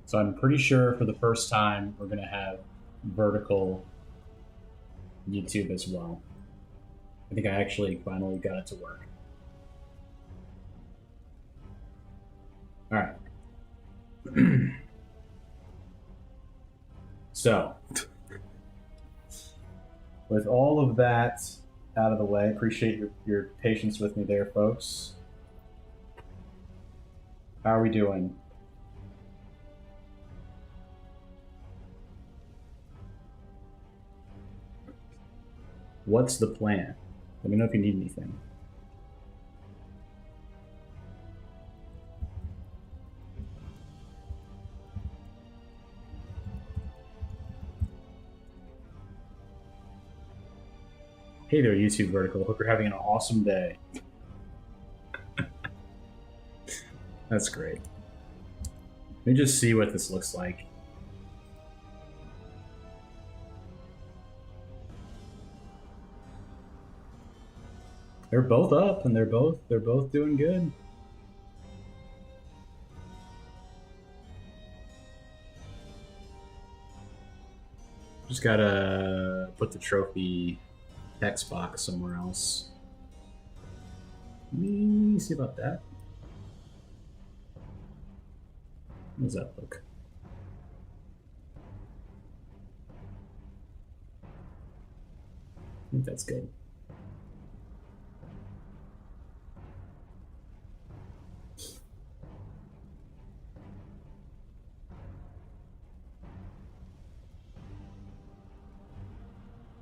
So I'm pretty sure for the first time we're going to have vertical YouTube as well. I think I actually finally got it to work. All right. So, with all of that out of the way, appreciate your patience with me there, folks. How are we doing? What's the plan? Let me know if you need anything. Hey there, YouTube Vertical. Hope you're having an awesome day. That's great. Let me just see what this looks like. They're both up and they're both doing good. Just gotta put the trophy text box somewhere else. Let me see about that. How does that look? I think that's good.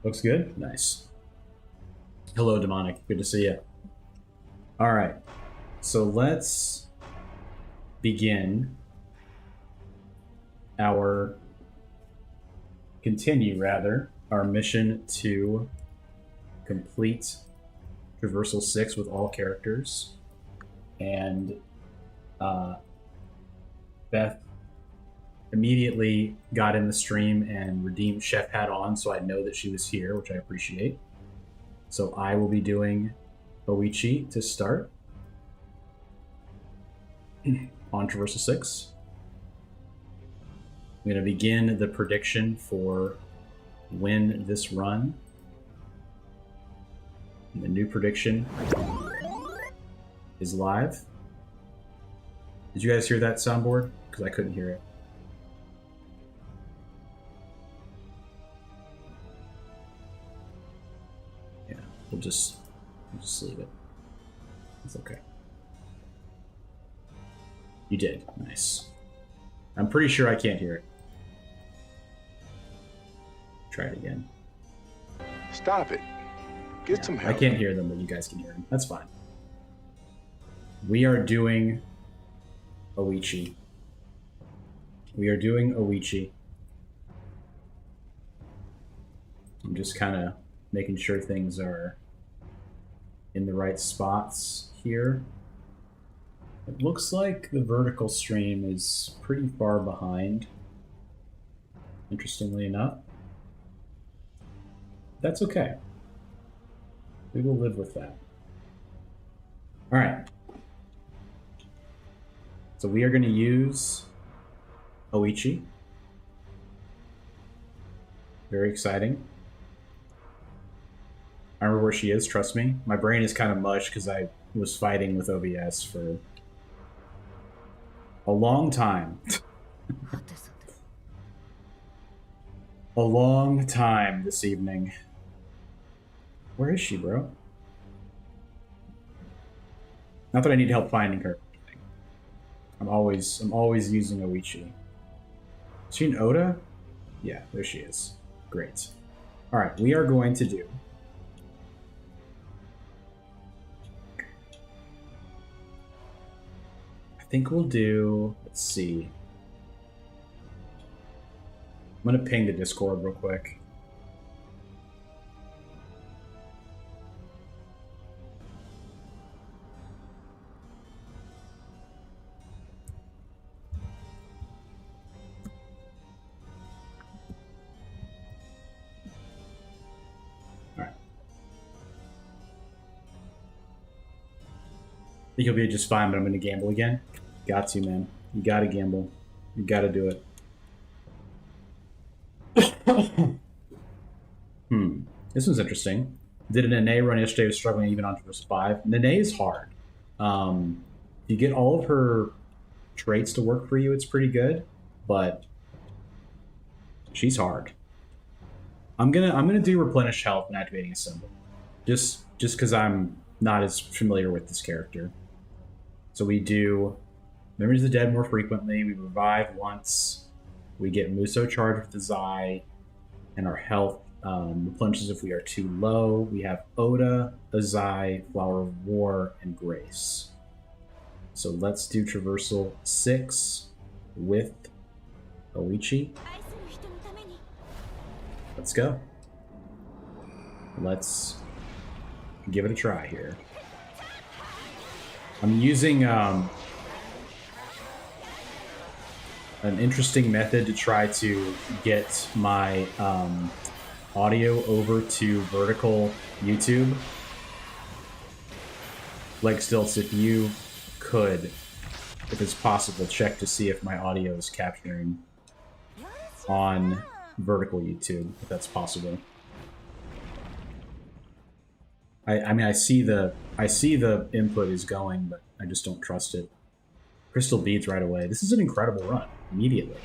Looks good? Nice. Hello, Demonic. Good to see you. All right. So let's begin continue our mission to complete Traversal 6 with all characters. And Beth immediately got in the stream and redeemed Chef Hat on, so I know that she was here, which I appreciate. So I will be doing Oichi to start on Traversal 6. I'm going to begin the prediction for win this run. And the new prediction is live. Did you guys hear that soundboard? Because I couldn't hear it. Yeah, we'll just leave it. It's okay. You did. Nice. I'm pretty sure I can't hear it. Try it again. Stop it. Get some help. I can't hear them, but you guys can hear them. That's fine. We are doing Oichi. I'm just kind of making sure things are in the right spots here. It looks like the vertical stream is pretty far behind, interestingly enough. That's okay. We will live with that. All right. So we are going to use Oichi. Very exciting. I remember where she is, trust me. My brain is kind of mush because I was fighting with OBS for a long time. A long time this evening. Where is she, bro? Not that I need help finding her. I'm always using Oichi. Is she an Oda? Yeah, there she is. Great. All right, we are going to do I think we'll do, let's see. I'm going to ping the Discord real quick. All right. I think you'll be just fine, but I'm going to gamble again. Got to, man. You got to gamble. You gotta do it. This one's interesting. Did an Nene run yesterday? Was struggling even on Traversal 5. Nene is hard. If you get all of her traits to work for you, it's pretty good, but she's hard. I'm gonna do replenish health and activating a symbol, just because I'm not as familiar with this character. So we do Memories of the Dead more frequently. We revive once. We get Muso charged with the Zai, and our health replenishes if we are too low. We have Oda, Azai, Flower of War, and Grace. So let's do Traversal 6 with Oichi. Let's go. Let's give it a try here. I'm using an interesting method to try to get my audio over to vertical YouTube. Like Stilts, if you could, if it's possible, check to see if my audio is capturing on vertical YouTube, if that's possible. I mean, I see the input is going, but I just don't trust it. Crystal beads right away. This is an incredible run. Immediately,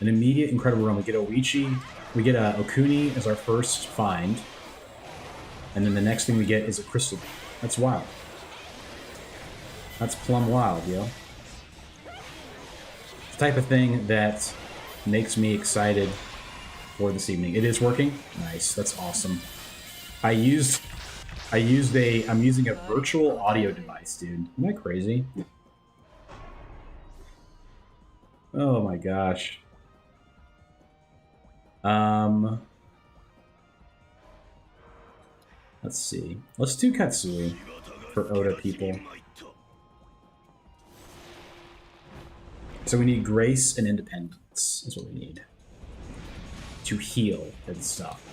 an immediate incredible run. We get Oichi, we get Okuni as our first find, and then the next thing we get is a crystal bead. That's wild. That's plumb wild, yo. It's the type of thing that makes me excited for this evening. It is working. Nice. That's awesome. I'm using a virtual audio device, dude. Isn't that crazy? Oh my gosh. Let's see. Let's do Katsui for Oda people. So we need grace and independence is what we need to heal and stuff.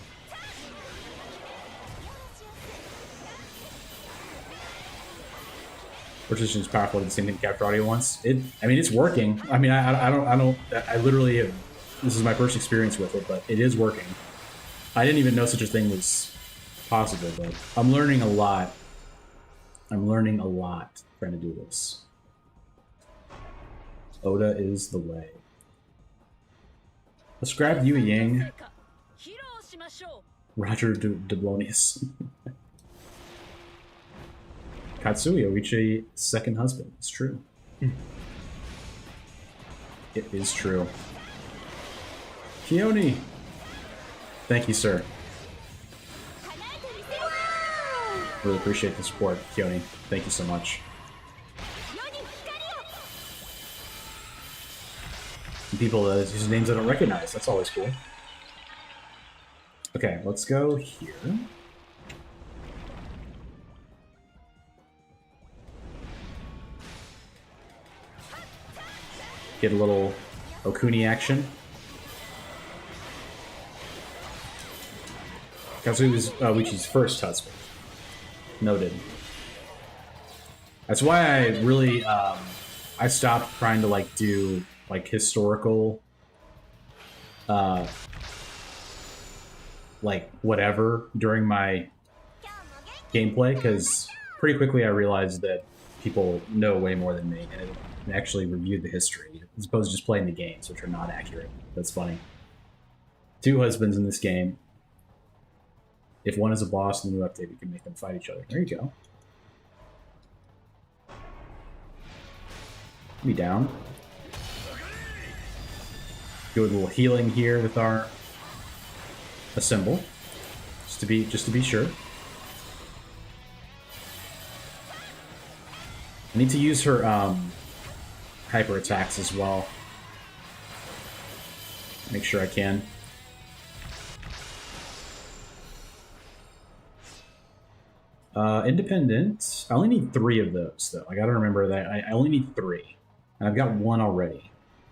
Precision is powerful. Did the same thing to capture audio once. I mean, it's working. I mean, I literally have, this is my first experience with it, but it is working. I didn't even know such a thing was possible, but I'm learning a lot. I'm learning a lot trying to do this. Oda is the way. Let's grab Yue Ying. Roger Dublonius. Katsui, Oichi's second husband. It's true. It is true. Keone! Thank you, sir. Really appreciate the support, Keone. Thank you so much. And people, whose names I don't recognize. That's always cool. Okay, let's go here. Get a little Okuni action. Katsui was Wichi's first husband. Noted. That's why I really I stopped trying to like do like historical like whatever during my gameplay, because pretty quickly I realized that people know way more than me and actually reviewed the history as opposed to just playing the games, which are not accurate. That's funny. 2 husbands in this game. If one is a boss in the new update, we can make them fight each other. There you go. Be down. Do a little healing here with our symbol, just to be sure. I need to use her hyper attacks as well. Make sure I can. Independent. I only need 3 of those, though. I gotta remember that. I only need 3, and I've got 1 already.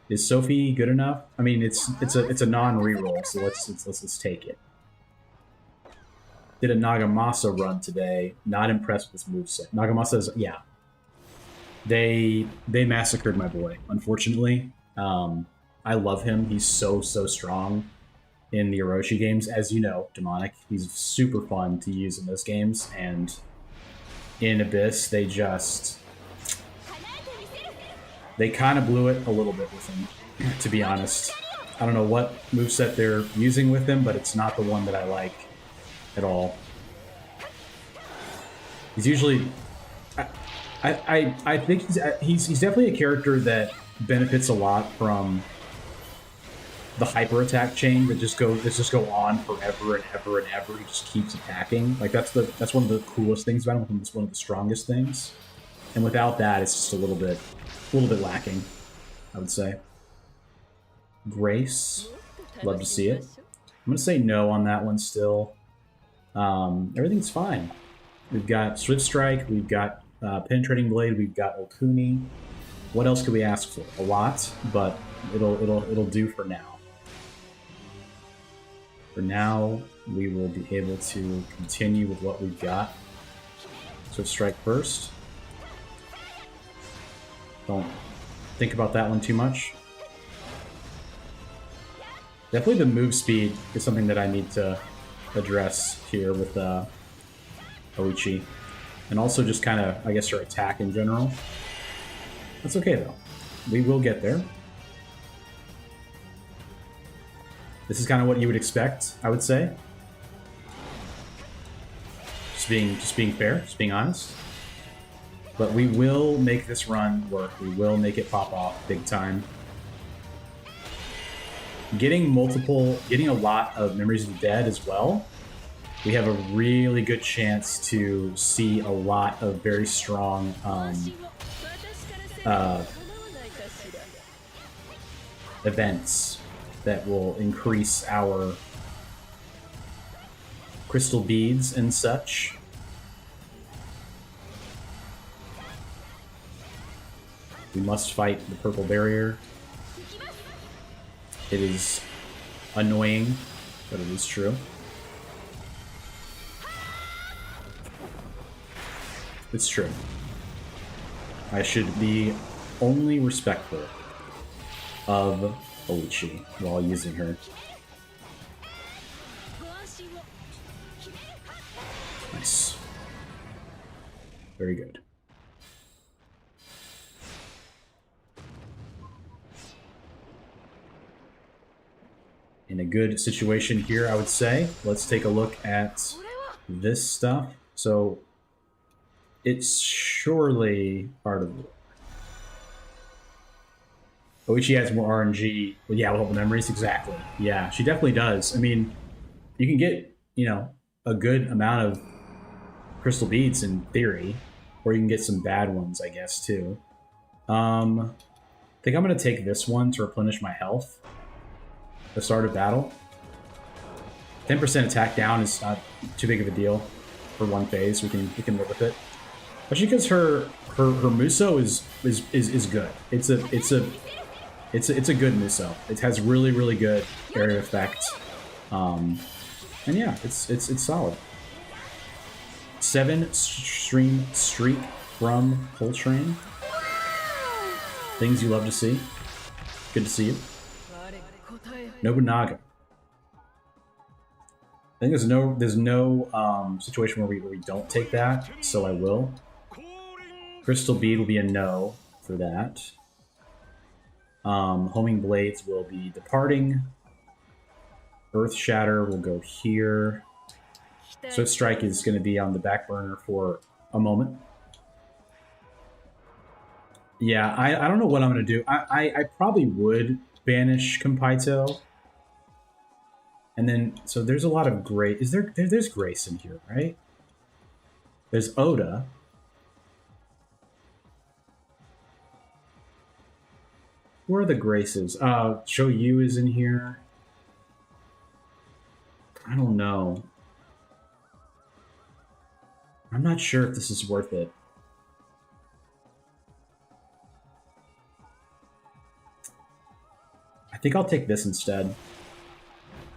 Is Sophie good enough? I mean, it's a non-reroll, so let's take it. Did a Nagamasa run today. Not impressed with this moveset. Nagamasa's, yeah. They massacred my boy, unfortunately. I love him. He's so strong in the Orochi games. As you know, Demonic, he's super fun to use in those games. And in Abyss, they kind of blew it a little bit with him, to be honest. I don't know what moveset they're using with him, but it's not the one that I like at all. He's usually... I think he's definitely a character that benefits a lot from the hyper attack chain that just go on forever and ever and ever. He just keeps attacking. Like that's one of the coolest things about him. It's one of the strongest things. And without that, it's just a little bit lacking, I would say. Grace, love to see it. I'm gonna say no on that one still. Everything's fine. We've got Swift Strike, we've got Penetrating Blade, we've got Okuni. What else could we ask for? A lot, but it'll do for now. For now, we will be able to continue with what we've got. Swift Strike first. Don't think about that one too much. Definitely the move speed is something that I need to address here with Oichi. And also just kind of, I guess, her attack in general. That's okay, though. We will get there. This is kind of what you would expect, I would say. Just being fair, just being honest. But we will make this run work. We will make it pop off big time. Getting a lot of Memories of the Dead as well, we have a really good chance to see a lot of very strong events that will increase our crystal beads and such. We must fight the purple barrier. It is annoying, but it is true. It's true. I should be only respectful of Oichi while using her. Nice. Very good. In a good situation here, I would say. Let's take a look at this stuff. So, it's surely part of it. Oichi has more RNG. Well, yeah, with all the memories, exactly. Yeah, she definitely does. I mean, you can get, a good amount of crystal beads in theory, or you can get some bad ones, I guess, too. I think I'm going to take this one to replenish my health. The start of battle. 10% attack down is not too big of a deal for one phase. We can live with it. Especially because her Muso is good. It's a good Muso. It has really good area effect. And yeah, it's solid. 7 stream streak from Coltrane. Things you love to see. Good to see you. Nobunaga. I think there's no situation where we don't take that, so I will. Crystal Bead will be a no for that. Homing Blades will be departing. Earth Shatter will go here. Swift Strike is going to be on the back burner for a moment. Yeah, I don't know what I'm going to do. I probably would banish Kampaito. And then, so there's a lot of Grace. There's Grace in here, right? There's Oda. Where are the Graces? Shoyu is in here. I don't know. I'm not sure if this is worth it. I think I'll take this instead.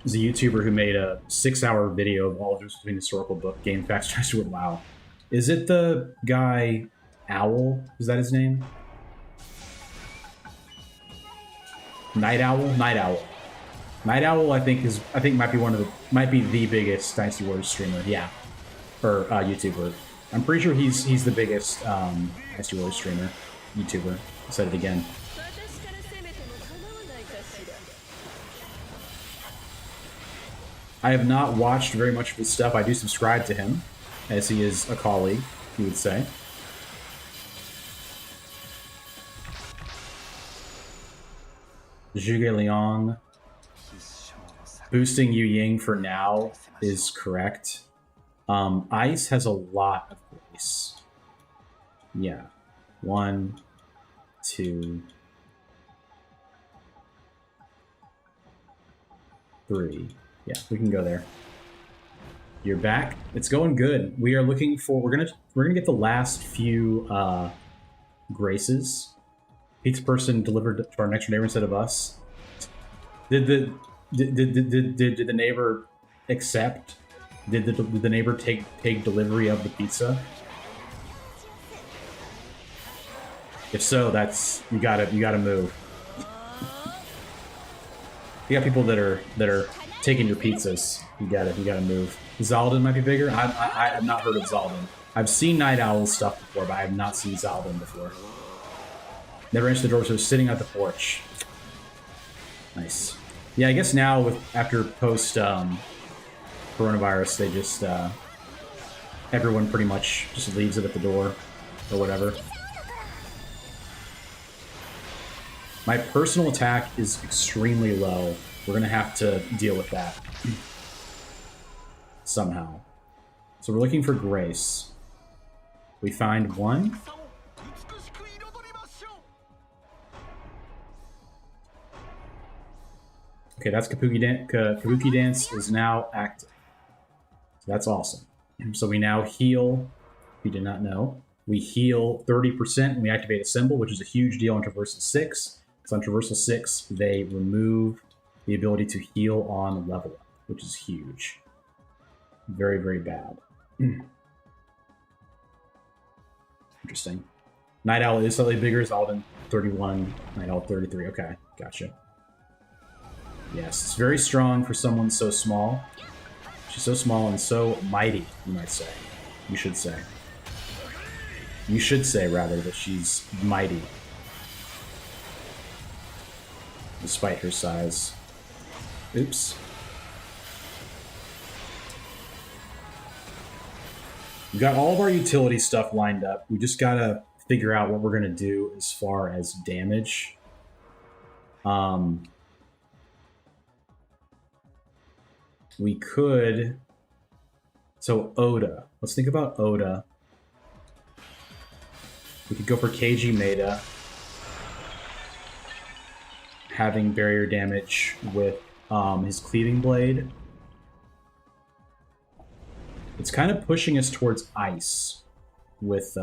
There's a YouTuber who made a 6-hour video of all of between historical book game facts. Wow. Is it the guy Owl? Is that his name? Night Owl? Night Owl. Night Owl, I think might be the biggest Dynasty Warriors streamer. Yeah, or YouTuber. I'm pretty sure he's the biggest Dynasty Warriors streamer, YouTuber. I said it again. I have not watched very much of his stuff. I do subscribe to him, as he is a colleague, you would say. Zhuge Liang. Boosting Yu Ying for now is correct. Ice has a lot of grace. Yeah. 1, 2, 3. Yeah, we can go there. You're back. It's going good. We are looking for. We're gonna get the last few graces. Pizza person delivered to our next door neighbor instead of us. Did the neighbor accept? Did the neighbor take delivery of the pizza? If so, that's you gotta move. You got people that are taking your pizzas. You gotta move. Zaldin might be bigger. I have not heard of Zaldin. I've seen Night Owl stuff before, but I have not seen Zaldin before. Never answered the door, so was sitting at the porch. Nice. Yeah, I guess now after post coronavirus, they just everyone pretty much just leaves it at the door or whatever. My personal attack is extremely low. We're gonna have to deal with that somehow. So we're looking for grace. We find one. Okay, that's Kabuki Dance is now active. So that's awesome. So we now heal. If you did not know, we heal 30% when we activate a symbol, which is a huge deal on Traversal 6. Because on Traversal 6, they remove the ability to heal on level up, which is huge. Very, very bad. Interesting. Night Owl is slightly bigger. Zaldin 31, Night Owl 33. Okay, gotcha. Yes, it's very strong for someone so small. She's so small and so mighty, you might say. You should say. You should say, rather, that she's mighty. Despite her size. Oops. We've got all of our utility stuff lined up. We just gotta figure out what we're gonna do as far as damage. We could... So, Oda. Let's think about Oda. We could go for KG Meta. Having barrier damage with his Cleaving Blade. It's kind of pushing us towards Ice with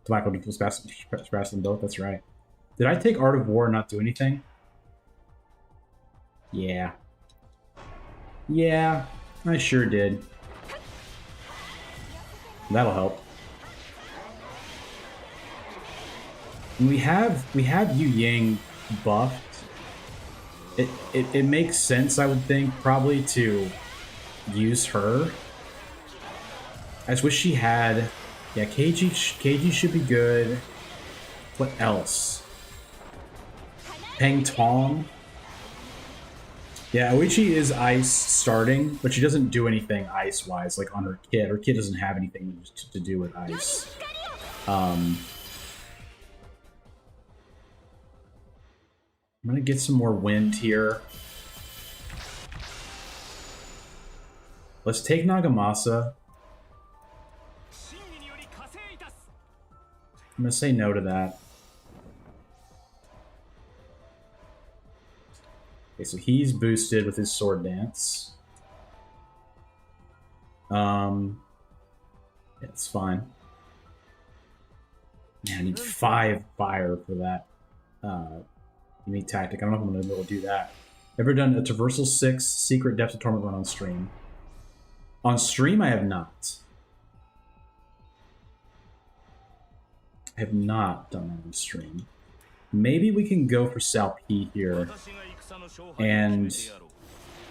Tobacco Spasm both. That's right. Did I take Art of War and not do anything? Yeah. Yeah, I sure did. That'll help. And we have Yu Ying buffed. It makes sense, I would think, probably to use her. I just wish she had... Yeah, KG should be good. What else? Peng Tong. Yeah, Oichi is ice starting, but she doesn't do anything ice-wise, like on her kid. Her kid doesn't have anything to do with ice. I'm gonna get some more wind here. Let's take Nagamasa. I'm gonna say no to that. Okay, so he's boosted with his sword dance. Yeah, it's fine. Man, I need 5 fire for that unique tactic. I don't know if I'm gonna be able to do that. Ever done a Traversal 6 Secret Depths of Torment run on stream? On stream, I have not. I have not done that on stream. maybe we can go for Sal P here. And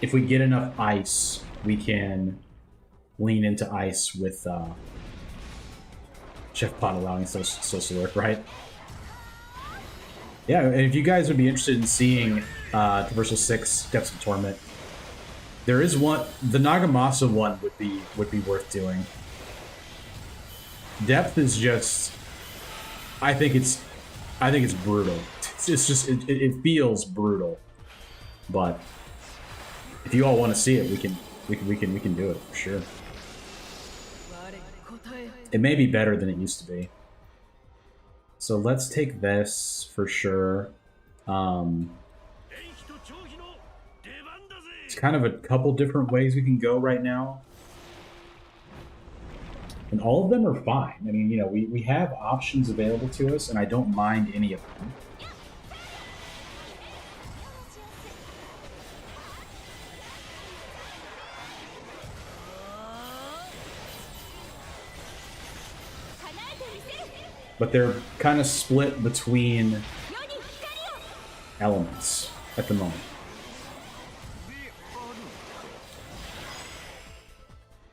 if we get enough ice, we can lean into ice with Chef Pot allowing social work, right? Yeah, and if you guys would be interested in seeing Traversal 6 Depths of Torment, there is one. The Nagamasa one would be worth doing. Depth is just, I think it's brutal. It's just it feels brutal, but if you all want to see it, we can do it for sure. It may be better than it used to be. So let's take this for sure. It's kind of a couple different ways we can go right now. And all of them are fine. I mean, you know, we have options available to us, and I don't mind any of them. But they're kind of split between elements at the moment.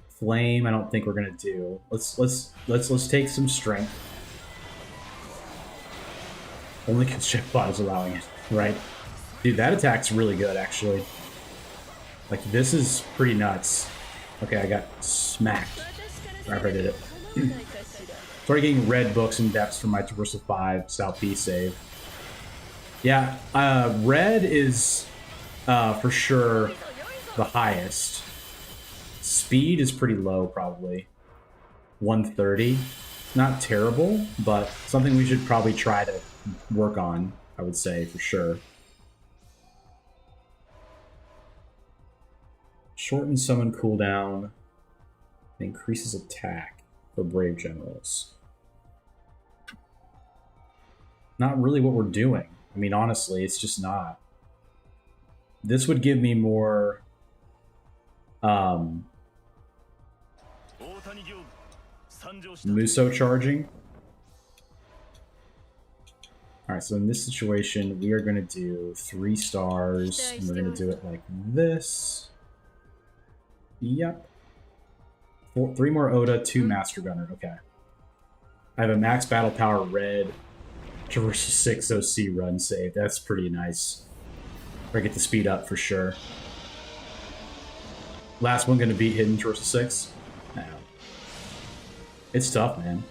Flame, I don't think we're gonna do. Let's take some strength. Only because Chefbot is allowing it, right? Dude, that attack's really good, actually. Like, this is pretty nuts. Okay, I got smacked. Wherever I did it. Started getting red books and depths from my Traversal 5 South B save. Yeah, red is for sure the highest. Speed is pretty low, probably. 130. Not terrible, but something we should probably try to work on, I would say, for sure. Shorten summon cooldown. Increases attack for Brave Generals. Not really what we're doing. I mean, honestly, it's just not. This would give me more... Muso charging. Alright, so in this situation, we are going to do 3 stars, and we're going to do it like this. Yep. 3 more Oda, 2 Master Gunner. Okay. I have a max battle power red Traversal 6 OC run save. That's pretty nice. I get the speed up for sure. Last one going to beat Hidden Traversal 6? No. It's tough, man.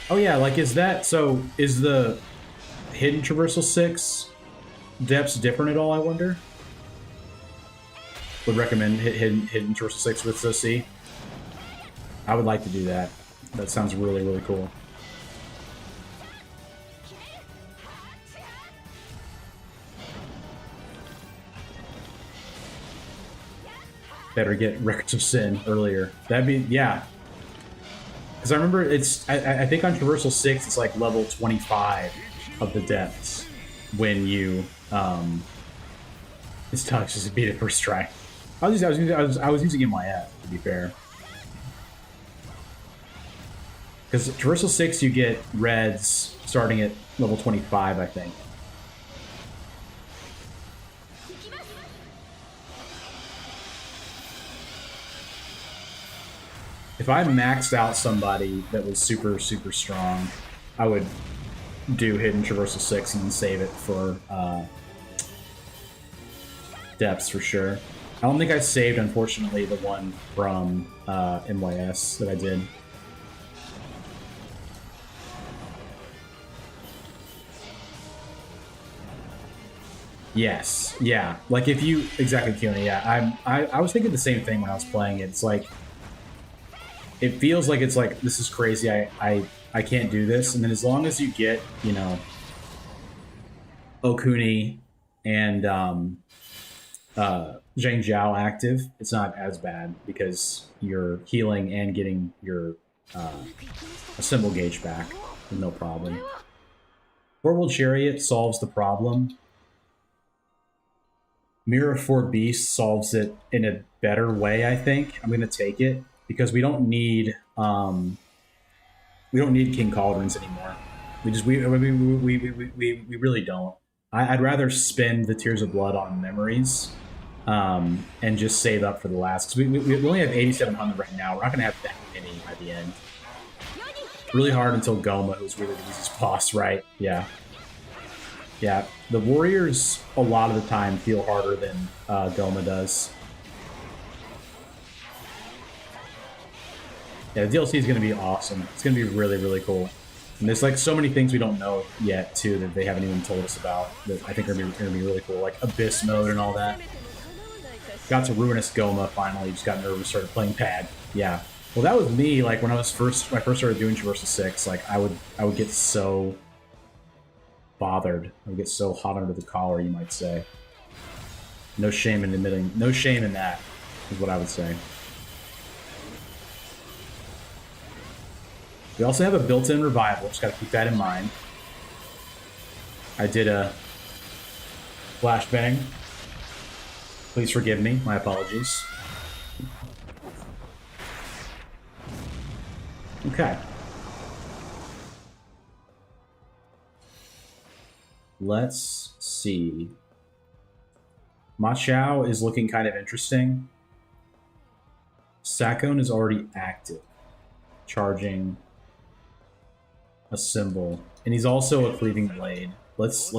Oh yeah, like is that... So, is the Hidden Traversal 6 depths different at all, I wonder? Would recommend Hidden Traversal 6 with OC. I would like to do that. That sounds really, really cool. Better get Records of Sin earlier. That'd be, yeah. Because I remember it's, I think on Traversal 6, it's like level 25 of the depths when you, it's tough just to beat it first try. I was using MYF, to be fair. Because Traversal 6, you get reds starting at level 25, I think. If I maxed out somebody that was super, super strong, I would do Hidden Traversal 6 and then save it for depths for sure. I don't think I saved, unfortunately, the one from MYS that I did. Yes, yeah. Like if you exactly, Keone, yeah. I was thinking the same thing when I was playing it. It's like it feels like it's like this is crazy. I can't do this, and then as long as you get, you know, Okuni and Zhang Jiao active, it's not as bad because you're healing and getting your symbol gauge back with no problem. Orbital Chariot solves the problem. Mirror of Four Beasts solves it in a better way, I think. I'm going to take it because we don't need King Cauldrons anymore. We really don't. I'd rather spend the Tears of Blood on memories, and just save up for the last. Because we only have 8,700 right now. We're not gonna have that many by the end. Really hard until Goma, who's really the easiest boss, right? Yeah. Yeah, the warriors a lot of the time feel harder than Goma does. Yeah, the DLC is going to be awesome. It's going to be really, really cool. And there's like so many things we don't know yet too that they haven't even told us about that I think are going to be really cool, like Abyss mode and all that. Got to Ruinous Goma finally. Just got nervous, started playing pad. Yeah. Well, that was me. Like when I first started doing Traversal 6, like I would get so bothered. I would get so hot under the collar, you might say. No shame in admitting. No shame in that, is what I would say. We also have a built-in revival. Just got to keep that in mind. I did a flashbang. Please forgive me. My apologies. Okay. Let's see. Ma Chao is looking kind of interesting. Sakon is already active, charging a symbol, and he's also a cleaving blade. Let's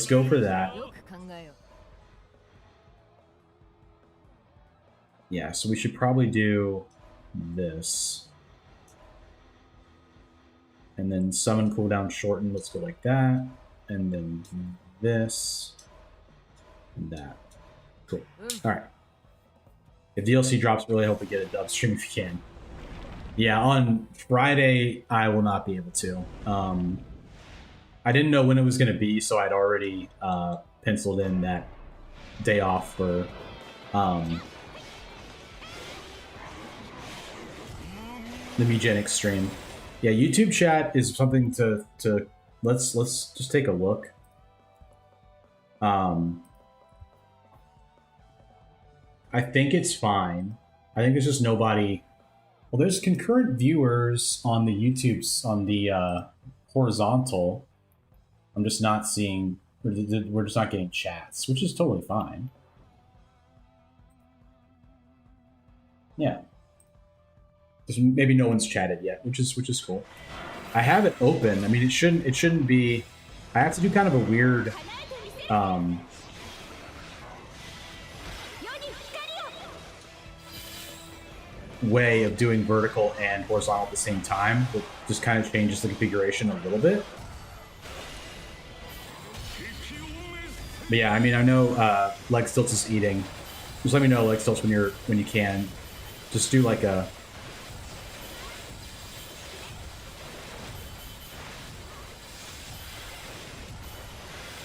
go for that. Yeah, so we should probably do this. And then summon cooldown shorten. Let's go like that. And then this. And that. Cool. Alright. If DLC drops early, I hope we get a dub stream if you can. Yeah, on Friday, I will not be able to. I didn't know when it was going to be, so I'd already penciled in that day off for the Mugenics stream. Yeah, YouTube chat is something to let's just take a look. I think it's fine. I think there's just nobody. Well, there's concurrent viewers on the YouTube's on the horizontal. I'm just not seeing. We're just not getting chats, which is totally fine. Yeah. Just maybe no one's chatted yet, which is cool. I have it open. I mean, it shouldn't be. I have to do kind of a weird. Way of doing vertical and horizontal at the same time, that just kind of changes the configuration a little bit. But yeah, I mean, I know Leg Stilts is eating. Just let me know, Leg Stilts, when you can. Just do like a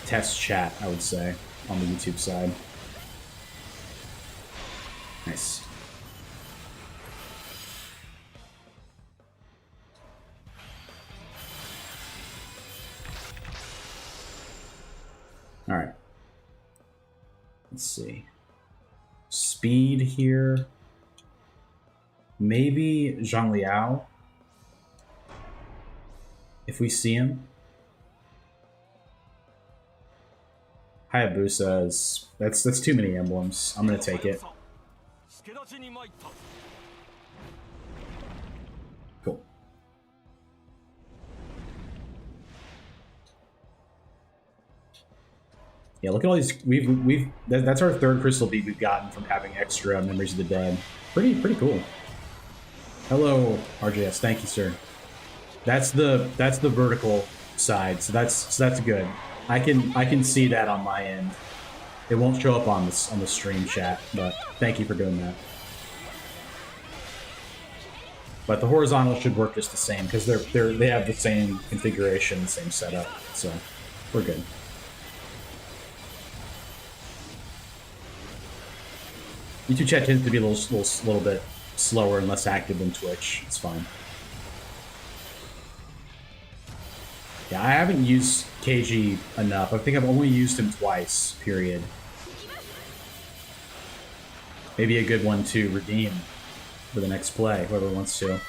test chat, I would say, on the YouTube side. Nice. All right. Let's see. Speed here. Maybe Zhang Liao. If we see him. Hayabusa is... That's too many emblems. I'm going to take it. Cool. Yeah, look at all these. That's our third crystal bead we've gotten from having extra Memories of the Dead. Pretty cool. Hello, RJS. Thank you, sir. That's the vertical side, so that's good. I can see that on my end. It won't show up on the stream chat, but thank you for doing that. But the horizontal should work just the same because they have the same configuration, same setup, so we're good. YouTube chat tends to be a little bit slower and less active than Twitch. It's fine. Yeah, I haven't used KG enough. I think I've only used him twice, period. Maybe a good one to redeem for the next play, whoever wants to.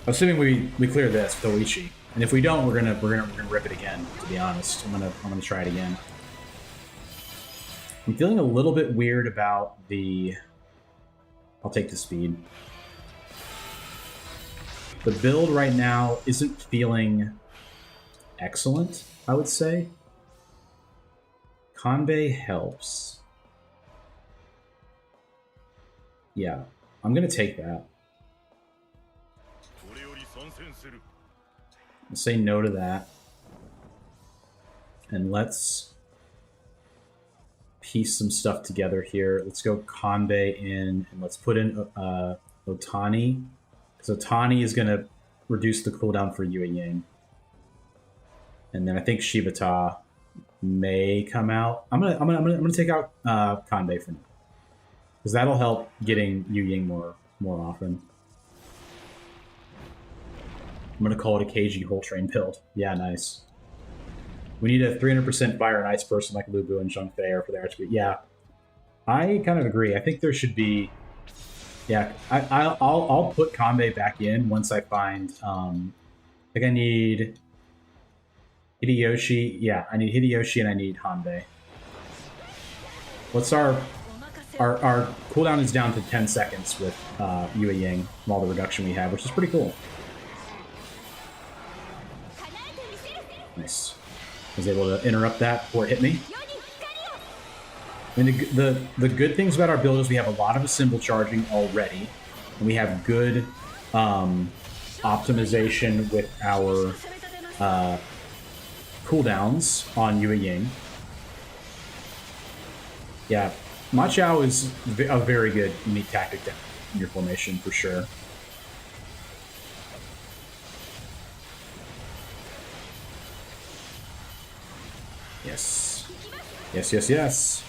Assuming we clear this with Oichi. And if we don't, we're gonna rip it again. To be honest, I'm gonna try it again. I'm feeling a little bit weird about the. I'll take the speed. The build right now isn't feeling excellent, I would say. Kanbei helps. Yeah, I'm gonna take that. I'll say no to that. And let's piece some stuff together here. Let's go Kanbei in, and let's put in Otani. Because Otani is going to reduce the cooldown for Yue Ying. And then I think Shibata may come out. I'm gonna take out Kanbei for now. Because that'll help getting Yue Ying more often. I'm gonna call it a KG whole train build. Yeah, nice. We need a 300% fire and ice person like Lubu and Zheng Fei, or for their HP. Yeah, I kind of agree. I think there should be. Yeah, I'll put Kanbei back in once I find. I think I need Hideyoshi. Yeah, I need Hideyoshi and I need Hanbei. What's our cooldown is down to 10 seconds with Yue Ying from all the reduction we have, which is pretty cool. Nice. I was able to interrupt that before it hit me. I mean, the good things about our build is we have a lot of assemble charging already, and we have good optimization with our cooldowns on Yue Ying. Yeah, Ma Chao is a very good unique tactic in your formation for sure. Yes. Yes, yes, yes.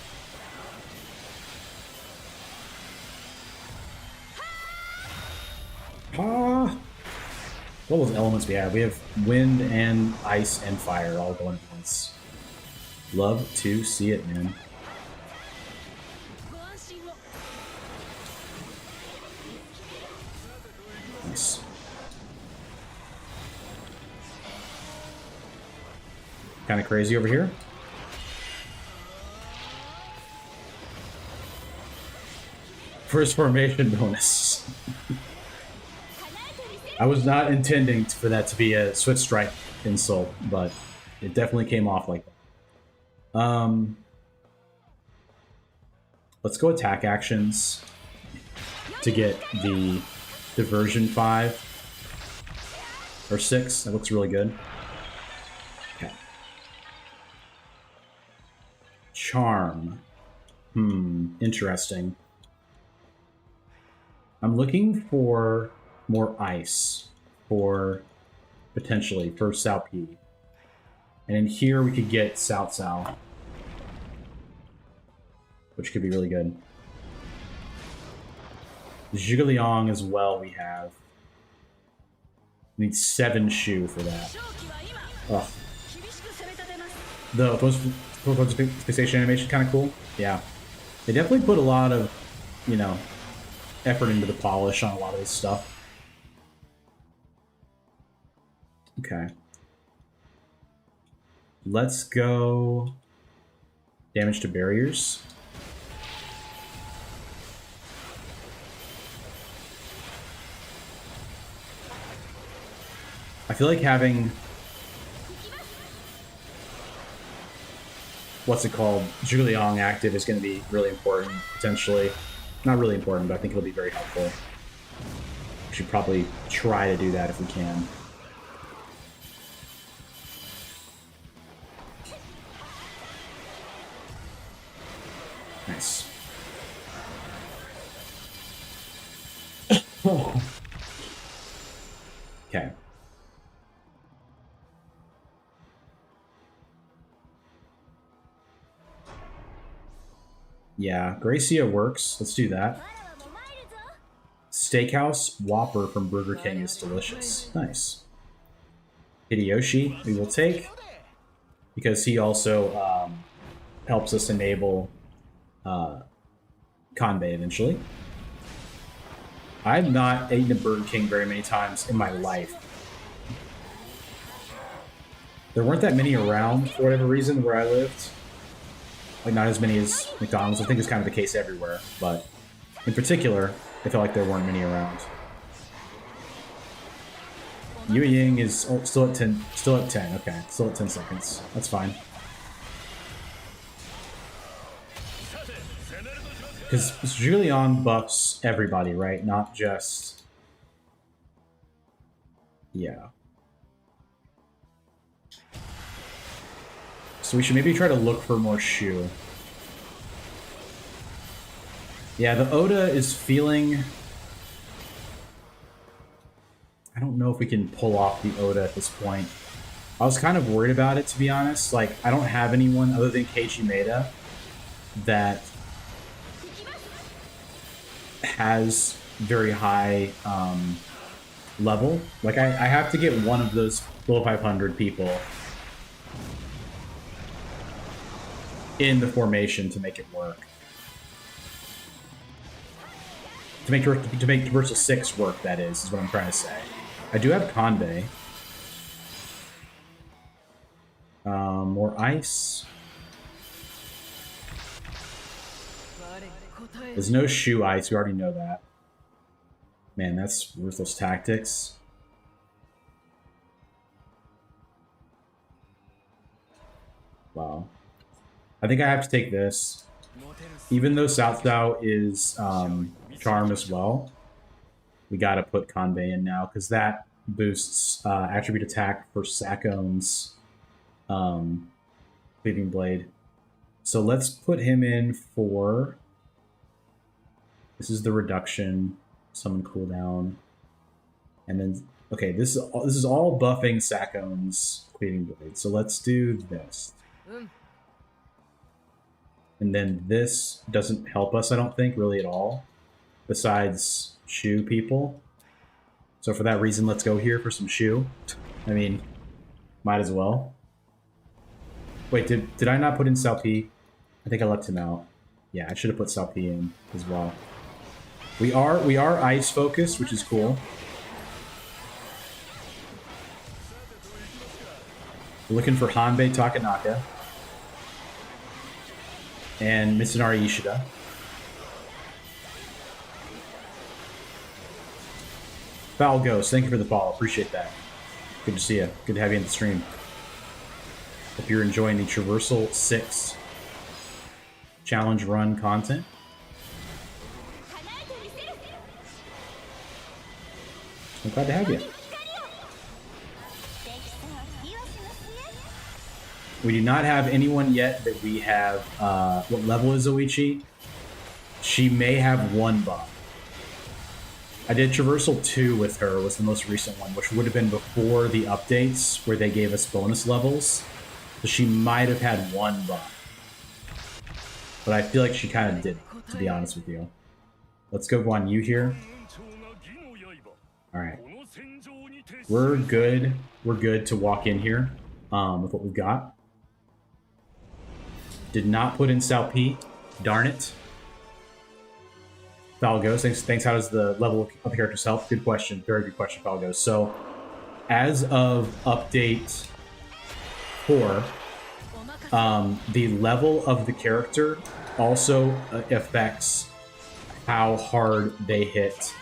All those elements we have. We have wind and ice and fire all going at once. Love to see it, man. Nice. Kind of crazy over here. First formation bonus. I was not intending for that to be a Switch Strike insult, but it definitely came off like that. Let's go attack actions to get the diversion 5 or 6. That looks really good. Okay. Charm. Interesting. I'm looking for more ice for potentially for Sao P. And in here we could get Cao, which could be really good. Zhuge as well we have. We need 7 Shu for that. Ugh. The post-fixation animation kind of cool. Yeah. They definitely put a lot of, effort into the polish on a lot of this stuff. Okay. Let's go damage to barriers. I feel like having what's it called? Zhuge Liang active is going to be really important, potentially. Not really important, but I think it'll be very helpful. We should probably try to do that if we can. Nice. Okay. Yeah, Gracia works. Let's do that. Steakhouse Whopper from Burger King is delicious. Nice. Hideyoshi we will take because he also helps us enable Kanbei eventually. I've not eaten at Burger King very many times in my life. There weren't that many around for whatever reason where I lived. Like, not as many as McDonald's. I think it's kind of the case everywhere, but in particular, I felt like there weren't many around. Yue Ying is still at 10. Still at 10. Okay, still at 10 seconds. That's fine. Because Julian buffs everybody, right? Not just... Yeah. So we should maybe try to look for more Shu. Yeah, the Oda is feeling... I don't know if we can pull off the Oda at this point. I was kind of worried about it, to be honest. Like, I don't have anyone other than Keiichi Maeda that has very high level. Like, I have to get one of those below 500 people in the formation to make it work. To make Traversal 6 work, that is what I'm trying to say. I do have Kanbei. More ice. There's no Shu ice, we already know that. Man, that's ruthless tactics. Wow. I think I have to take this. Even though South Dao is charm as well, we gotta put Kanbei in now, because that boosts attribute attack for Sakone's Cleaving Blade. So let's put him in for... This is the reduction, summon cooldown. And then, okay, this is all buffing Sakone's Cleaving Blade. So let's do this. And then this doesn't help us, I don't think, really at all, besides Shu people. So for that reason, let's go here for some Shu. I mean, might as well. Wait, did I not put in Cao Pi? I think I left him out. Yeah, I should have put Cao Pi in as well. We are ice focused, which is cool. We're looking for Hanbei Takanaka and Mitsunari Ishida. Foul Ghost, thank you for the follow. Appreciate that. Good to see you. Good to have you in the stream. Hope you're enjoying the Traversal 6 challenge run content. I'm glad to have you. We do not have anyone yet that we have. What level is Oichi? She may have one buff. I did Traversal 2 with her, was the most recent one, which would have been before the updates where they gave us bonus levels. So she might have had one buff. But I feel like she kind of did, to be honest with you. Let's go Guan Yu here. Alright. We're good. We're good to walk in here with what we've got. Did not put in Cao Pi. Darn it. Falgos, thanks. How does the level of the characters help? Good question. Very good question, Falgos. So, as of update 4, the level of the character also affects how hard they hit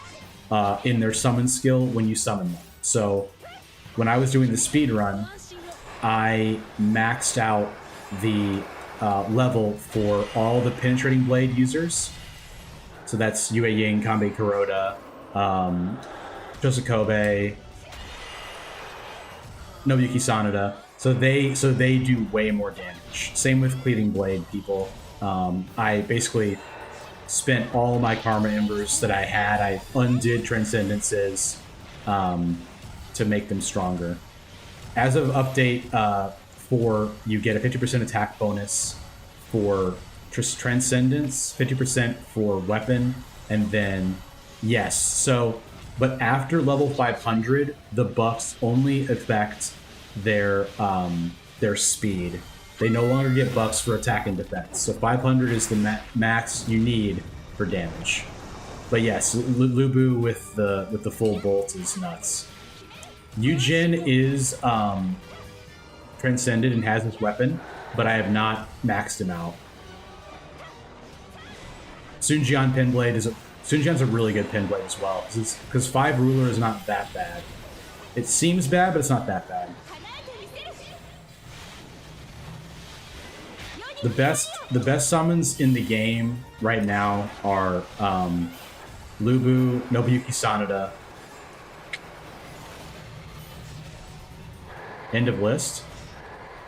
in their summon skill when you summon them. So, when I was doing the speed run, I maxed out the level for all the Penetrating Blade users. So that's Yue Ying, Kanbei Kuroda, Josakobe, Nobuyuki Sanada. So they do way more damage. Same with Cleaving Blade people. I basically spent all my Karma Embers that I had. I undid Transcendences to make them stronger. As of update 4, you get a 50% attack bonus for Transcendence, 50% for weapon, and then yes. So, but after level 500, the buffs only affect their speed. They no longer get buffs for attack and defense. So 500 is the max you need for damage. But yes, Lubu with the full bolt is nuts. Yujin is transcended and has this weapon, but I have not maxed him out. Sunjian Pinblade is Sunjian's a really good Pinblade as well, because 5 ruler is not that bad. It seems bad, but it's not that bad. The best summons in the game right now are Lubu, Nobuyuki Sanada, end of list.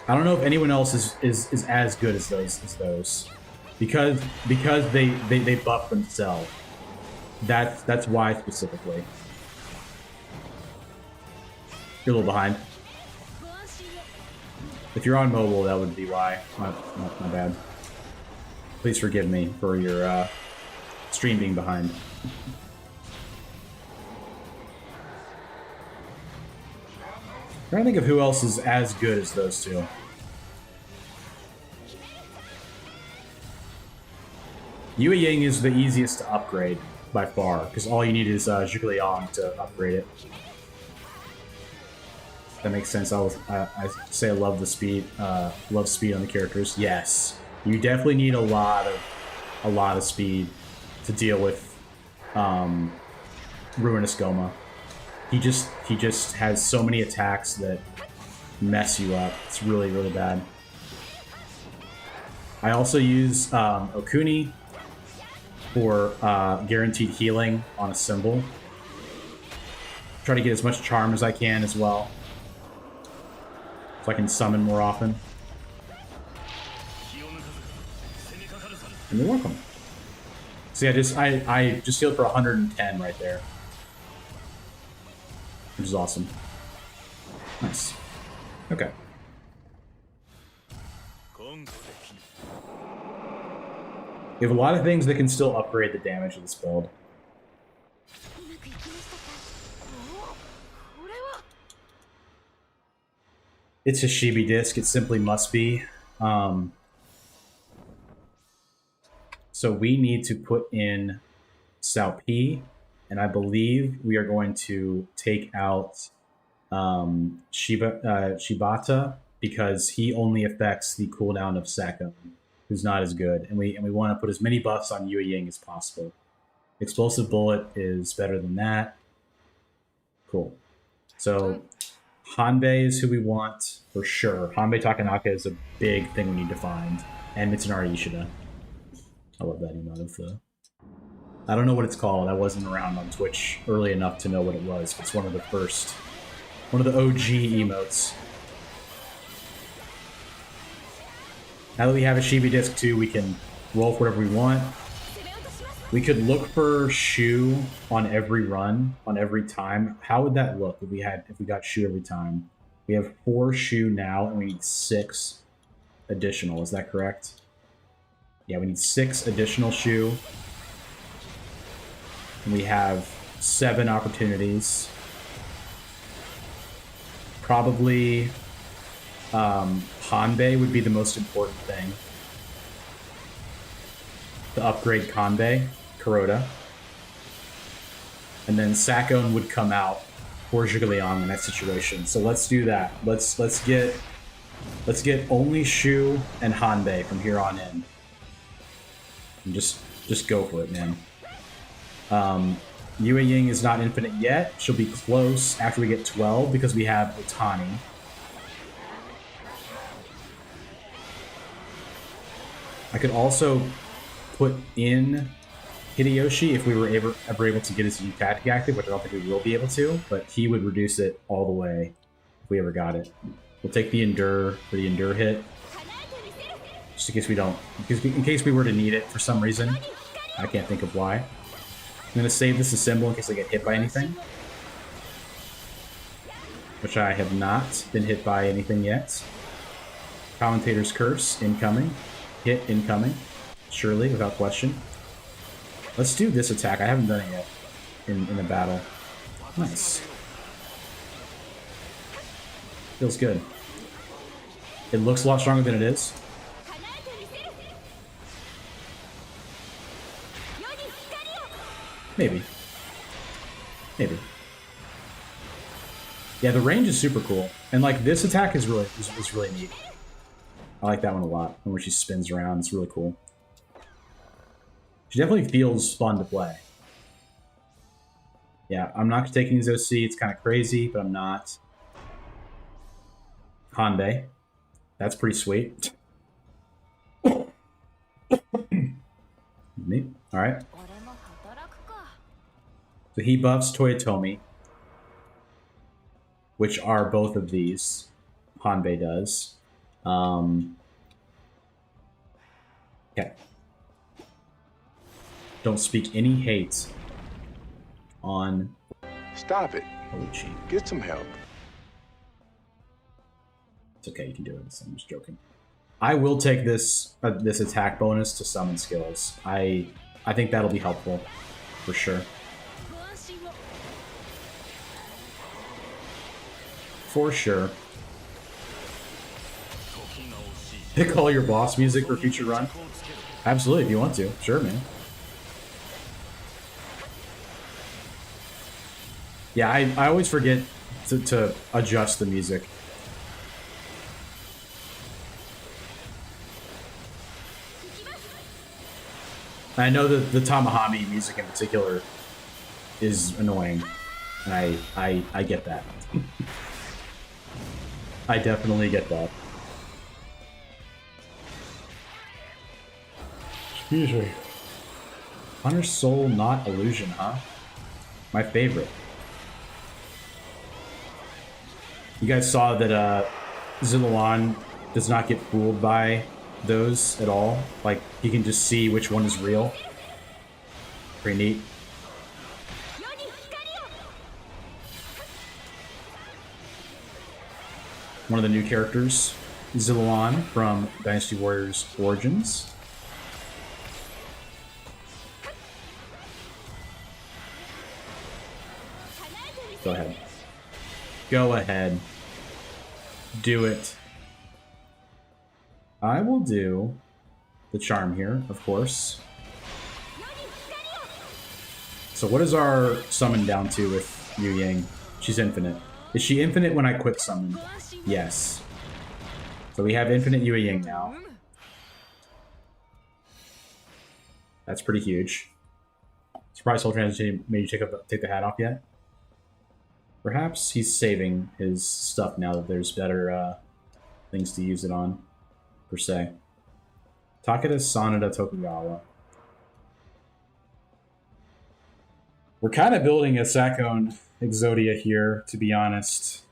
I don't know if anyone else is as good as those. Because they buff themselves. That's why specifically. You're a little behind. If you're on mobile, that would be why. My bad. Please forgive me for your stream being behind. I'm trying to think of who else is as good as those two. Yue Ying is the easiest to upgrade by far, because all you need is Zhuge Liang to upgrade it. That makes sense. I say I love the speed, love speed on the characters. Yes, you definitely need a lot of speed to deal with Ruinous Goma. He just has so many attacks that mess you up. It's really, really bad. I also use Okuni for guaranteed healing on a symbol. Try to get as much charm as I can as well, so I can summon more often. And you're welcome. See, I just healed for 110 right there, which is awesome. Nice. Okay. We have a lot of things that can still upgrade the damage of this build. It's a Shibi disc. It simply must be. So we need to put in Sao P, and I believe we are going to take out Shibata, because he only affects the cooldown of Sako, who's not as good, and we want to put as many buffs on Yue Ying as possible. Explosive Bullet is better than that. Cool. So Hanbei is who we want for sure. Hanbei Takanaka is a big thing we need to find, and Mitsunari Ishida. I love that emote though. I don't know what it's called. I wasn't around on Twitch early enough to know what it was. It's one of the first, one of the OG emotes. Now that we have a Shibi disc too, we can roll for whatever we want. We could look for Shu on every run, on every time. How would that look if we got Shu every time? We have 4 Shu now, and we need 6 additional. Is that correct? Yeah, we need 6 additional Shu. And we have 7 opportunities. Probably Hanbei would be the most important thing. To upgrade Kanbei, Kuroda. And then Sakon would come out for Zhuge Liang in that situation. So let's do that. Let's get only Shu and Hanbei from here on in. And just go for it, man. Yue Ying is not infinite yet. She'll be close after we get 12 because we have Otani. I could also put in Hideyoshi if we were ever able to get his Utati active, which I don't think we will be able to, but he would reduce it all the way if we ever got it. We'll take the Endure for the Endure hit, just in case we don't, in case we were to need it for some reason. I can't think of why. I'm going to save this as symbol in case I get hit by anything, which I have not been hit by anything yet. Commentator's Curse, incoming. Hit, incoming. Surely, without question. Let's do this attack. I haven't done it yet in a battle. Nice. Feels good. It looks a lot stronger than it is. Maybe. Maybe. Yeah, the range is super cool, and like this attack is really neat. I like that one a lot. When she spins around, it's really cool. She definitely feels fun to play. Yeah, I'm not taking his OC. It's kind of crazy, but I'm not. Hanbei. That's pretty sweet. Neat. All right. So he buffs Toyotomi, which are both of these. Hanbei does. Okay. Don't speak any hate on Stop it. Oluchi. Get some help. It's okay, you can do it. I'm just joking. I will take this this attack bonus to summon skills. I think that'll be helpful for sure. For sure. Pick all your boss music for future run. Absolutely, if you want to. Sure, man. Yeah, I always forget to adjust the music. I know that the Tamahami music in particular is annoying, and I get that. I definitely get that. Excuse me. Hunter's Soul, not Illusion, huh? My favorite. You guys saw that Zillawan does not get fooled by those at all. Like, he can just see which one is real. Pretty neat. One of the new characters, Zillawan from Dynasty Warriors Origins. Go ahead. Go ahead. Do it. I will do the charm here, of course. So what is our summon down to with Yu Yang? She's infinite. Is she infinite when I quick summon? Yes. So we have infinite Yu Yang now. That's pretty huge. Surprise Soul Transition made you take the hat off yet? Perhaps he's saving his stuff now that there's better things to use it on, per se. Takeda Sanada Tokugawa. We're kind of building a Sakone Exodia here, to be honest,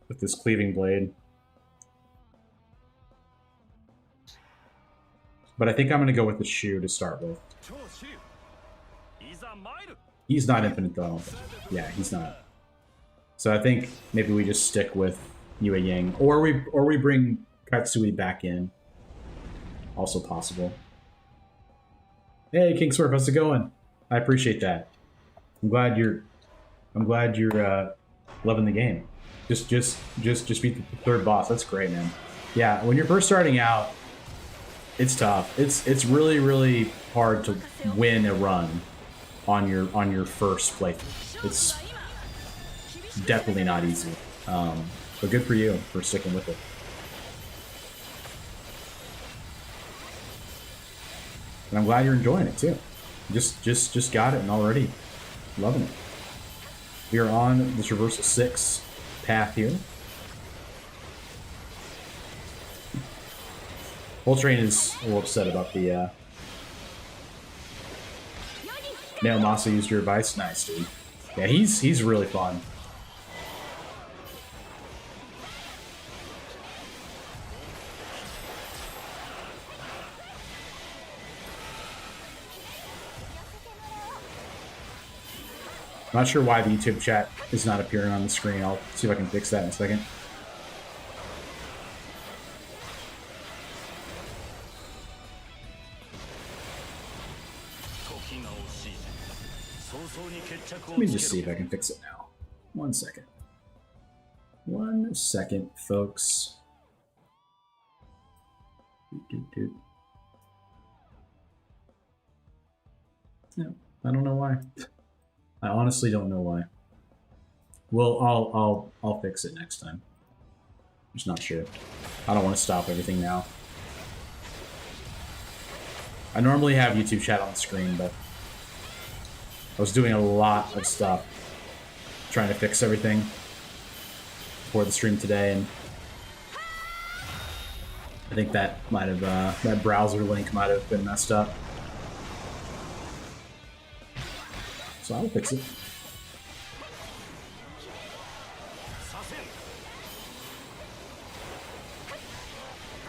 with this Cleaving Blade. But I think I'm going to go with the Shu to start with. He's not infinite though, I don't think. Yeah, he's not. So I think maybe we just stick with Yue Yang. Or we bring Katsui back in. Also possible. Hey, King Swerve, how's it going? I appreciate that. I'm glad you're loving the game. Just beat the third boss. That's great, man. Yeah, when you're first starting out, it's tough. It's really hard to win a run on your first playthrough. It's definitely not easy. But good for you for sticking with it. And I'm glad you're enjoying it too. Just got it and already loving it. We are on the Traversal 6 path here. Voltrain is a little upset about the Naomasa used your advice. Nice, dude. Yeah, he's really fun. I'm not sure why the YouTube chat is not appearing on the screen. I'll see if I can fix that in a second. Let me just see if I can fix it now. 1 second. 1 second, folks. No, I don't know why. I honestly don't know why. Well, I'll fix it next time. I'm just not sure. I don't want to stop everything now. I normally have YouTube chat on the screen, but I was doing a lot of stuff trying to fix everything for the stream today, and I think that might have that browser link might have been messed up. So I'll fix it.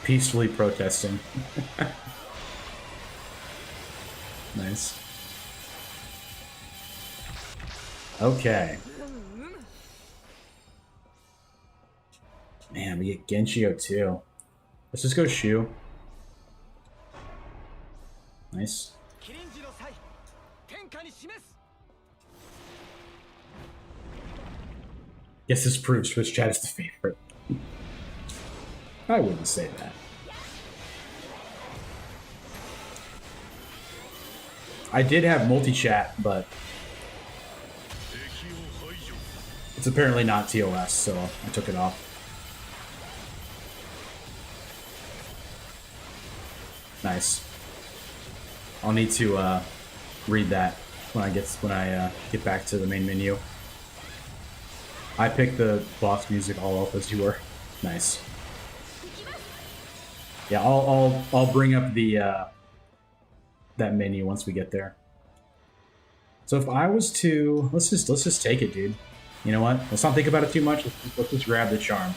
Peacefully protesting. Nice. Okay. Man, we get Genshio too. Let's just go Shu. Nice. Guess this proves Twitch chat is the favorite. I wouldn't say that. I did have multi-chat, but it's apparently not TOS, so I took it off. Nice. I'll need to read that when I get back to the main menu. I picked the boss music all up as you were. Nice. Yeah, I'll bring up the that menu once we get there. So if I was to let's just take it, dude. You know what? Let's not think about it too much. Let's just grab the charm.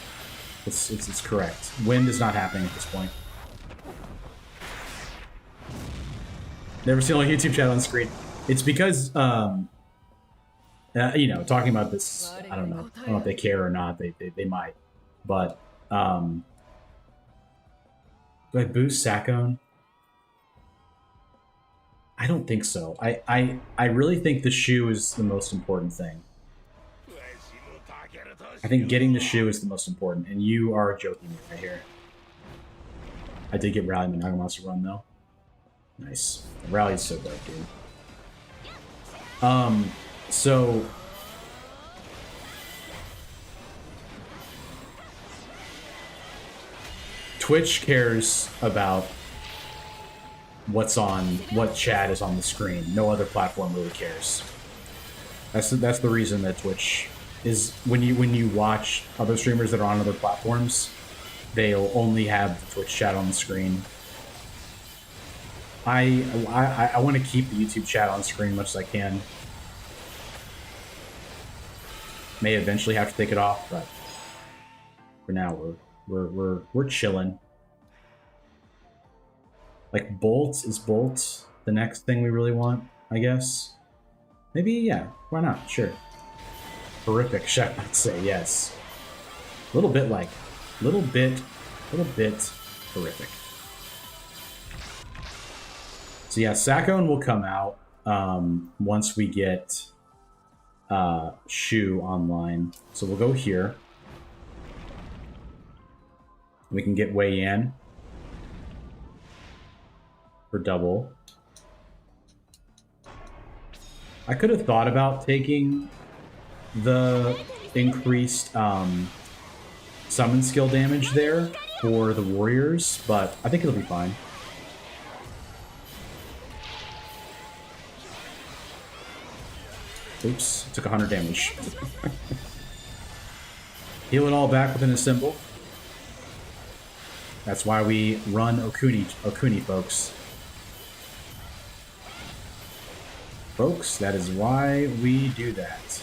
It's correct. Wind is not happening at this point. Never seen a YouTube chat on screen. It's because you know, talking about this, I don't know if they care or not. They might, but do I boost Sakone? I don't think so. I really think the Shu is the most important thing. I think getting the Shu is the most important, and you are joking me right here. I did get Rally Nagamatsu run though. Nice. The rally's so dope, dude. So Twitch cares about what chat is on the screen. No other platform really cares. That's the reason that Twitch is when you watch other streamers that are on other platforms, they'll only have the Twitch chat on the screen. I want to keep the YouTube chat on screen as much as I can. May eventually have to take it off, but for now we're chilling. Like Bolt, is Bolt the next thing we really want, I guess? Maybe, yeah, why not? Sure. Horrific, Chef might say, yes. A little bit horrific. So yeah, Sakone will come out once we get Shu online. So we'll go here. We can get Wei Yan for double. I could have thought about taking the increased summon skill damage there for the warriors, but I think it'll be fine. Oops, took 100 damage. Heal it all back within a symbol. That's why we run Okuni, folks. Folks, that is why we do that.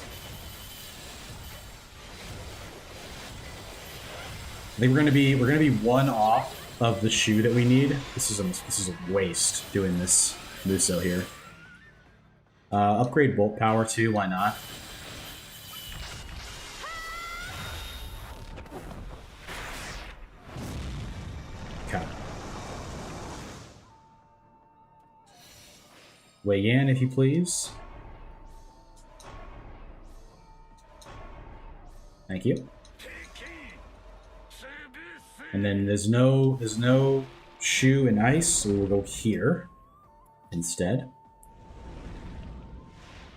I think we're gonna be one off of the Shu that we need. This is a waste doing this Muso here. Upgrade Bolt Power too, why not? Okay. Wei Yan, if you please. Thank you. And then there's no Shu and ice, so we'll go here instead.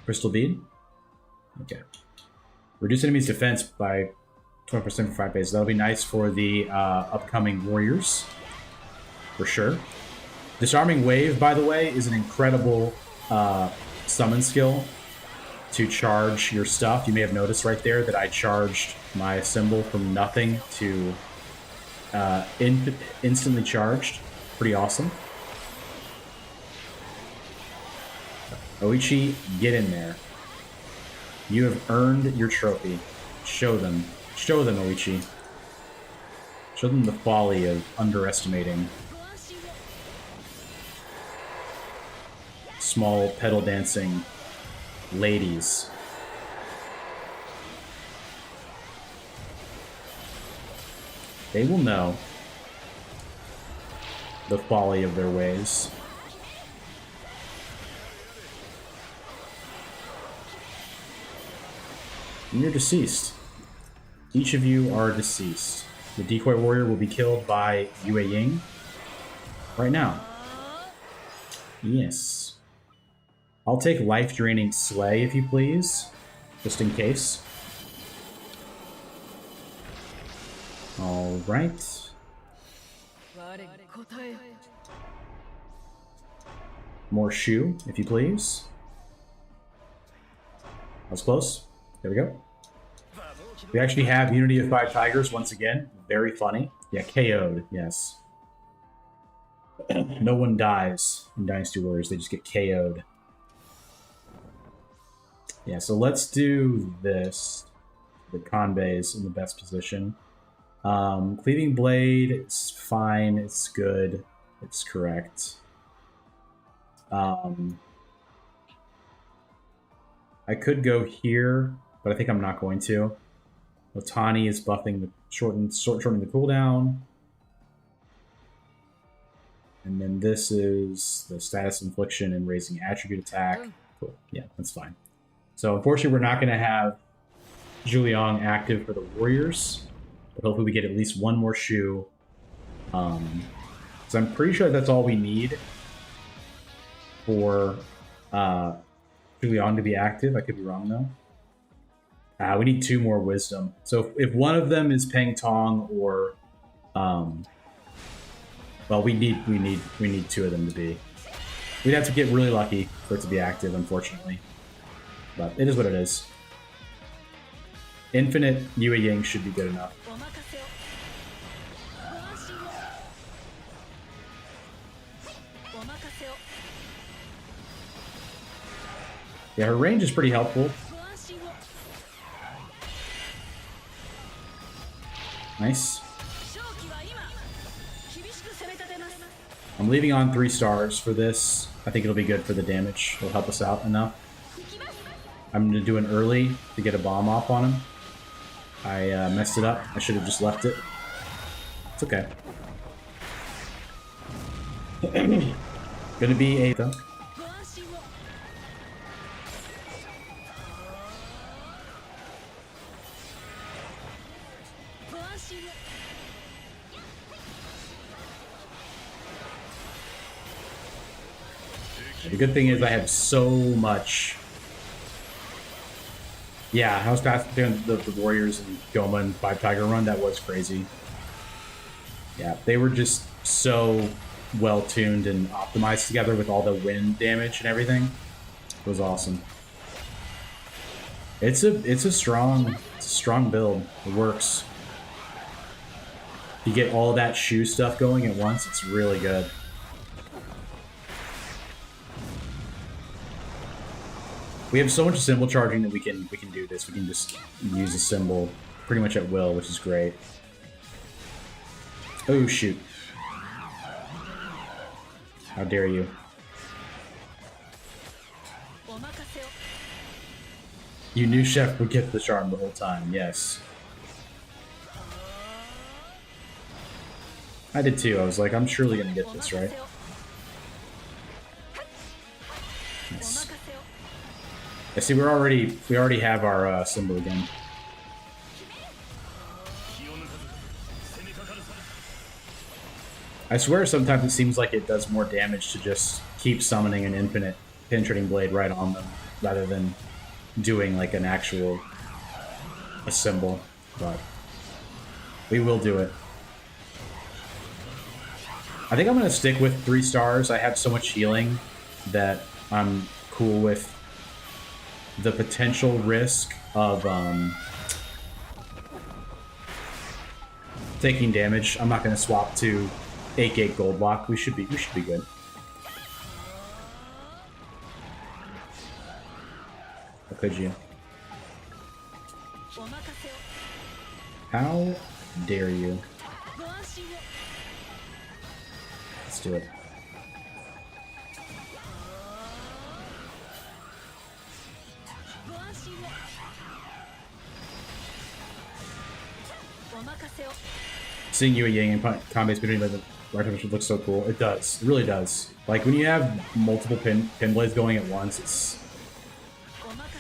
Crystal bead? Okay. Reduce enemies' defense by 20% for 5 phases. That'll be nice for the upcoming warriors, for sure. Disarming Wave, by the way, is an incredible summon skill to charge your stuff. You may have noticed right there that I charged my symbol from nothing to instantly charged. Pretty awesome. Oichi, get in there. You have earned your trophy. Show them. Show them, Oichi. Show them the folly of underestimating small pedal dancing ladies. They will know the folly of their ways. And you're deceased. Each of you are deceased. The decoy warrior will be killed by Yue Ying right now. Yes. I'll take life-draining Slay, if you please, just in case. All right. More Shu, if you please. That was close. There we go. We actually have Unity of 5 Tigers once again. Very funny. Yeah, KO'd, yes. No one dies in Dynasty Warriors, they just get KO'd. Yeah, so let's do this. The Kanbei is in the best position. Cleaving Blade, it's fine, it's good, it's correct. I could go here, but I think I'm not going to. Otani is buffing the shortening the cooldown. And then this is the status infliction and raising attribute attack. Cool. Yeah, that's fine. So unfortunately, we're not going to have Zhuliang active for the Warriors, but hopefully we get at least one more Shu. So I'm pretty sure that's all we need for Zhuliang to be active. I could be wrong though. We need 2 more Wisdom. So if one of them is Peng Tong or, well, we need 2 of them to be. We'd have to get really lucky for it to be active, unfortunately. But it is what it is. Infinite Yue Ying should be good enough. Yeah, her range is pretty helpful. Nice. I'm leaving on 3 stars for this. I think it'll be good for the damage. It'll help us out enough. I'm going to do an early to get a bomb off on him. I messed it up. I should have just left it. It's okay. Gonna be a... The good thing is I have so much... Yeah, I was past doing the Warriors and Goma and 5 Tiger run. That was crazy. Yeah, they were just so well tuned and optimized together with all the wind damage and everything. It was awesome. It's a strong build. It works. You get all that Shu stuff going at once. It's really good. We have so much symbol charging that we can do this. We can just use a symbol pretty much at will, which is great. Oh shoot. How dare you. You knew Chef would get the charm the whole time, yes. I did too. I was like, I'm surely gonna get this, right? Nice. I see we already have our symbol again. I swear sometimes it seems like it does more damage to just keep summoning an infinite penetrating blade right on them rather than doing like an actual a symbol, but we will do it. I think I'm going to stick with 3 stars. I have so much healing that I'm cool with the potential risk of taking damage. I'm not going to swap to 8 gate gold lock. We should be good. How could you? How dare you? Let's do it. Seeing you at Yang and combos between the right looks so cool. It does. It really does. Like when you have multiple pin blades going at once, it's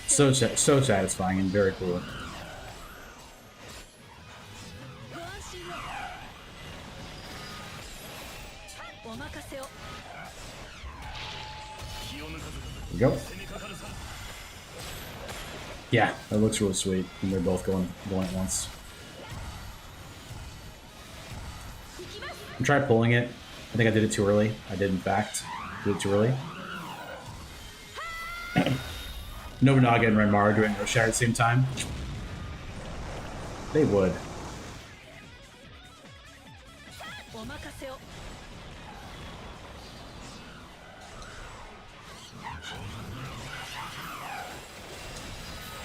so satisfying and very cool. There we go. Yeah, that looks really sweet. And they're both going at once. I tried pulling it. I think I did it too early. I did, in fact. Did it too early. Nobunaga and Renmar doing Roshar at the same time. They would.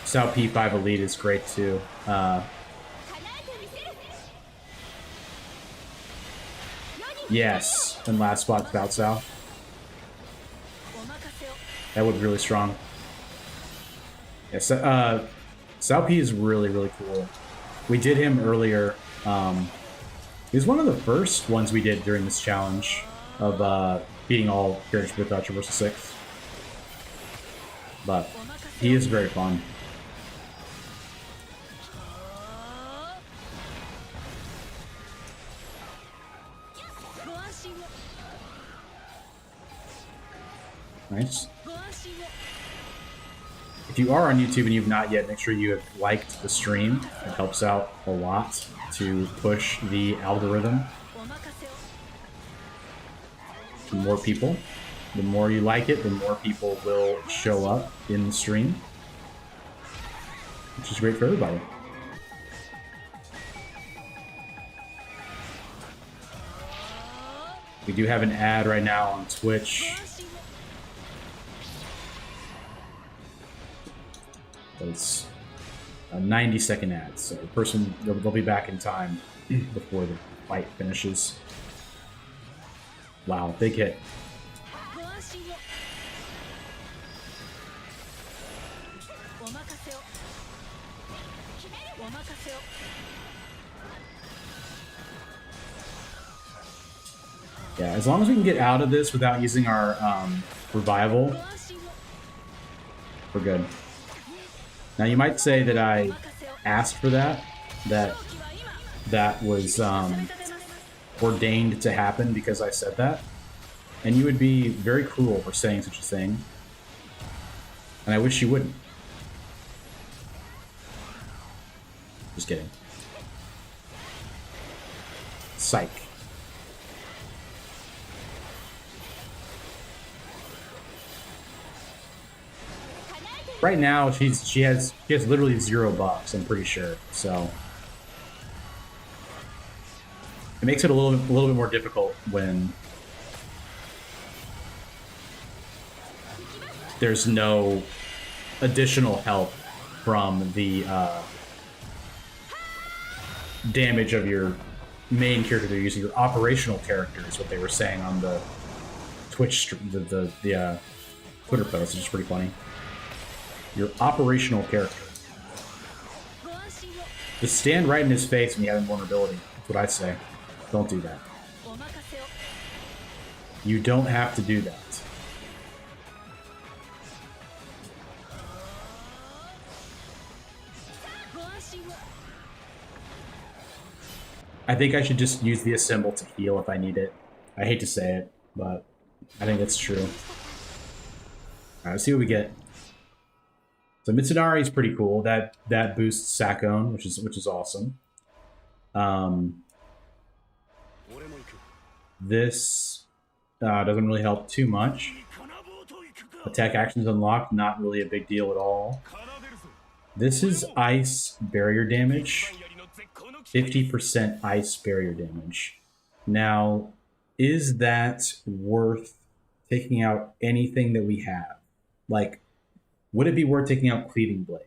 Sao P5 Elite is great too. Yes, and last spot Traversal. That would be really strong. Yeah, so, Sao P is really cool. We did him earlier. He was one of the first ones we did during this challenge of beating all characters with Traversal 6. But he is very fun. Nice. If you are on YouTube and you've not yet, make sure you have liked the stream. It helps out a lot to push the algorithm to more people. The more you like it, the more people will show up in the stream, which is great for everybody. We do have an ad right now on Twitch. It's a 90-second ad, so the person, they'll be back in time before the fight finishes. Wow, big hit. Yeah, as long as we can get out of this without using our revival, we're good. Now you might say that I asked for that was ordained to happen because I said that, and you would be very cruel for saying such a thing, and I wish you wouldn't. Just kidding. Psych. Right now, she has literally 0 buffs. I'm pretty sure. So it makes it a little bit more difficult when there's no additional help from the damage of your main character they're using. Your operational character is what they were saying on the Twitch the Twitter post, which is pretty funny. Your operational character. Just stand right in his face when you have invulnerability. That's what I say. Don't do that. You don't have to do that. I think I should just use the assemble to heal if I need it. I hate to say it, but I think that's true. Alright, let's see what we get. So Mitsunari is pretty cool. That boosts Sakon, which is awesome. This doesn't really help too much. Attack actions unlocked, not really a big deal at all. This is ice barrier damage. 50% ice barrier damage. Now, is that worth taking out anything that we have? Like, would it be worth taking out Cleaving Blade?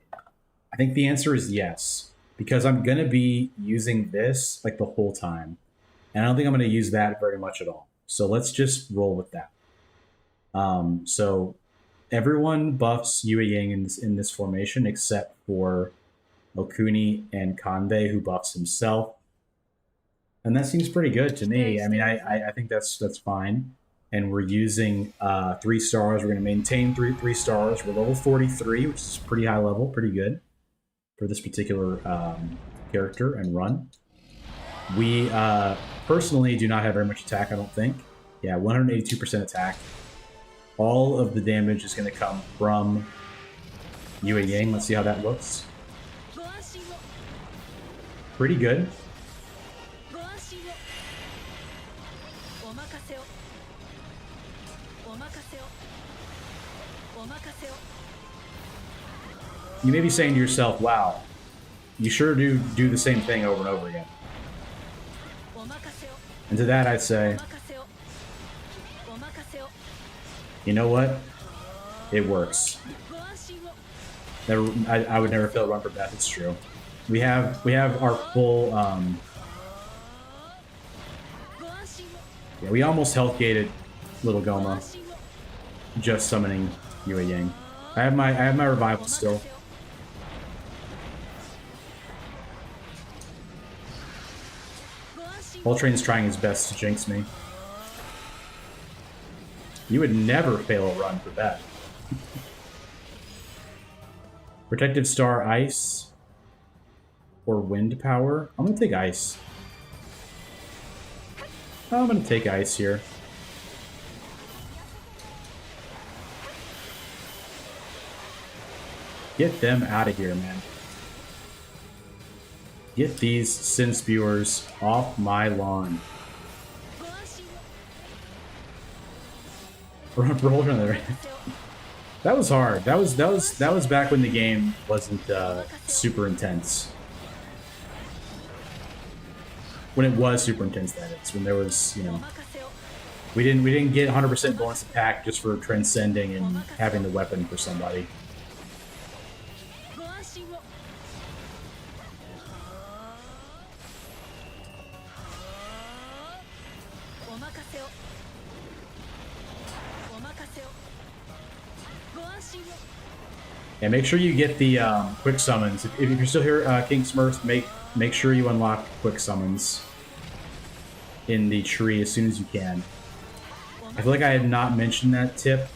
I think the answer is yes, because I'm going to be using this like the whole time. And I don't think I'm going to use that very much at all. So let's just roll with that. So everyone buffs Yue Ying in this formation except for Okuni and Kanbei, who buffs himself. And that seems pretty good to me. I mean, I think that's fine. And we're using 3 stars. We're going to maintain three stars. We're level 43, which is pretty high level, pretty good for this particular character and run. We personally do not have very much attack, I don't think. Yeah, 182% attack. All of the damage is going to come from Yue Ying. Let's see how that looks. Pretty good. You may be saying to yourself, wow, you sure do the same thing over and over again. And to that I'd say, you know what? It works. I would never fail run for death, it's true. We have our full yeah, we almost health gated Little Goma just summoning Yue Ying. I have my revival still. Voltrain's trying his best to jinx me. You would never fail a run for that. Protective Star Ice or Wind Power? I'm gonna take Ice. I'm gonna take Ice here. Get them out of here, man. Get these Sin Spewers off my lawn. That was hard. That was back when the game wasn't super intense. When it was super intense, that is. When there was, you know, we didn't get 100% bonus attack just for transcending and having the weapon for somebody. And make sure you get the quick summons. If you're still here, King Smurf, make sure you unlock quick summons in the tree as soon as you can. I feel like I have not mentioned that tip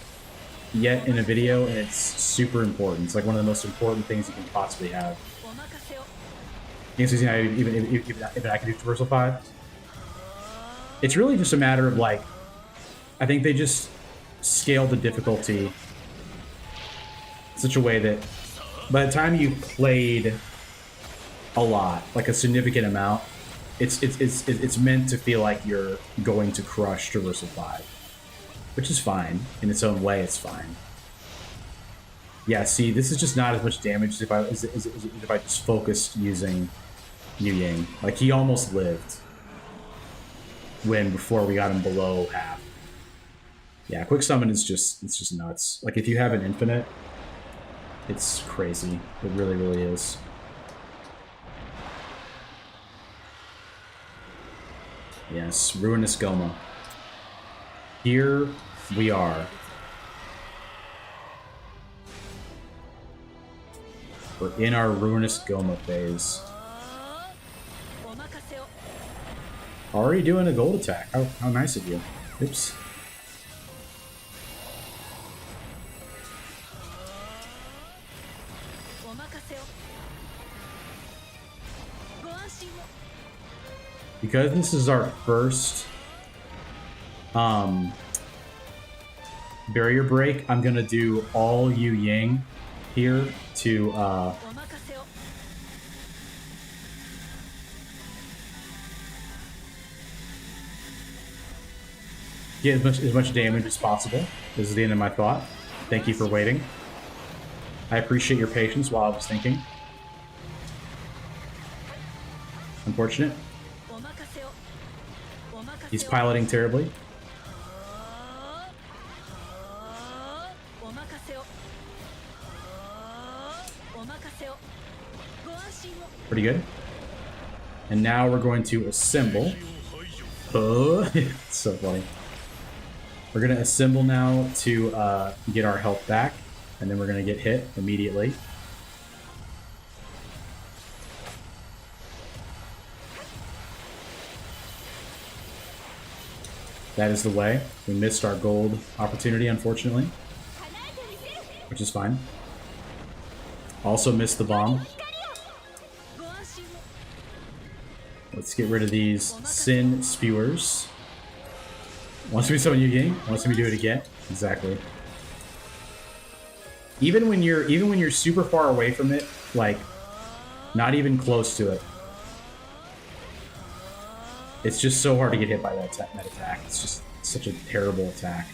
yet in a video, and it's super important. It's like one of the most important things you can possibly have. Even I can do Traversal 5. It's really just a matter of like, I think they just scaled the difficulty in such a way that by the time you've played a lot, like a significant amount, it's meant to feel like you're going to crush Traversal 5, which is fine in its own way. It's fine. Yeah, see, this is just not as much damage as if I just focused using Yue Ying. Like, he almost lived before we got him below half. Yeah, quick summon is just nuts. Like, if you have an infinite, it's crazy. It really, really is. Yes, Ruinous Goma. Here we are. We're in our Ruinous Goma phase. Already doing a gold attack. How nice of you. Oops. Because this is our first barrier break, I'm gonna do all Yue Ying here to get as much damage as possible. This is the end of my thought. Thank you for waiting. I appreciate your patience while I was thinking. Unfortunate. He's piloting terribly. Pretty good. And now we're going to assemble. It's so funny. We're going to assemble now to get our health back, and then we're going to get hit immediately. That is the way. We missed our gold opportunity, unfortunately, which is fine. Also missed the bomb. Let's get rid of these Sin Spewers. Want to see someone you game? Want to see me do it again? Exactly. Even when you're super far away from it, like not even close to it, it's just so hard to get hit by that attack. It's just such a terrible attack.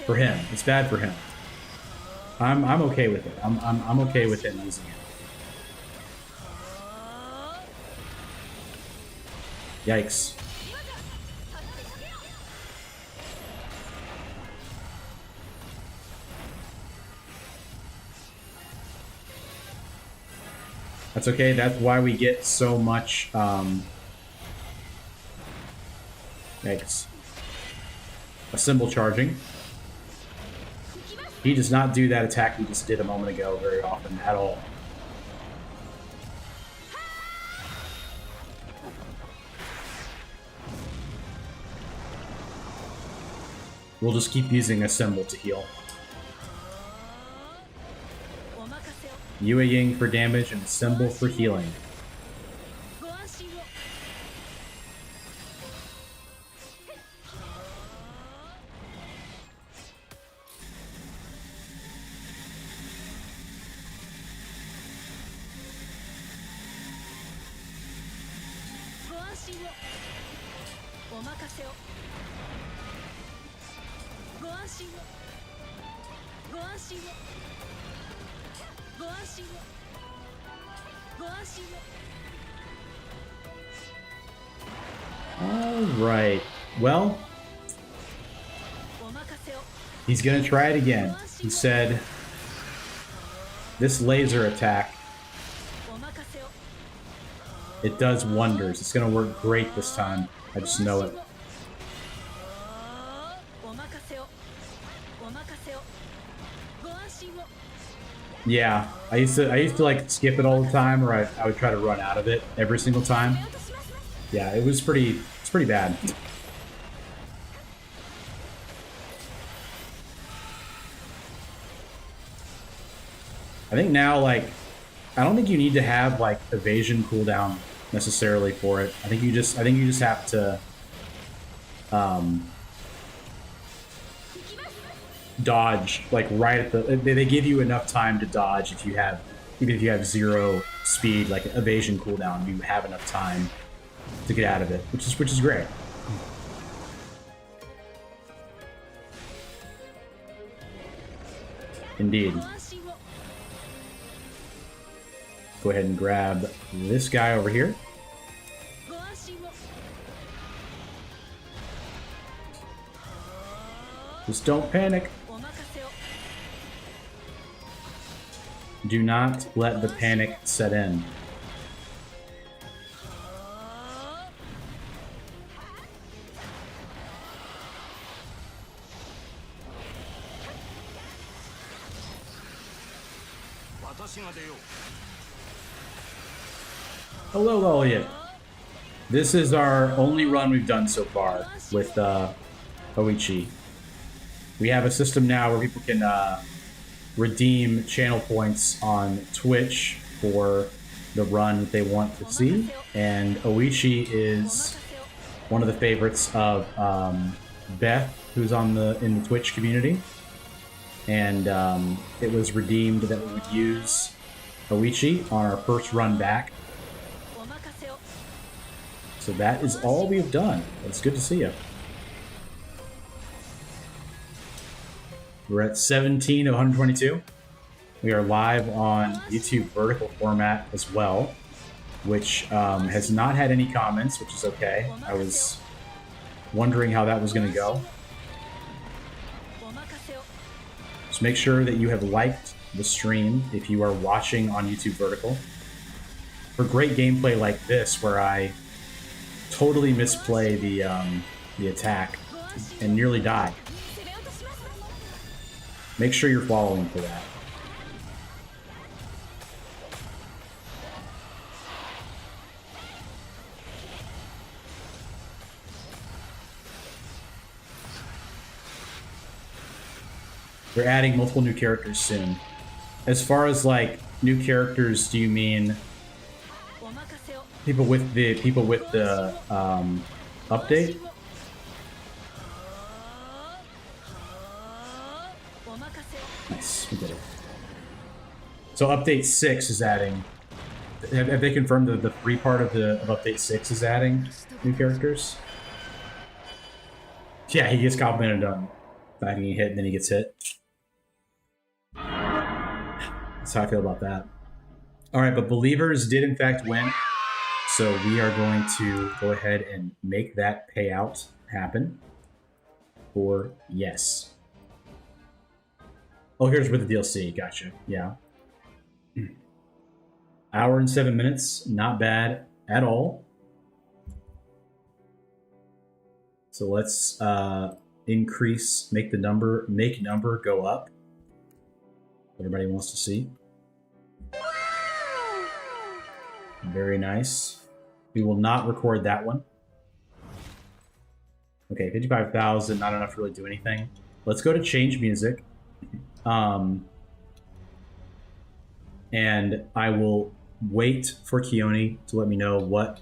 For him, it's bad for him. I'm okay with it. I'm okay with him using it. Yikes. That's okay. That's why we get so much. Yikes. A symbol charging. He does not do that attack we just did a moment ago very often at all. We'll just keep using a symbol to heal. Yue Ying for damage and a symbol for healing. Alright, well, he's gonna try it again. He said, this laser attack, it does wonders. It's gonna work great this time. I just know it. Yeah, I used to like skip it all the time, or I would try to run out of it every single time. Yeah, it's pretty bad. I think now, like, I don't think you need to have like evasion cooldown necessarily for it. I think you just have to dodge like right at the. They give you enough time to dodge if you have, even if you have 0 speed, like evasion cooldown, you have enough time to get out of it, which is great. Indeed. Go ahead and grab this guy over here. Just don't panic. Do not let the panic set in. Hello, Elliot. This is our only run we've done so far with Oichi. We have a system now where people can redeem channel points on Twitch for the run that they want to see, and Oichi is one of the favorites of Beth, who's in the Twitch community, and it was redeemed that we would use Oichi on our first run back. So that is all we've done. It's good to see you. We're at 17 of 122. We are live on YouTube vertical format as well, which has not had any comments, which is okay. I was wondering how that was going to go. Just make sure that you have liked the stream if you are watching on YouTube vertical. For great gameplay like this, where I totally misplay the attack and nearly die, make sure you're following for that. They're adding multiple new characters soon. As far as like new characters, do you mean people with the update? Nice, we did it. So update 6 is adding. Have they confirmed that the free part of update 6 is adding new characters? Yeah, he gets complimented on not getting hit, and then he gets hit. That's how I feel about that. All right, but Believers did in fact win. So we are going to go ahead and make that payout happen for yes. Oh, here's with the DLC. Gotcha. Yeah. Hour and 7 minutes. Not bad at all. So let's make number go up. Everybody wants to see. Very nice. We will not record that one. Okay, 55,000, not enough to really do anything. Let's go to change music. And I will wait for Keone to let me know what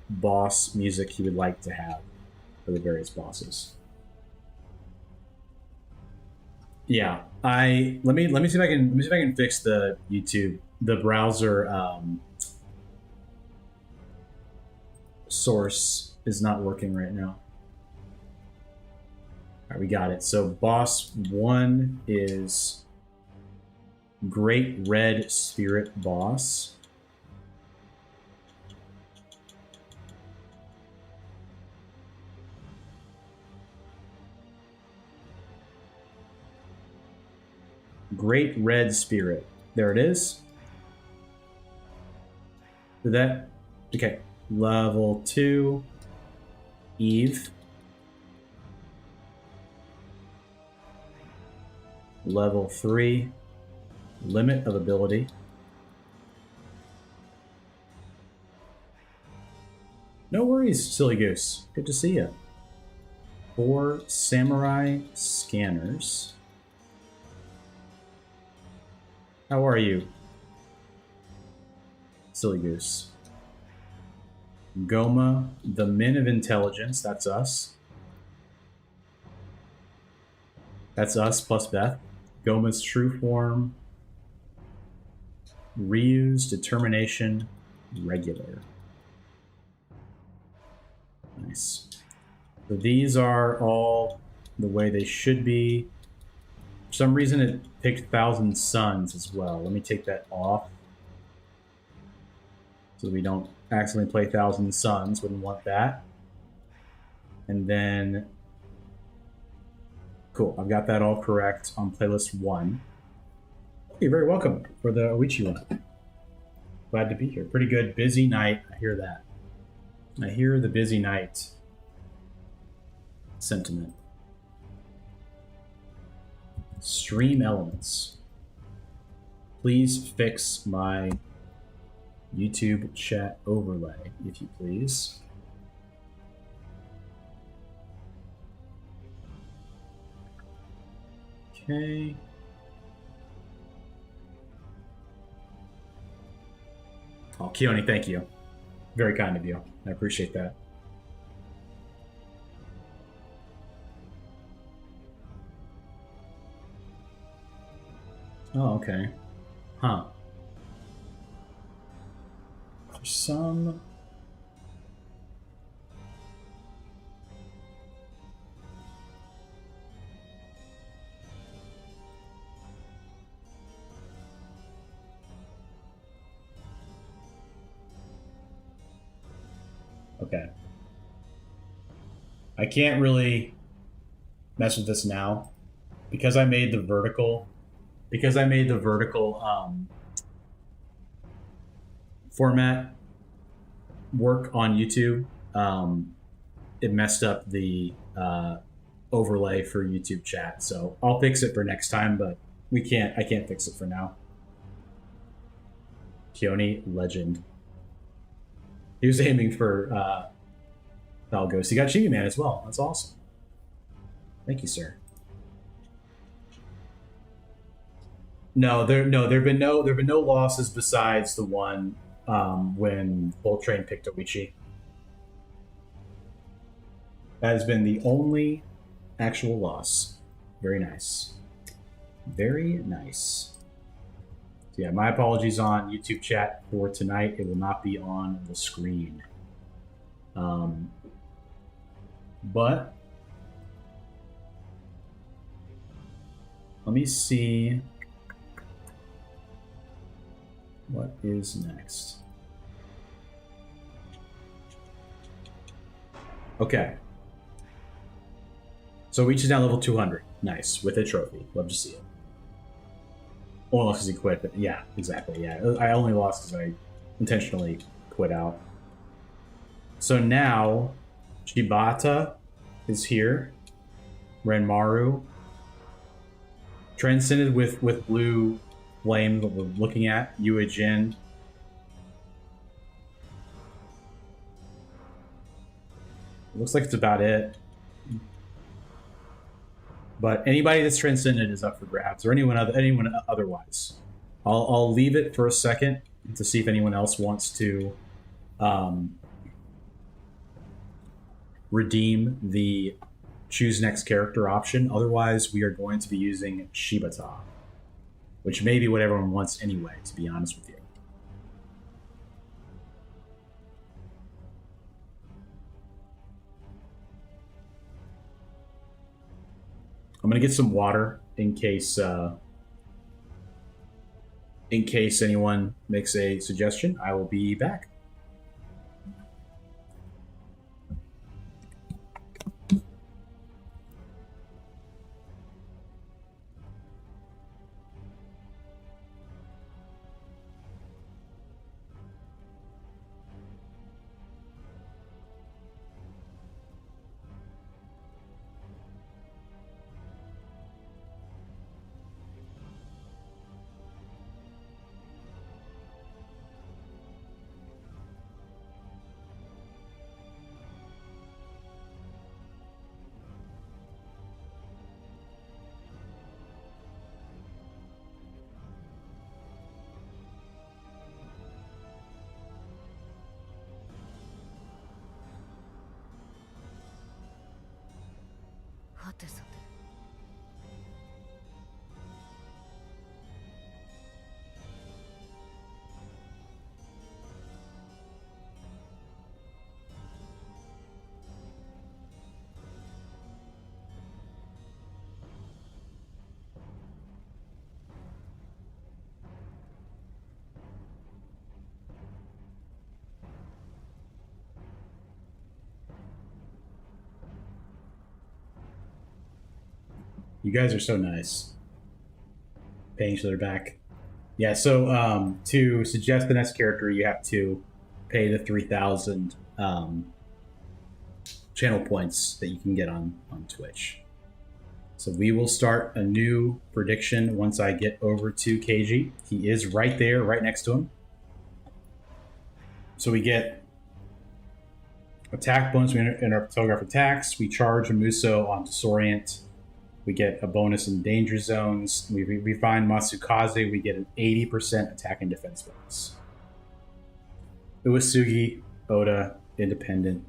boss music he would like to have for the various bosses. Yeah, let me see if I can fix the browser source is not working right now. All right, we got it. So boss 1 is Great Red Spirit Boss. Great Red Spirit. There it is. Did that? Okay. Level 2. Eve. Level 3. Limit of ability. No worries, Silly Goose. Good to see you. 4 Samurai Scanners. How are you, Silly Goose? Goma, the Men of Intelligence. That's us. That's us plus Beth. Goma's true form. Ryu's determination. Regular. Nice. So these are all the way they should be. For some reason it picked Thousand Suns as well. Let me take that off so we don't accidentally play Thousand Suns. Wouldn't want that. And then, cool, I've got that all correct on playlist 1. You're very welcome for the Oichi one. Glad to be here. Pretty good. Busy night. I hear that. I hear the busy night sentiment. Stream elements. Please fix my YouTube chat overlay, if you please. Okay. Oh, Keone, thank you. Very kind of you. I appreciate that. Oh, okay. Huh. For some... Okay. I can't really mess with this now because I made the vertical format work on YouTube. It messed up the overlay for YouTube chat, so I'll fix it for next time. But I can't fix it for now. Keone, legend. He was aiming for Valgos. He got Chibi Man as well. That's awesome. Thank you, sir. There've been no losses besides the one when Bull Train picked Oichi. That has been the only actual loss. Very nice. Very nice. So yeah, my apologies on YouTube chat for tonight. It will not be on the screen. But let me see what is next. Okay. So Reach is now level 200. Nice. With a trophy. Love to see it. Well, unless he quit, but yeah, exactly. Yeah. I only lost because I intentionally quit out. So now, Shibata is here. Renmaru. Transcended with blue flame that we're looking at. Yue Jin. Looks like it's about it. But anybody that's transcended is up for grabs, or anyone otherwise. I'll leave it for a second to see if anyone else wants to redeem the choose next character option. Otherwise, we are going to be using Shibata, which may be what everyone wants anyway, to be honest with you. I'm gonna get some water in case anyone makes a suggestion. I will be back. You guys are so nice. Paying each other back. Yeah, so to suggest the next character, you have to pay the 3,000 channel points that you can get on Twitch. So we will start a new prediction once I get over to KG. He is right there, right next to him. So we get attack bonus in our telegraph attacks. We charge a Muso on Disorient. We get a bonus in danger zones. We refine Matsukaze. We get an 80% attack and defense bonus. Uesugi, Oda, Independent,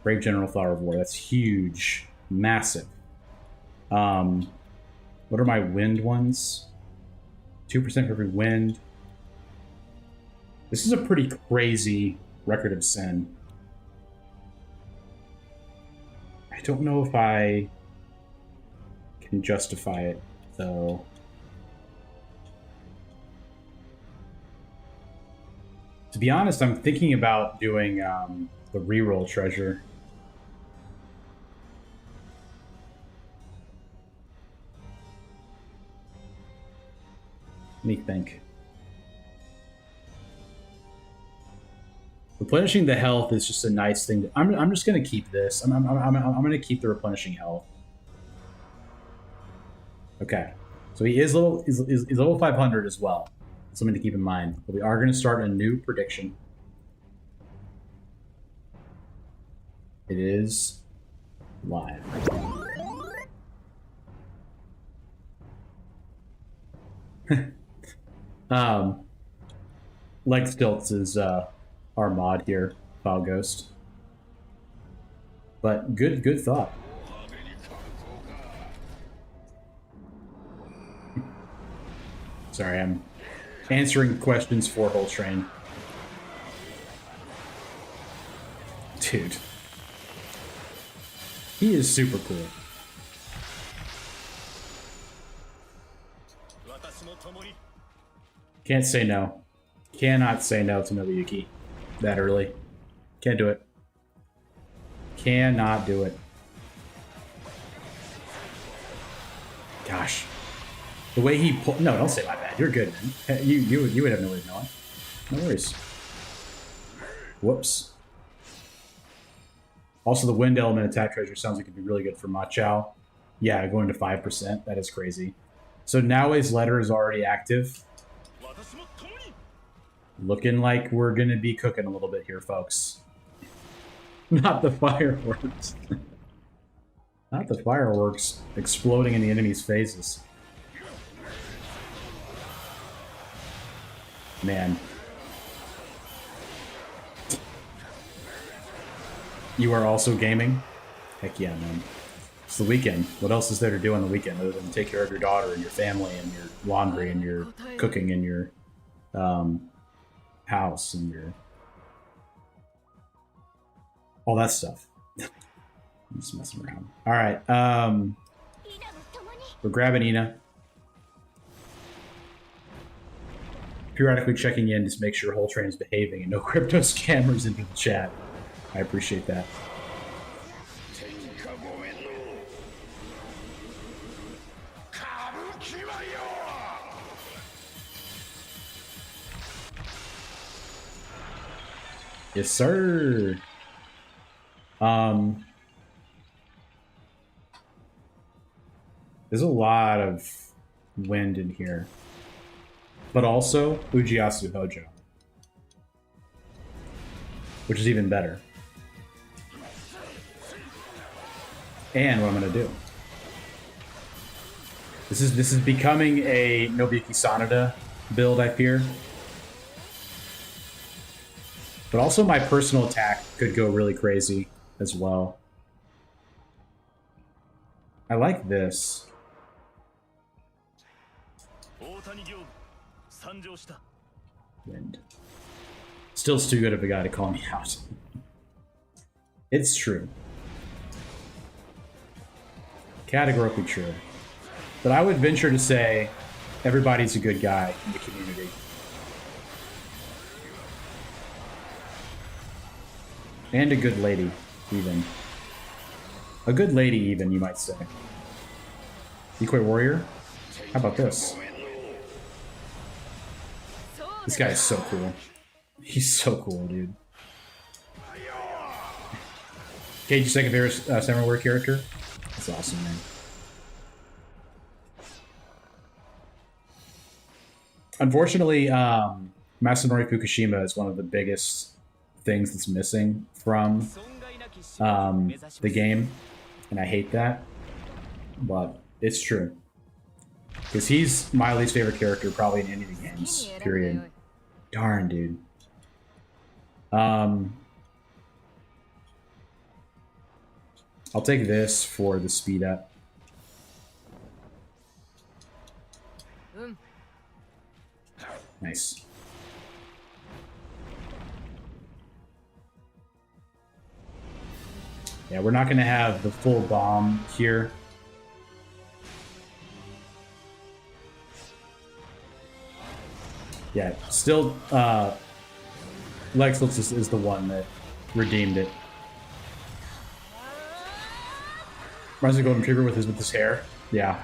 Brave General, Flower of War. That's huge. Massive. What are my wind ones? 2% for every wind. This is a pretty crazy record of sin. I don't know if I can justify it, though. To be honest, I'm thinking about doing the reroll treasure. Let me think. Replenishing the health is just a nice thing. I'm just gonna keep this. I'm gonna keep the replenishing health. Okay, so he is he's level 500 as well. Something to keep in mind. But we are going to start a new prediction. It is live. Like Stilts is our mod here, File Ghost. But good thought. Sorry, I'm answering questions for Whole Train. Dude. He is super cool. Can't say no. Cannot say no to Nobuyuki that early. Can't do it. Cannot do it. Gosh. The way he pulled... No, don't say my bad. You're good, man. You would have no way of knowing. No worries. Whoops. Also, the wind element attack treasure sounds like it'd be really good for Machao. Yeah, going to 5%. That is crazy. So Naoe's letter is already active. Looking like we're going to be cooking a little bit here, folks. Not the fireworks. Not the fireworks exploding in the enemy's faces. Man. You are also gaming? Heck yeah, man. It's the weekend. What else is there to do on the weekend other than take care of your daughter and your family and your laundry and your cooking and your house and your... all that stuff. I'm just messing around. Alright, we're grabbing Ina. Periodically checking in to make sure Whole Train is behaving and no crypto scammers into the chat. I appreciate that. Yes, sir. There's a lot of wind in here. But also Ujiyasu Hojo, which is even better. And what I'm gonna do. This is becoming a Nobuyuki Sanada build, I fear. But also my personal attack could go really crazy as well. I like this. Wind. Still's too good of a guy to call me out. It's true. Categorically true. But I would venture to say everybody's a good guy in the community. And a good lady, even. A good lady, even, you might say. Decoy Warrior? How about this? This guy is so cool. He's so cool, dude. Cage, your second favorite Samurai Warrior character? That's awesome, man. Unfortunately, Masanori Fukushima is one of the biggest things that's missing from the game, and I hate that, but it's true. Because he's my least favorite character probably in any of the games, period. Darn, dude. I'll take this for the speed up. Nice. Yeah, we're not going to have the full bomb here. Yeah, still, Lexlitz is the one that redeemed it. Reminds me of Golden Retriever with his hair. Yeah.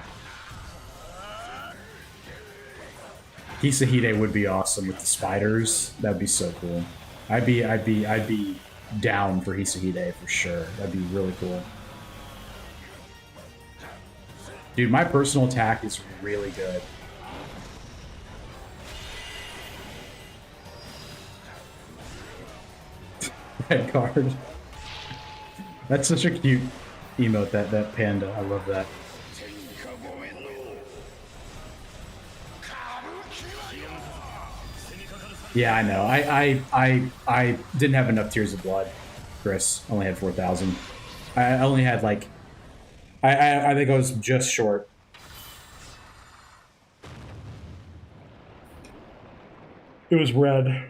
Hisahide would be awesome with the spiders. That'd be so cool. I'd be down for Hisahide for sure. That'd be really cool. Dude, my personal attack is really good. Red card. That's such a cute emote, that panda. I love that. Yeah, I know. I didn't have enough Tears of Blood, Chris. I only had 4,000. I only had like I think I was just short. It was red.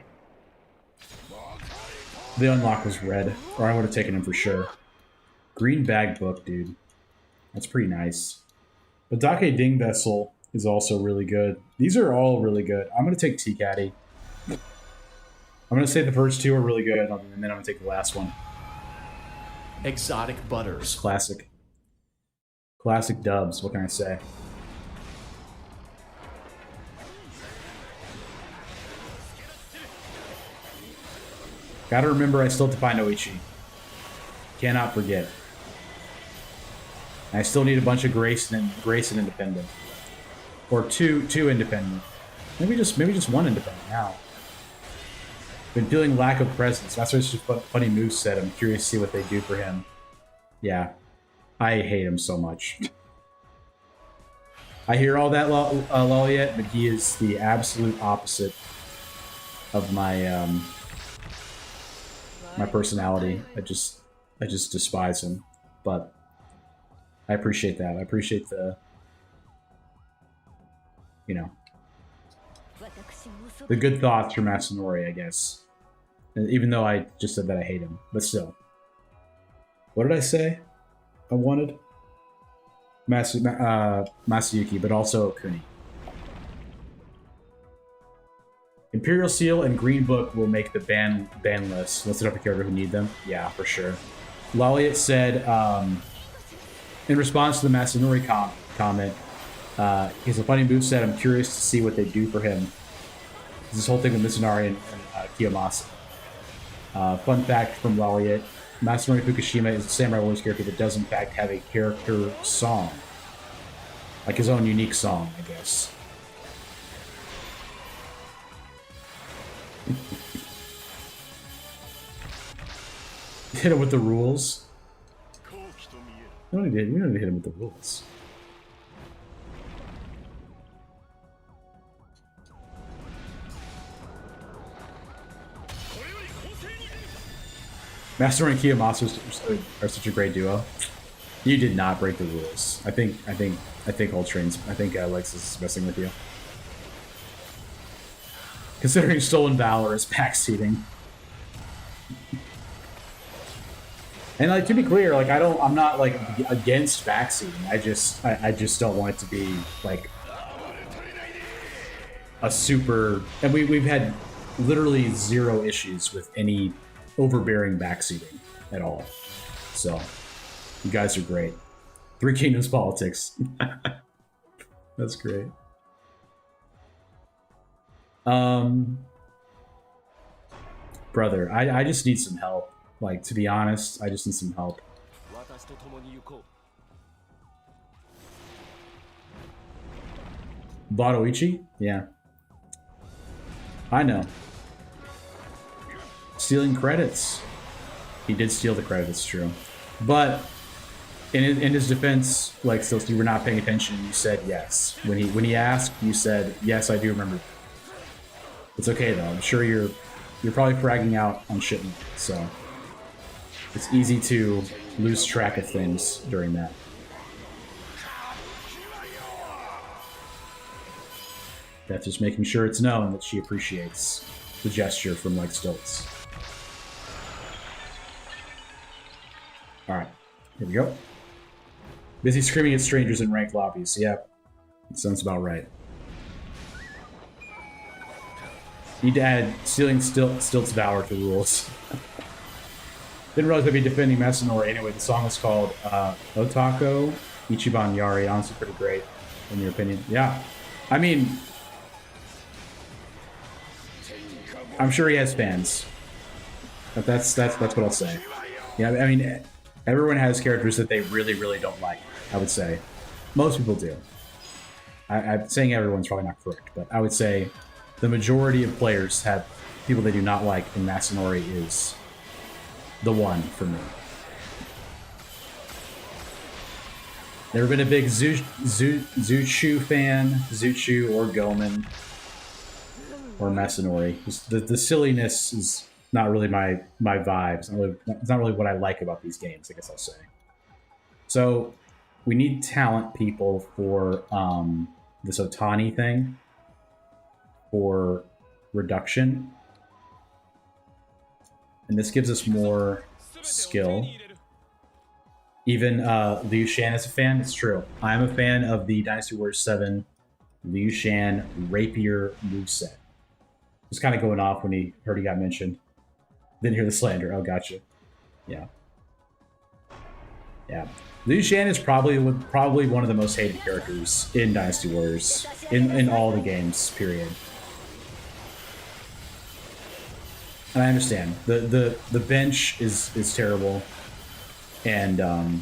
The unlock was red, or I would have taken him for sure. Green bag book, dude. That's pretty nice. But Dake Ding Vessel is also really good. These are all really good. I'm going to take T-Caddy. I'm going to say the first two are really good, and then I'm going to take the last one. Exotic butters. Classic. Classic dubs, what can I say? Gotta remember I still have to find Oichi. Cannot forget. I still need a bunch of Grace and Independent. Or two Independent. Maybe just one Independent now. Been feeling lack of presence. That's what's just funny moveset. I'm curious to see what they do for him. Yeah. I hate him so much. I hear all that, Loliet, but he is the absolute opposite of my my personality. I just despise him. But I appreciate that. I appreciate the, you know, the good thoughts from Masanori, I guess. And even though I just said that I hate him, but still. What did I say? I wanted Masayuki, but also Kuni. Imperial Seal and Green Book will make the ban list. Let's set up a character who need them. Yeah, for sure. Loliet said, in response to the Masanori comment, he's a funny moveset. I'm curious to see what they do for him. This whole thing with Mitsunari and Kiyomasa. Fun fact from Loliet. Masanori Fukushima is a Samurai Warriors character that does in fact have a character song. Like his own unique song, I guess. Hit him with the rules. You don't need to hit him with the rules. Master and Kiyomasa are such a great duo. You did not break the rules. I think Ultrain's. I think Lex is messing with you. Considering Stolen Valor is backseating. And like, to be clear, like I'm not like against backseating. I just don't want it to be like a super. And we've had literally zero issues with any overbearing backseating at all. So you guys are great. Three Kingdoms politics. That's great. Brother, I just need some help. Like, to be honest, I just need some help. Badoichi? Yeah. I know. Stealing credits. He did steal the credits, true. But in his defense, like, still, you were not paying attention. You said yes. When he asked, you said, yes, I do remember. It's okay, though. I'm sure you're probably fragging out on shipment, so it's easy to lose track of things during that. That's just making sure it's known that she appreciates the gesture from like Stilts. Alright, here we go. Busy screaming at strangers in ranked lobbies. Yep, that sounds about right. Need to add stealing Stilt's Valor to the rules. Didn't realize I'd be defending Masanori. Anyway, the song is called Otako Ichiban Yari. Honestly, pretty great, in your opinion. Yeah. I mean, I'm sure he has fans. But that's what I'll say. Yeah, I mean, everyone has characters that they really, really don't like, I would say. Most people do. I'm saying everyone's probably not correct, but I would say the majority of players have people they do not like, and Masanori is the one for me. Never been a big Zuchu fan, Zuchu or Gomen or Masanori. Just the silliness is not really my vibe. It's not really what I like about these games, I guess I'll say. So we need talent people for this Otani thing, for reduction. And this gives us more skill. Even Liu Shan is a fan. It's true. I'm a fan of the Dynasty Warriors 7 Liu Shan Rapier moveset. Just kind of going off when he heard he got mentioned. Didn't hear the slander. Oh, gotcha. Yeah. Yeah. Liu Shan is probably one of the most hated characters in Dynasty Warriors. In all the games, period. And I understand. The bench is terrible. And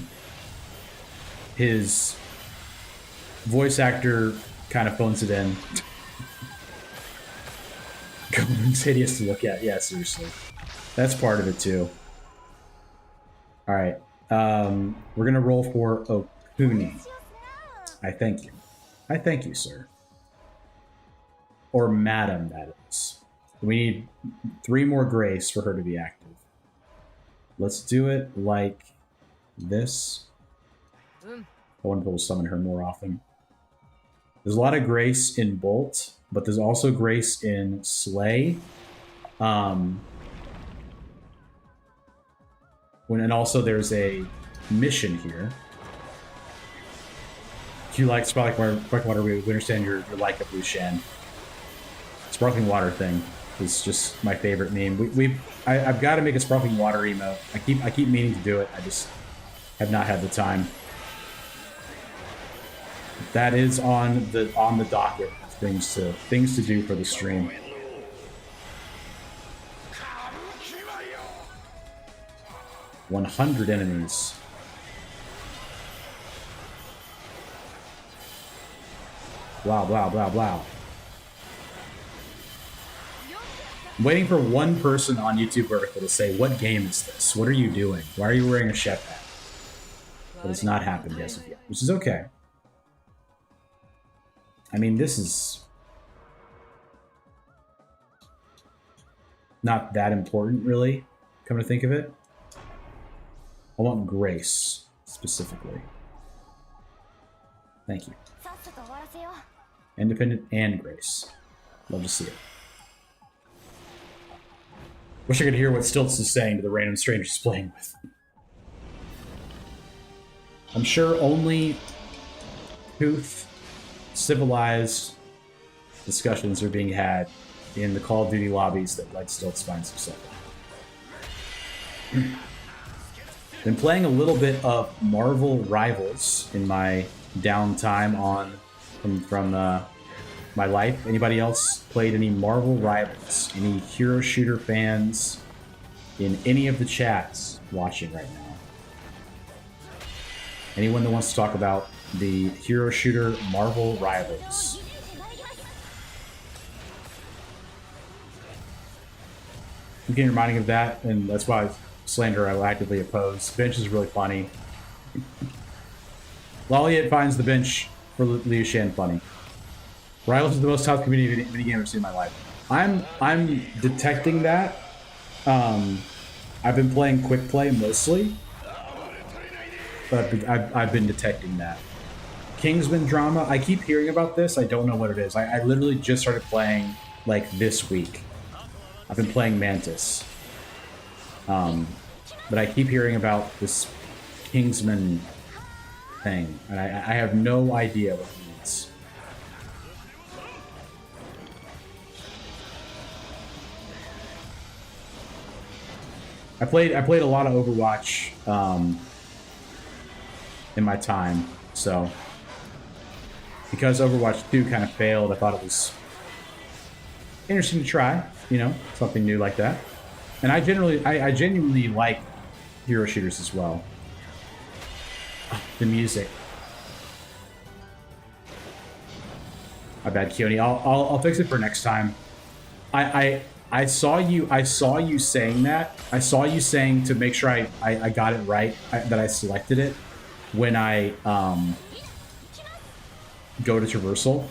his voice actor kind of phones it in. Gomen's hideous to look at. Yeah, seriously. That's part of it too. Alright. We're gonna roll for Okuni. I thank you. I thank you, sir. Or madam, that is. We need 3 more grace for her to be active. Let's do it like this. I want to summon her more often. There's a lot of grace in Bolt, but there's also grace in Slay. And also there's a mission here. If you like sparkling water, we understand your like of Liu Shan. Sparkling water thing is just my favorite meme. I've got to make a sparkling water emote. I keep meaning to do it. I just have not had the time. That is on the docket. Things to do for the stream. $100 enemies. Blah blah blah blah. I'm waiting for one person on YouTube vertical to say, "What game is this? What are you doing? Why are you wearing a chef hat?" But it's not happened as of yet, which is okay. I mean, this is not that important, really, come to think of it. I want grace, specifically. Thank you. Independent and grace. Love to see it. Wish I could hear what Stilts is saying to the random strangers playing with. I'm sure only Tooth civilized discussions are being had in the Call of Duty lobbies that Light Stilts finds himself in. Been playing a little bit of Marvel Rivals in my downtime from my life. Anybody else played any Marvel Rivals? Any hero shooter fans in any of the chats watching right now? Anyone that wants to talk about the hero shooter Marvel Rivals? I'm getting reminding of that, and that's why Slander I will actively oppose. Bench is really funny. Lolliet finds the bench for Liu Shan funny. Rivals is the most tough community video game I've seen in my life. I'm detecting that. I've been playing quick play mostly, but I've been detecting that. Kingsman drama. I keep hearing about this. I don't know what it is. I literally just started playing like this week. I've been playing Mantis. But I keep hearing about this Kingsman thing, and I have no idea what it means. I played a lot of Overwatch in my time, so because Overwatch 2 kind of failed, I thought it was interesting to try, you know, something new like that. And I genuinely like hero shooters as well. The music. My bad, Keone. I'll fix it for next time. I saw you saying that. I saw you saying to make sure I got it right, that I selected it when I go to Traversal,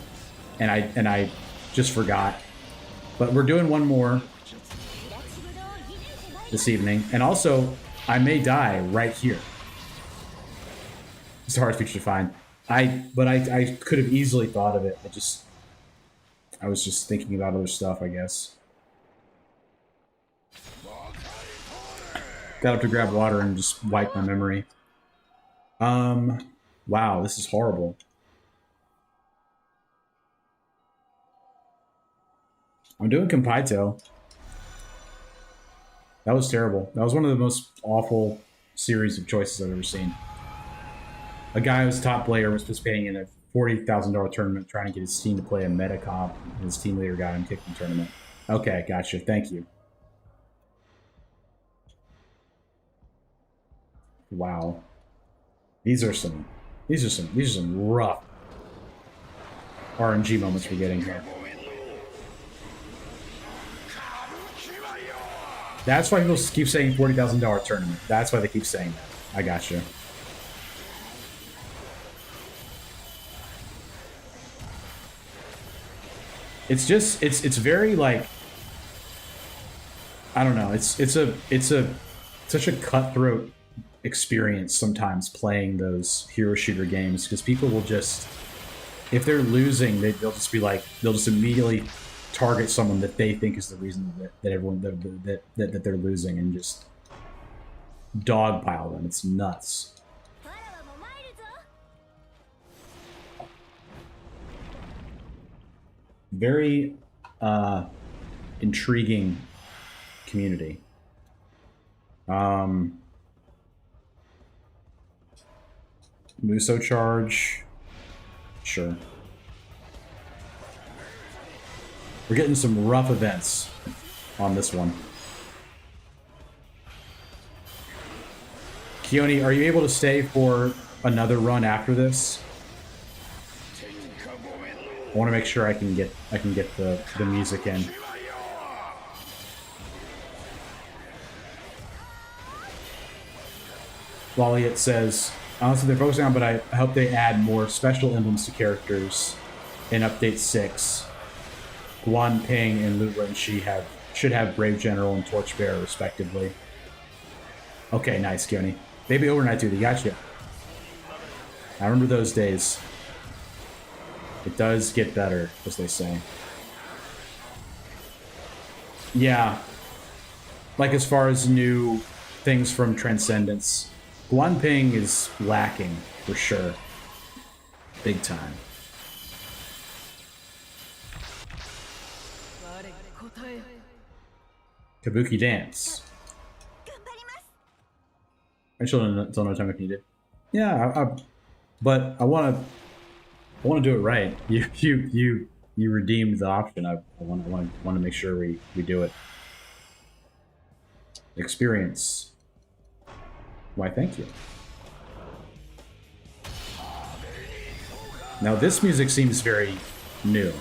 and I just forgot. But we're doing one more this evening, and also I may die right here. It's the hardest feature to find. But I could have easily thought of it. I was just thinking about other stuff, I guess. Got up to grab water and just wipe my memory. Wow, this is horrible. I'm doing Compito. That was terrible. That was one of the most awful series of choices I've ever seen. A guy who was a top player was participating in a $40,000 tournament trying to get his team to play a meta comp, and his team leader got him kicked from the tournament. Okay, gotcha. Thank you. Wow. These are some rough RNG moments we're getting here. That's why people keep saying $40,000 tournament. That's why they keep saying that. I gotcha. It's just it's very like, I don't know. It's such a cutthroat experience sometimes playing those hero shooter games, because people will just, if they're losing, they'll just be like, they'll just immediately target someone that they think is the reason that everyone that they're losing, and just dogpile them. It's nuts. Very intriguing community. Muso charge. Sure. We're getting some rough events on this one. Keone, are you able to stay for another run after this? I want to make sure I can get the music in. Lolliot says, honestly, they're focusing on, but I hope they add more special emblems to characters in Update 6. Guan Ping and Lu Renshi should have Brave General and Torchbearer, respectively. Okay, nice, Keone. Baby Overnight Duty, gotcha. I remember those days. It does get better, as they say. Yeah. Like, as far as new things from Transcendence, Guan Ping is lacking, for sure. Big time. Kabuki Dance. I still don't know what time I needed. Yeah, but I want to do it right. You redeemed the option. I want to make sure we do it. Experience. Why, thank you. Now this music seems very new.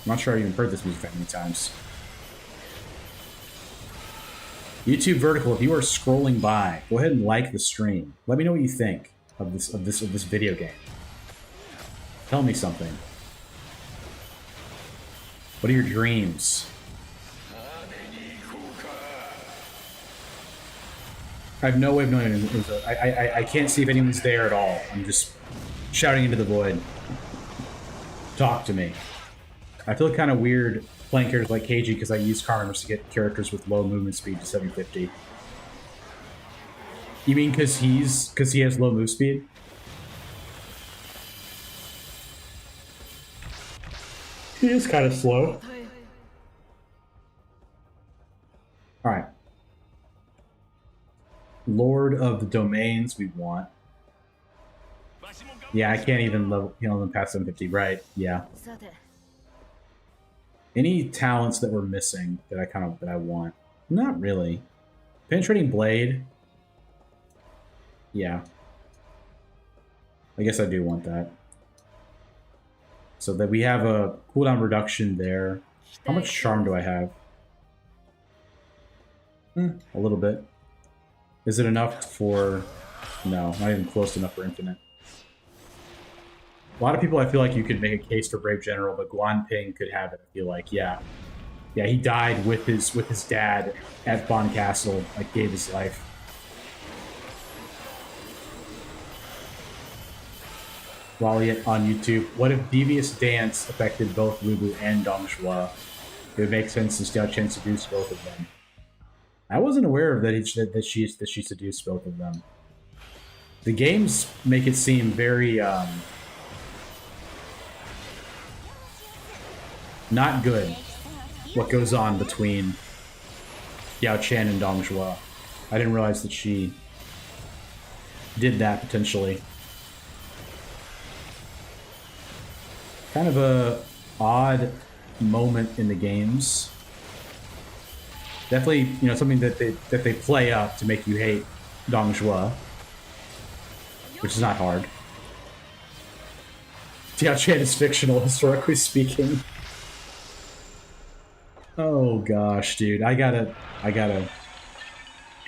I'm not sure I've even heard this music that many times. YouTube Vertical, if you are scrolling by, go ahead and like the stream. Let me know what you think of this video game. Tell me something. What are your dreams? I have no way of knowing it was I can't see if anyone's there at all. I'm just shouting into the void. Talk to me. I feel kind of weird playing characters like KG because I use Karmers to get characters with low movement speed to 750. You mean because he has low move speed? He is kind of slow. Alright. Lord of the Domains we want. Yeah, I can't even level heal them past 750, right? Yeah. Any talents that we're missing that I want? Not really. Penetrating Blade. Yeah. I guess I do want that. So that we have a cooldown reduction there. How much charm do I have? A little bit. Is it enough for... No, not even close enough for infinite. A lot of people, I feel like you could make a case for Brave General, but Guan Ping could have it, I feel like, yeah. Yeah, he died with his dad at Bond Castle, like, gave his life. Wally on YouTube. What if Devious Dance affected both Lubu and Dong Zhuo? It would make sense since Xiao Chen seduced both of them. I wasn't aware of that she seduced both of them. The games make it seem very not good what goes on between Yao Chen and Dong Zhuo. I didn't realize that she did that potentially. Kind of a odd moment in the games. Definitely, you know, something that they play up to make you hate Dong Zhuo, which is not hard. Xiao Chen is fictional, historically speaking. Oh gosh, dude, I gotta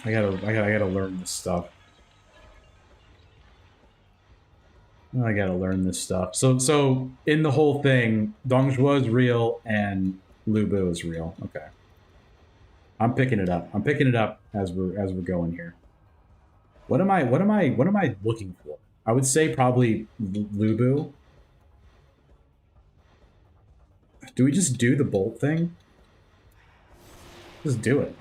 learn this stuff. I gotta learn this stuff. So in the whole thing, Dong Zhuo is real and Lu Bu is real. Okay. I'm picking it up. I'm picking it up as we're going here. What am I looking for? I would say probably Lu Bu. Do we just do the bolt thing? Just do it.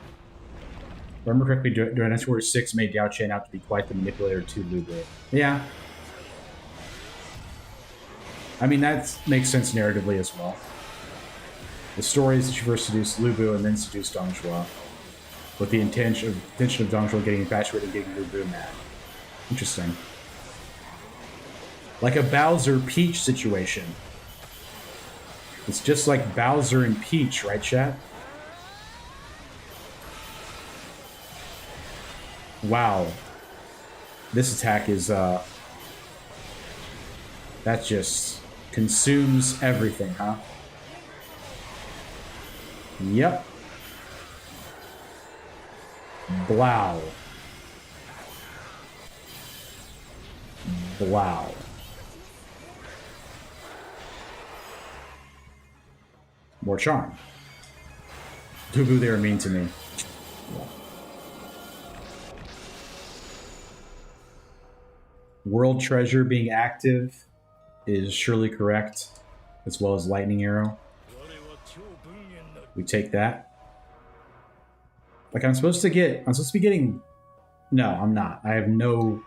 If I remember correctly, Dynasty Warrior 6 made Yao Chen out to be quite the manipulator to Lu Bu. Yeah. I mean, that makes sense narratively as well. The story is that she first seduced Lu Bu and then seduced Dong Zhuo, with the intention of Dong Zhuo getting infatuated and getting Lu Bu mad. Interesting. Like a Bowser Peach situation. It's just like Bowser and Peach, right, chat? Wow. This attack is, that just consumes everything, huh? Yep. Blow. Blow. More charm. Tubu, they are mean to me. World Treasure being active is surely correct, as well as Lightning Arrow. We take that. Like I'm supposed to be getting. No, I'm not. I have no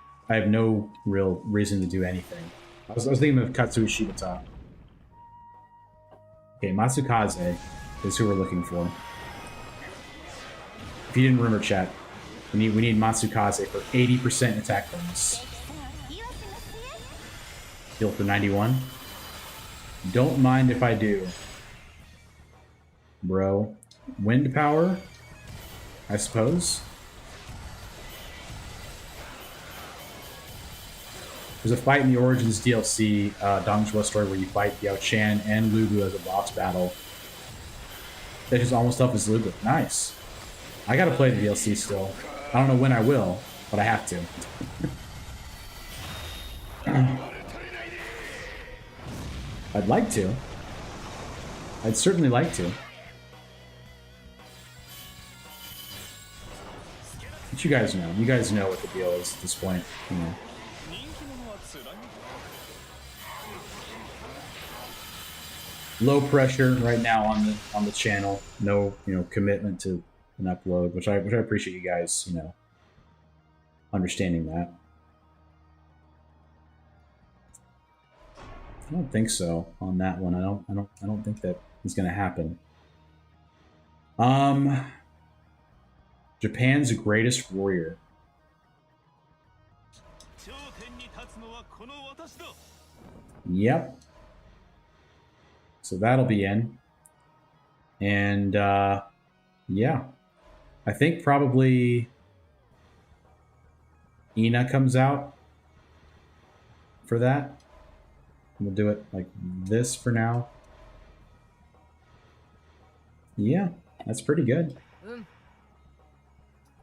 real reason to do anything. I was thinking of Katsui Shibata. Okay, Matsukaze is who we're looking for. If you didn't remember, chat, we need Matsukaze for 80% attack bonus. Heal for 91. Don't mind if I do. Bro. Wind power? I suppose. There's a fight in the Origins DLC, Dong Zhuo story, where you fight Yao Chan and Lu Bu as a boss battle. That is almost up as Lu Bu. Nice. I gotta play the DLC still. I don't know when I will, but I have to. I'd like to. I'd certainly like to. But you guys know. You guys know what the deal is at this point. You know. Low pressure right now on the channel. No, commitment to an upload, which I appreciate you guys, understanding that. I don't think so on that one. I don't think that is going to happen. Japan's greatest warrior. Yep. So that'll be in. And yeah. I think probably Ina comes out for that. We'll do it like this for now. Yeah, that's pretty good.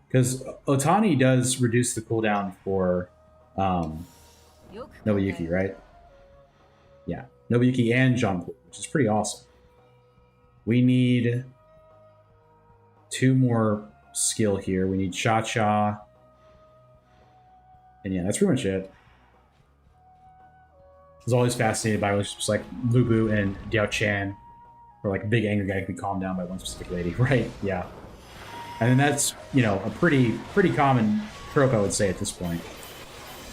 Because Otani does reduce the cooldown for Nobuyuki, right? Yeah, Nobuyuki and Jean-Claude, which is pretty awesome. We need 2 more skill here. We need Cha-Cha. And yeah, that's pretty much it. I was always fascinated by relationships like Lubu and Diao Chan, where like a big angry guy can be calmed down by one specific lady, right? Yeah. And then that's, a pretty common trope, I would say, at this point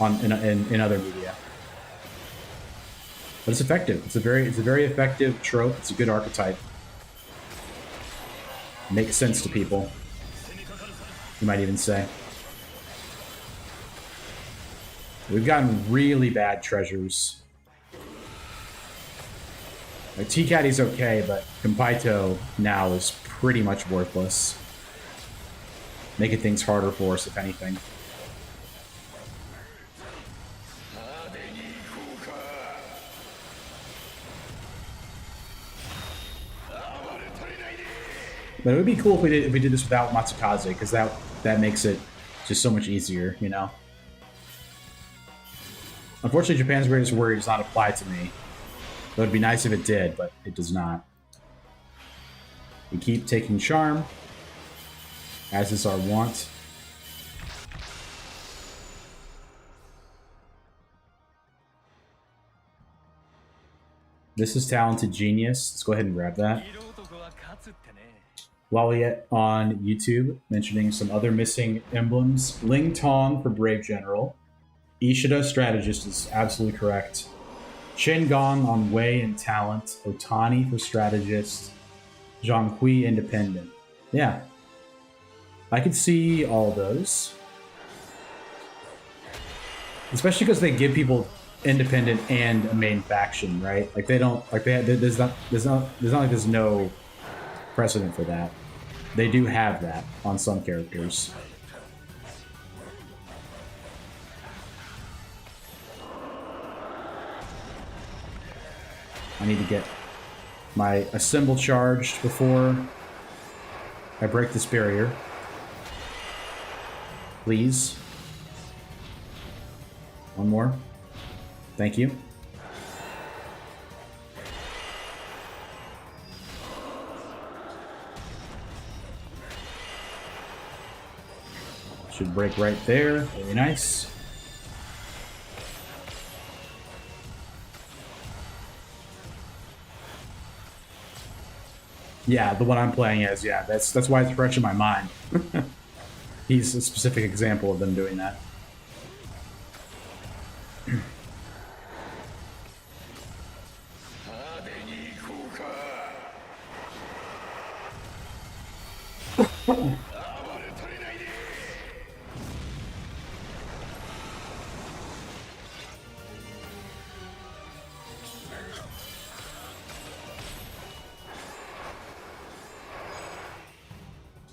in other media. But it's effective. It's a very effective trope. It's a good archetype. Makes sense to people. You might even say. We've gotten really bad treasures. Like, T-Caddy's okay, but Kampaito now is pretty much worthless. Making things harder for us, if anything. But it would be cool if we did this without Matsukaze, because that makes it just so much easier, Unfortunately, Japan's greatest warrior does not apply to me. It would be nice if it did, but it does not. We keep taking charm, as is our wont. This is Talented Genius. Let's go ahead and grab that. Waliet on YouTube, mentioning some other missing emblems. Ling Tong for Brave General. Ishida, Strategist, is absolutely correct. Shen Gong on Wei and Talent. Otani for Strategist. Zhang Hui, Independent. Yeah. I could see all those. Especially because they give people independent and a main faction, right? Like, they don't, like, there's not like there's no precedent for that. They do have that on some characters. I need to get my assemble charged before I break this barrier. Please. One more. Thank you. Should break right there. Very nice. Yeah, the one I'm playing as, yeah, that's why it's fresh in my mind. He's a specific example of them doing that.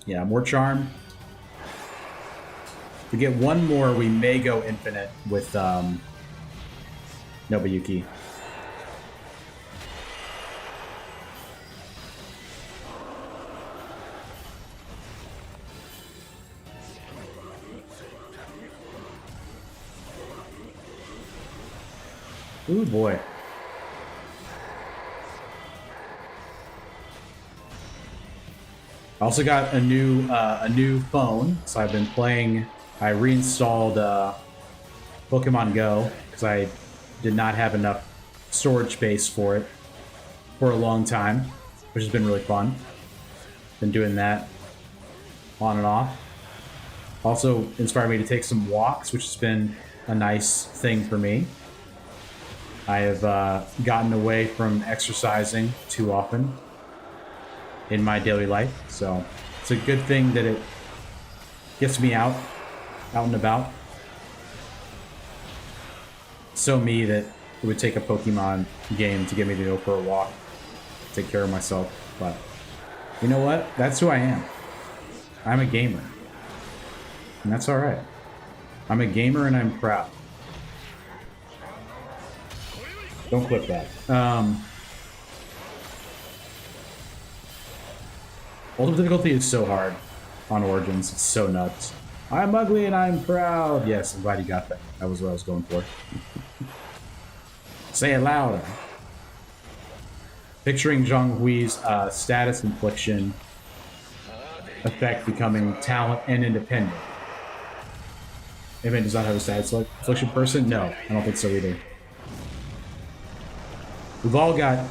Yeah, more charm. If we get one more, we may go infinite with Nobuyuki. Ooh, boy. I also got a new phone, so I've been playing. I reinstalled Pokemon Go because I did not have enough storage space for it for a long time, which has been really fun. Been doing that on and off. Also inspired me to take some walks, which has been a nice thing for me. I have gotten away from exercising too often in my daily life, so it's a good thing that it gets me out and about. So me that it would take a Pokemon game to get me to go for a walk, take care of myself, but you know what? That's who I am. I'm a gamer. And that's alright. I'm a gamer and I'm proud. Don't clip that. Ultimate difficulty is so hard on Origins. It's so nuts. I'm ugly and I'm proud. Yes, I'm glad you got that. That was what I was going for. Say it louder. Picturing Zhang Hui's status infliction effect becoming talent and independent. Evan does not have a status infliction person? No, I don't think so either. We've all got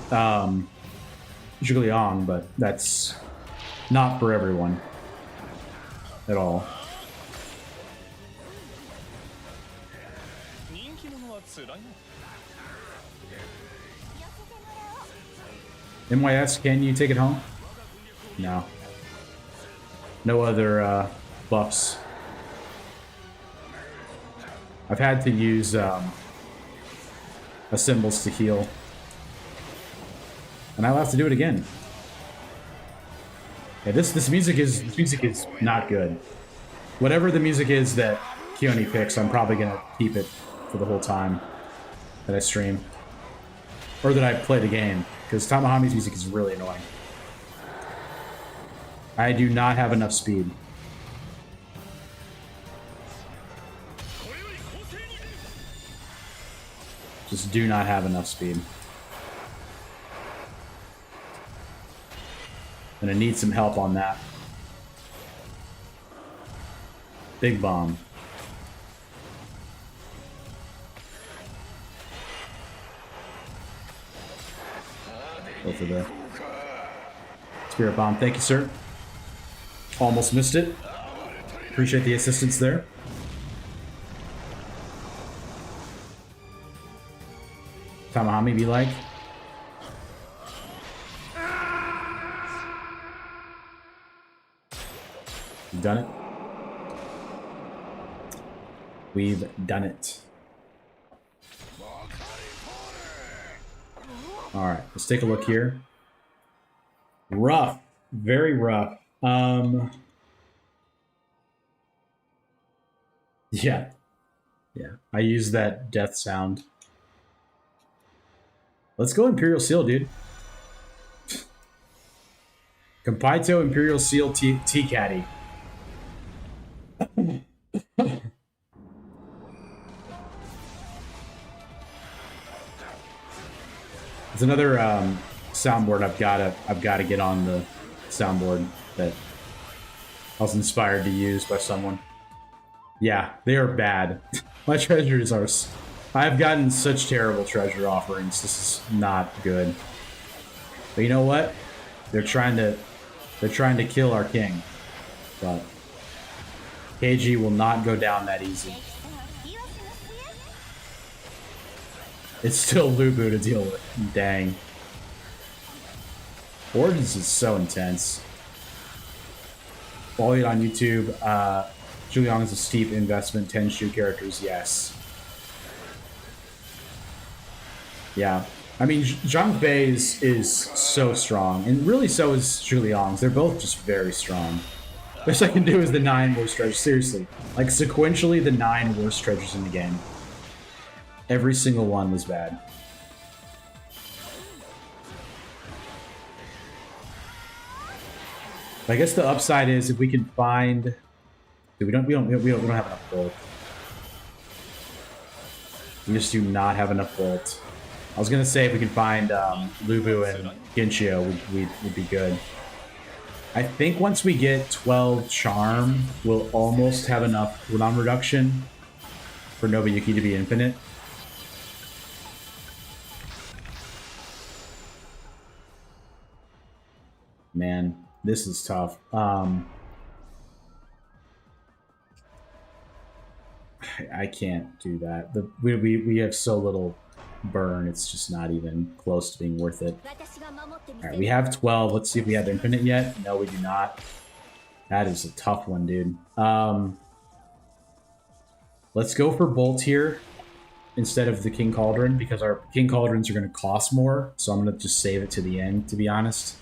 Zhuliang, but that's not for everyone at all. MYS, can you take it home? No. No other buffs. I've had to use symbols to heal. And I'll have to do it again. Yeah, this music is not good. Whatever the music is that Keone picks, I'm probably gonna keep it for the whole time that I stream. Or that I play the game. Because Tamahami's music is really annoying. I do not have enough speed. Just do not have enough speed. And I need some help on that. Big bomb. Go for the Spirit Bomb. Thank you, sir. Almost missed it. Appreciate the assistance there. Tamahami be like. We've done it. We've done it. Alright, let's take a look here. Rough. Very rough. Yeah. Yeah. I use that death sound. Let's go Imperial Seal, dude. Compito Imperial Seal T-Caddy. It's another soundboard I've got to get on the soundboard that I was inspired to use by someone. Yeah, they are bad. My treasures are... I've gotten such terrible treasure offerings. This is not good. But you know what? They're trying to kill our king. But KG will not go down that easy. It's still Lubu to deal with. Dang. Origins is so intense. Follow it on YouTube. Zhuliang is a steep investment. 10 shoe characters, yes. Yeah. I mean, Zhang Fei is so strong. And really so is Zhuliang's. They're both just very strong. Best I can do is the 9 worst treasures. Seriously. Like, sequentially, the 9 worst treasures in the game. Every single one was bad. I guess the upside is if we can find... Dude, we don't have enough gold. We just do not have enough gold. I was gonna say if we could find Lubu and Ginchio, we'd be good. I think once we get 12 charm, we'll almost have enough cooldown reduction for Nobuyuki to be infinite. Man, this is tough. I can't do that. We have so little burn, it's just not even close to being worth it. Alright, we have 12. Let's see if we have infinite yet. No, we do not. That is a tough one, dude. Let's go for Bolt here instead of the King Cauldron, because our King Cauldrons are going to cost more, so I'm going to just save it to the end, to be honest.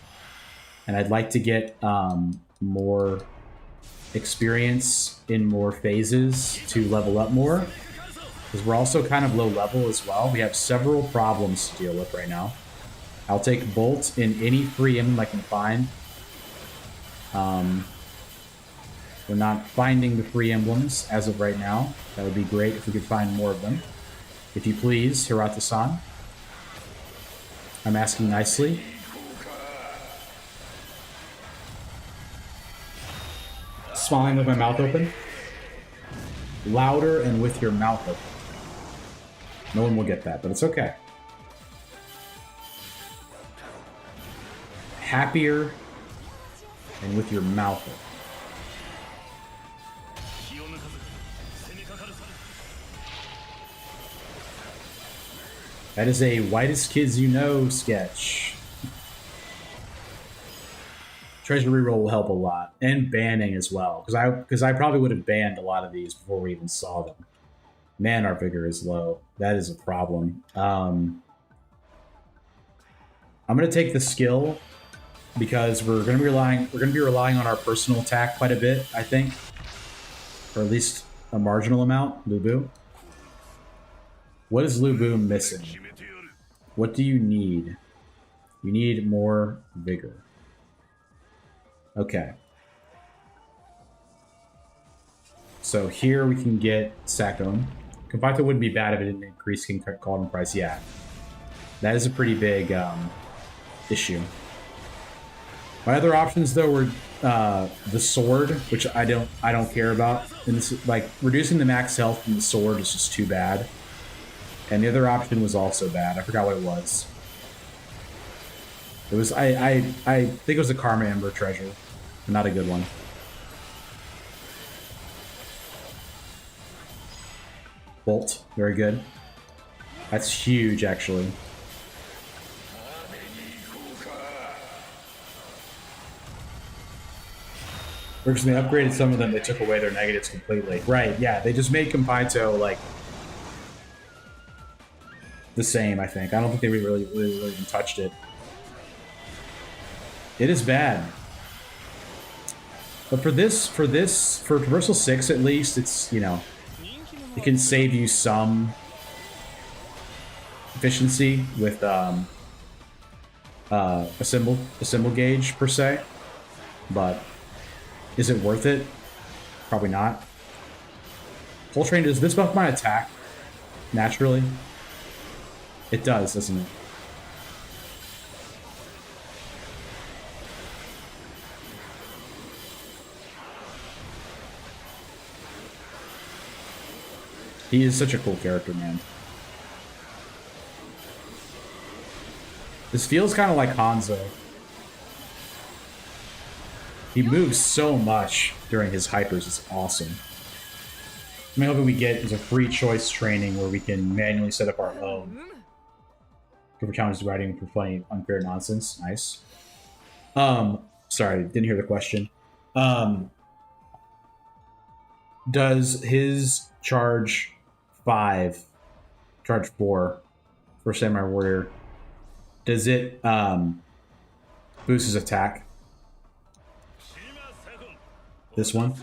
And I'd like to get more experience in more phases to level up more, because we're also kind of low level as well. We have several problems to deal with right now. I'll take Bolt in any free emblem I can find. We're not finding the free emblems as of right now. That would be great if we could find more of them. If you please, Hirata-san. I'm asking nicely. Smiling with my mouth open. Louder and with your mouth open. No one will get that, but it's okay. Happier and with your mouth open. That is a whitest kids you know sketch. Treasure reroll will help a lot, and banning as well, because I probably would have banned a lot of these before we even saw them. Man, our vigor is low. That is a problem. I'm gonna take the skill because we're gonna be relying on our personal attack quite a bit, I think, or at least a marginal amount. Lubu. What is Lubu missing? What do you need? You need more vigor. Okay. So here we can get Sakon. Compacto wouldn't be bad if it didn't increase King Cauldron price. Yeah. That is a pretty big issue. My other options though were the sword, which I don't care about. And this, like, reducing the max health from the sword is just too bad. And the other option was also bad. I forgot what it was. It was I think it was a Karma Ember treasure. Not a good one. Bolt, very good. That's huge, actually. Because they upgraded some of them, they took away their negatives completely. Right, yeah, they just made Compito, like, the same, I think. I don't think they really even touched it. It is bad. But for Traversal 6 at least, it's, you know, it can save you some efficiency with a symbol gauge per se. But is it worth it? Probably not. Coltrane, does this buff my attack naturally? It does, doesn't it? He is such a cool character, man. This feels kind of like Hanzo. He moves so much during his hypers, it's awesome. I'm hoping we get is a free choice training where we can manually set up our own. For challenges writing for funny, unfair nonsense. Nice. Sorry, didn't hear the question. Does his charge 4 for Samurai Warrior, does it boost his attack? This one?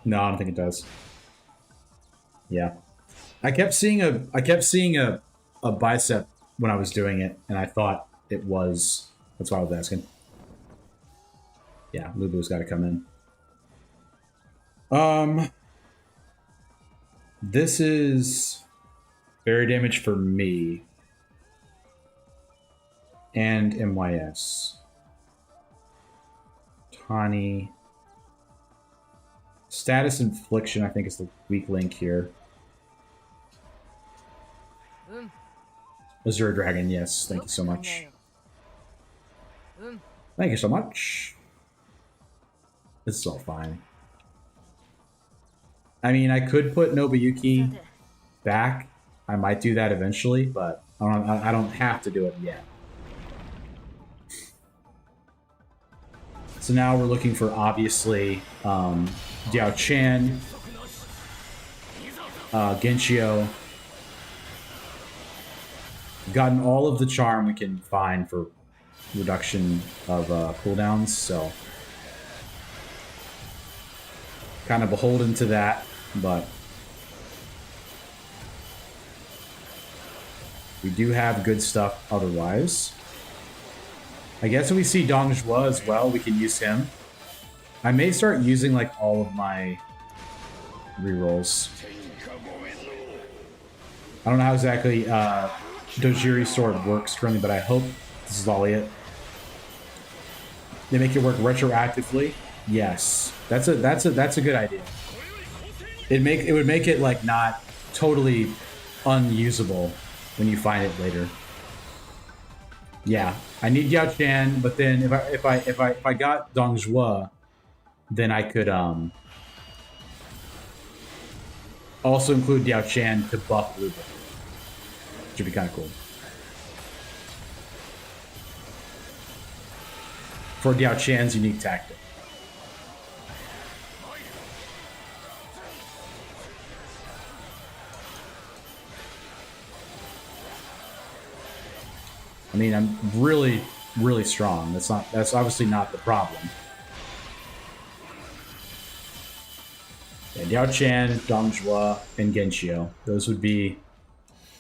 No, I don't think it does. Yeah. I kept seeing a bicep when I was doing it, and I thought it was. That's why I was asking. Yeah, Lubu's got to come in. This is fairy damage for me. and MYS. Tani. Status Infliction, I think, is the weak link here. Azure Dragon, yes. Thank you so much. Thank you so much. This is all fine. I mean, I could put Nobuyuki back. I might do that eventually, but I don't have to do it yet. So now we're looking for, obviously, Diao Chan, Genshio. Gotten all of the charm we can find for reduction of cooldowns, so kind of beholden to that, but we do have good stuff otherwise. I guess if we see Dong Zhuo as well, we can use him. I may start using like all of my rerolls. I don't know how exactly Dojiri's sword works currently, but I hope this is all it. They make it work retroactively. Yes, that's a good idea. It would make it like not totally unusable when you find it later. Yeah, I need Yao Chan, but then if I got Dong Zhuo, then I could also include Yao Chan to buff Luba. Which would be kind of cool. For Diao Chan's unique tactic. I mean, I'm really, really strong. That's obviously not the problem. Yeah, Diao Chan, Dong Zhuo, and Genshio. Those would be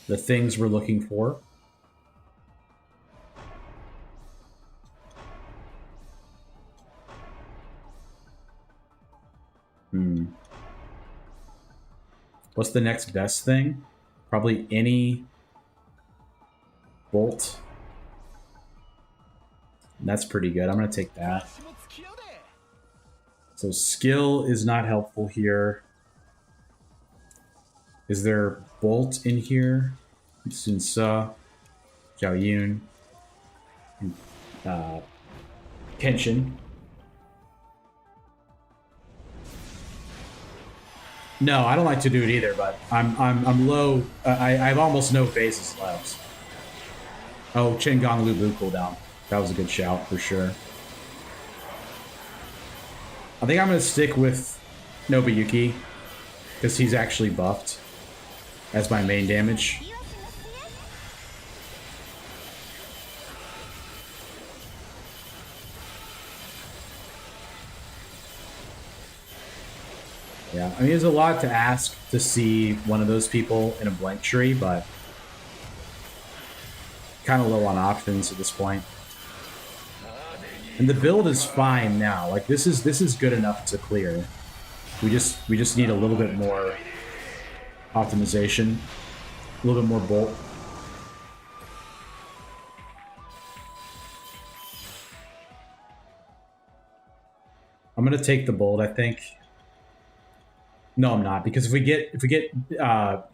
the things we're looking for. What's the next best thing? Probably any bolt. That's pretty good. I'm going to take that. So skill is not helpful here. Is there bolt in here? Sun Ce, Zhao Yun, and Kenshin. No, I don't like to do it either, but I'm low. I have almost no phases left. Oh, Chen Gong Lu Lu cooldown. That was a good shout for sure. I think I'm gonna stick with Nobuyuki because he's actually buffed as my main damage. Yeah, I mean, there's a lot to ask to see one of those people in a blank tree, but kind of low on options at this point. And the build is fine now. Like this is good enough to clear. We just need a little bit more optimization, a little bit more bolt. I'm gonna take the bolt, I think. No, I'm not, because if we get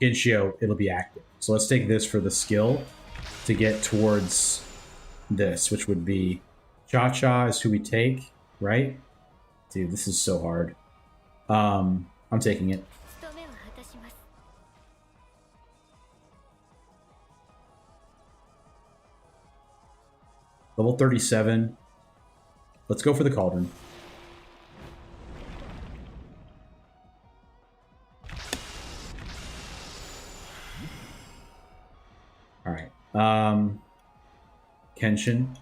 Genshio, it'll be active. So let's take this for the skill to get towards this, which would be Cha-Cha is who we take, right? Dude, this is so hard. I'm taking it. Level 37. Let's go for the Cauldron. All right. Kenshin.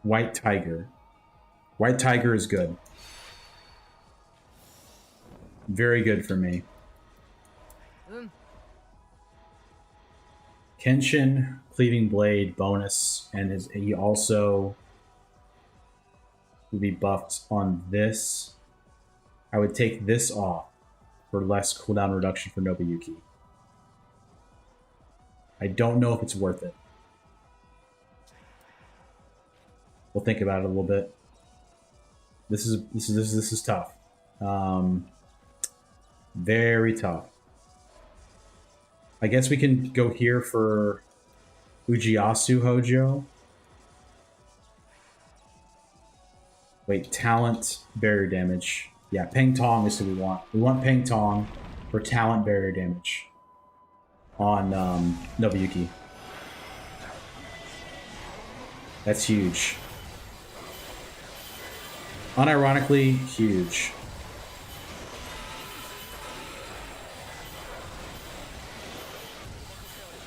White Tiger. White Tiger is good. Very good for me. Kenshin, Cleaving Blade, bonus, and he also will be buffed on this. I would take this off for less cooldown reduction for Nobuyuki. I don't know if it's worth it. We'll think about it a little bit. This is tough. Very tough. I guess we can go here for Ujiyasu Hojo. Wait, talent, barrier damage. Yeah, Peng Tong is what we want. We want Peng Tong for talent barrier damage on Nobuyuki. That's huge. Unironically, huge.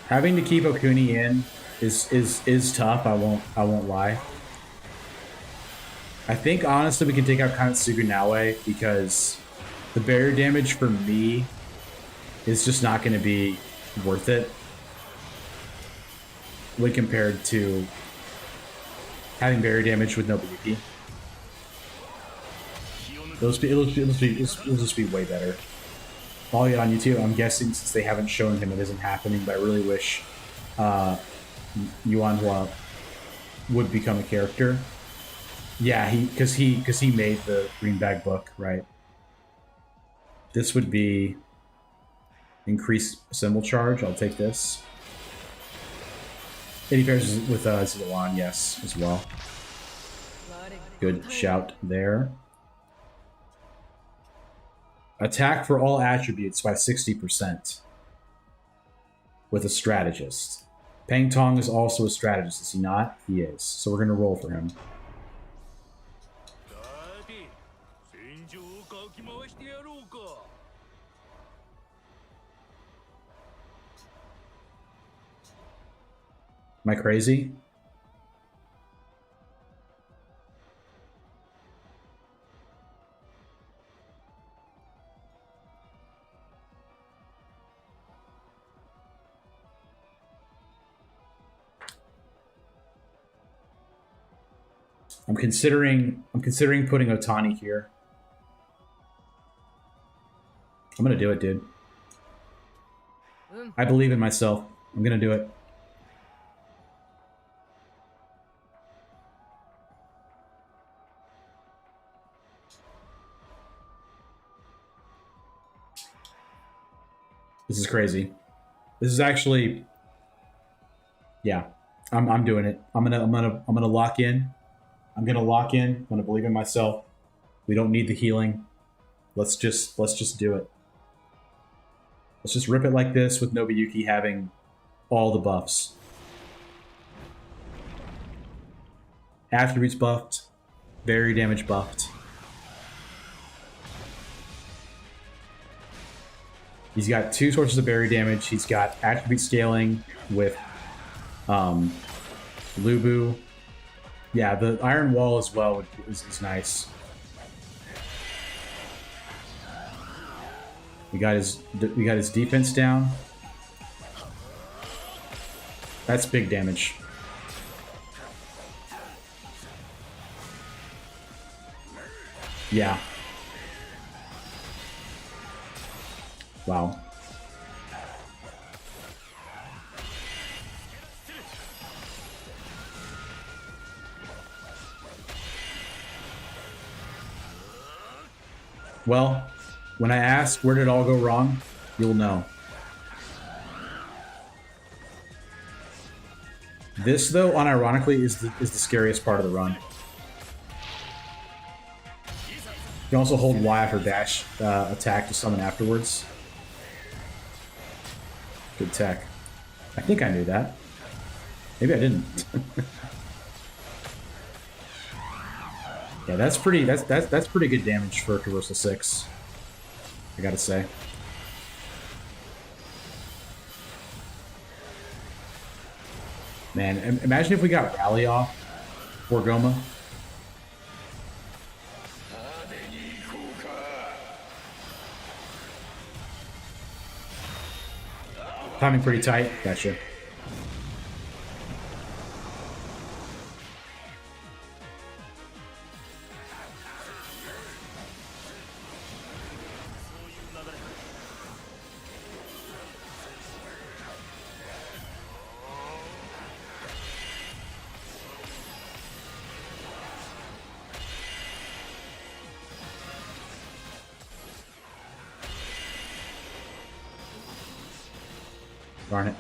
Having to keep Okuni in is tough. I won't lie. I think honestly we can take out Kanetsugu Naue because the barrier damage for me is just not going to be worth it when compared to having barrier damage with Nobuyuki. It'll just be way better. Follow it on YouTube. I'm guessing since they haven't shown him, it isn't happening. But I really wish Yuan Hua would become a character. Yeah, because he made the green bag book, right? This would be increased symbol charge. I'll take this. 80 pairs with Zilan, yes, as well. Good shout there. Attack for all attributes by 60% with a strategist. Peng Tong is also a strategist, is he not? He is. So we're going to roll for him. Am I crazy? I'm considering putting Otani here. I'm gonna do it, dude. I believe in myself. I'm gonna do it. This is crazy. This is actually, yeah. I'm doing it. I'm gonna lock in. I'm gonna lock in. I'm gonna believe in myself. We don't need the healing. Let's just do it. Let's just rip it like this with Nobuyuki having all the buffs. Attributes buffed, barrier damage buffed. He's got 2 sources of barrier damage. He's got attribute scaling with Lubu. Yeah, the Iron Wall as well is nice. We got his defense down. That's big damage. Yeah. Wow. Well, when I ask where did it all go wrong, you'll know. This, though, unironically, is the scariest part of the run. You can also hold Y for dash attack to summon afterwards. Good tech. I think I knew that. Maybe I didn't. Yeah, that's pretty good damage for a Traversal 6. I gotta say. Man, imagine if we got Rally off for Goma. Timing pretty tight. Gotcha. Darn it.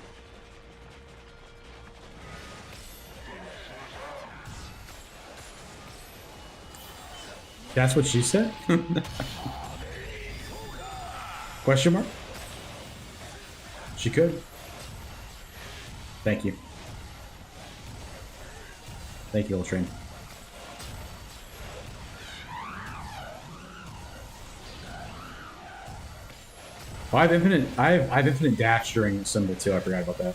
That's what she said? Question mark? She could. Thank you. Thank you, old train. Oh, I have infinite dash during symbol too. I forgot about that.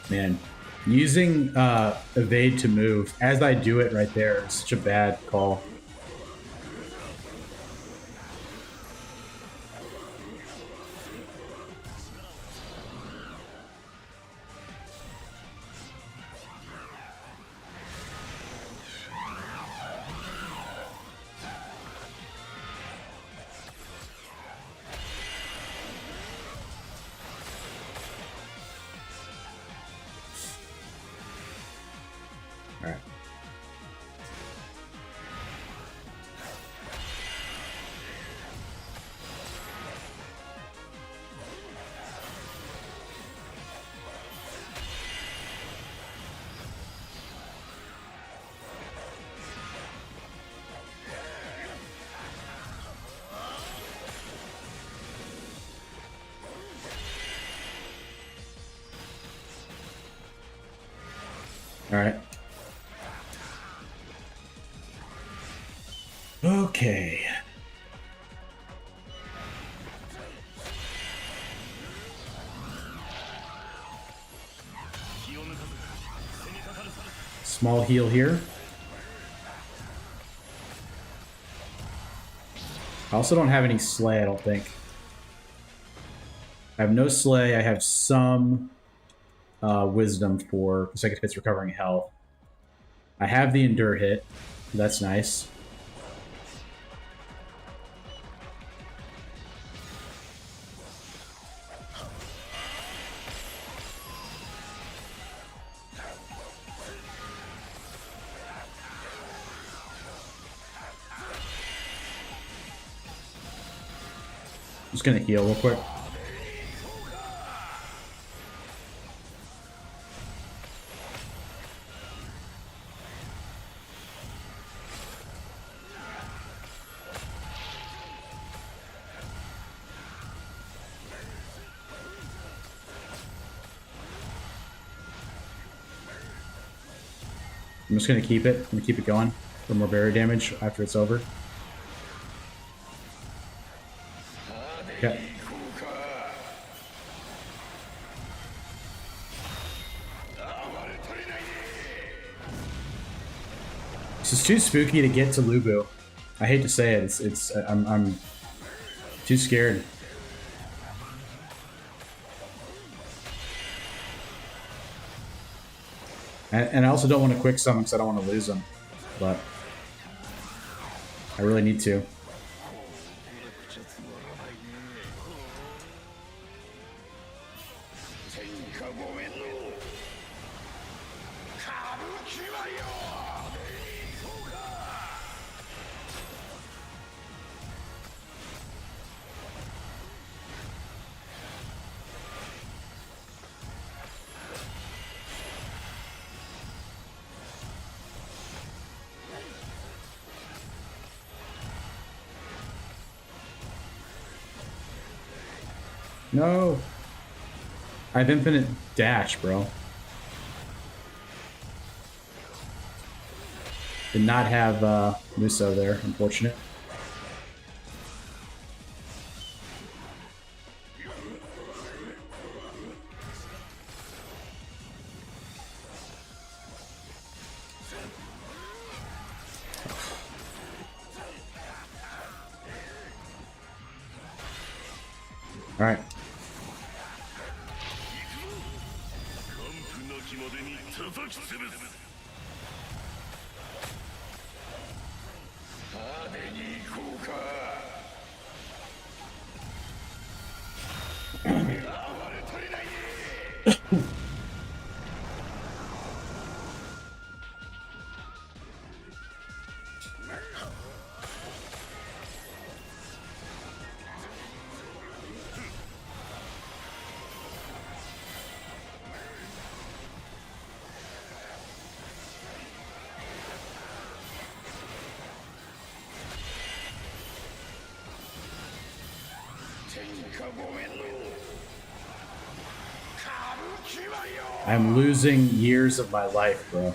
Man, using evade to move as I do it right there is such a bad call. All right. All right. Okay. Small heal here. I also don't have any slay, I don't think. I have no slay. I have some wisdom for consecutive hits recovering health. I have the endure hit. That's nice. Just gonna heal real quick. I'm just gonna keep it. I'm gonna keep it going for more barrier damage after it's over. Okay. This is too spooky to get to Lubu. I hate to say it. I'm too scared. And I also don't want to quick summon because I don't want to lose them. But I really need to. No. I have infinite dash, bro. Did not have Muso there, unfortunate. All right. I'm losing years of my life, bro.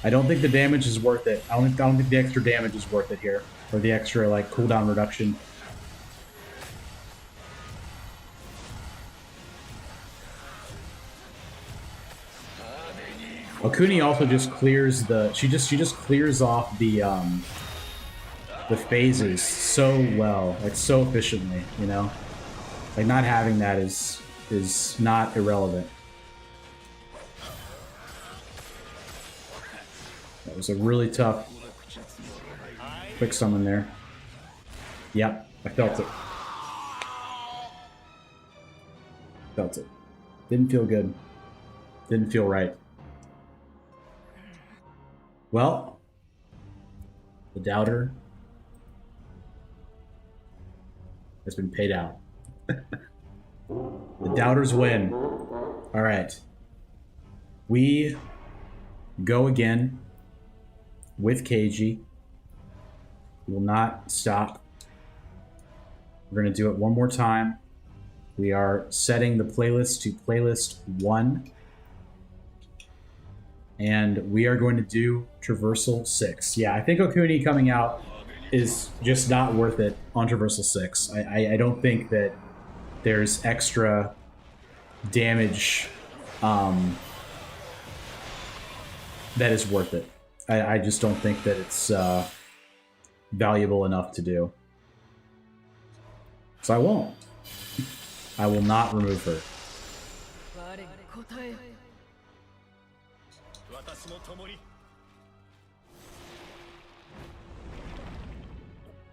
I don't think the damage is worth it. I don't think the extra damage is worth it here. Or the extra, like, cooldown reduction. Okuni also just clears the... She just clears off the phases so well. Like, so efficiently, you know? Like, not having that is not irrelevant. That was a really tough quick summon there. Yep, I felt it. Felt it. Didn't feel good. Didn't feel right. Well, the doubter has been paid out. The doubters win. All right. We go again with Keiji. We will not stop. We're going to do it one more time. We are setting the playlist to playlist 1. And we are going to do Traversal 6. Yeah, I think Okuni coming out is just not worth it on Traversal 6. I don't think that there's extra damage that is worth it. I just don't think that it's valuable enough to do. So I won't. I will not remove her.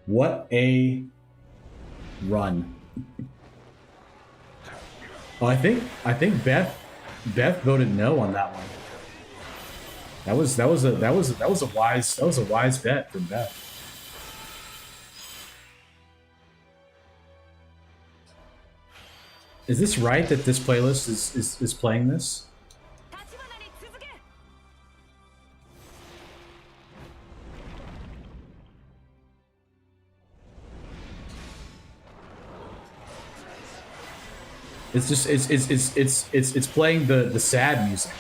What a run. Oh, I think Beth voted no on that one. That was a wise bet from Beth. Is this right that this playlist is playing this? It's just it's playing the sad music.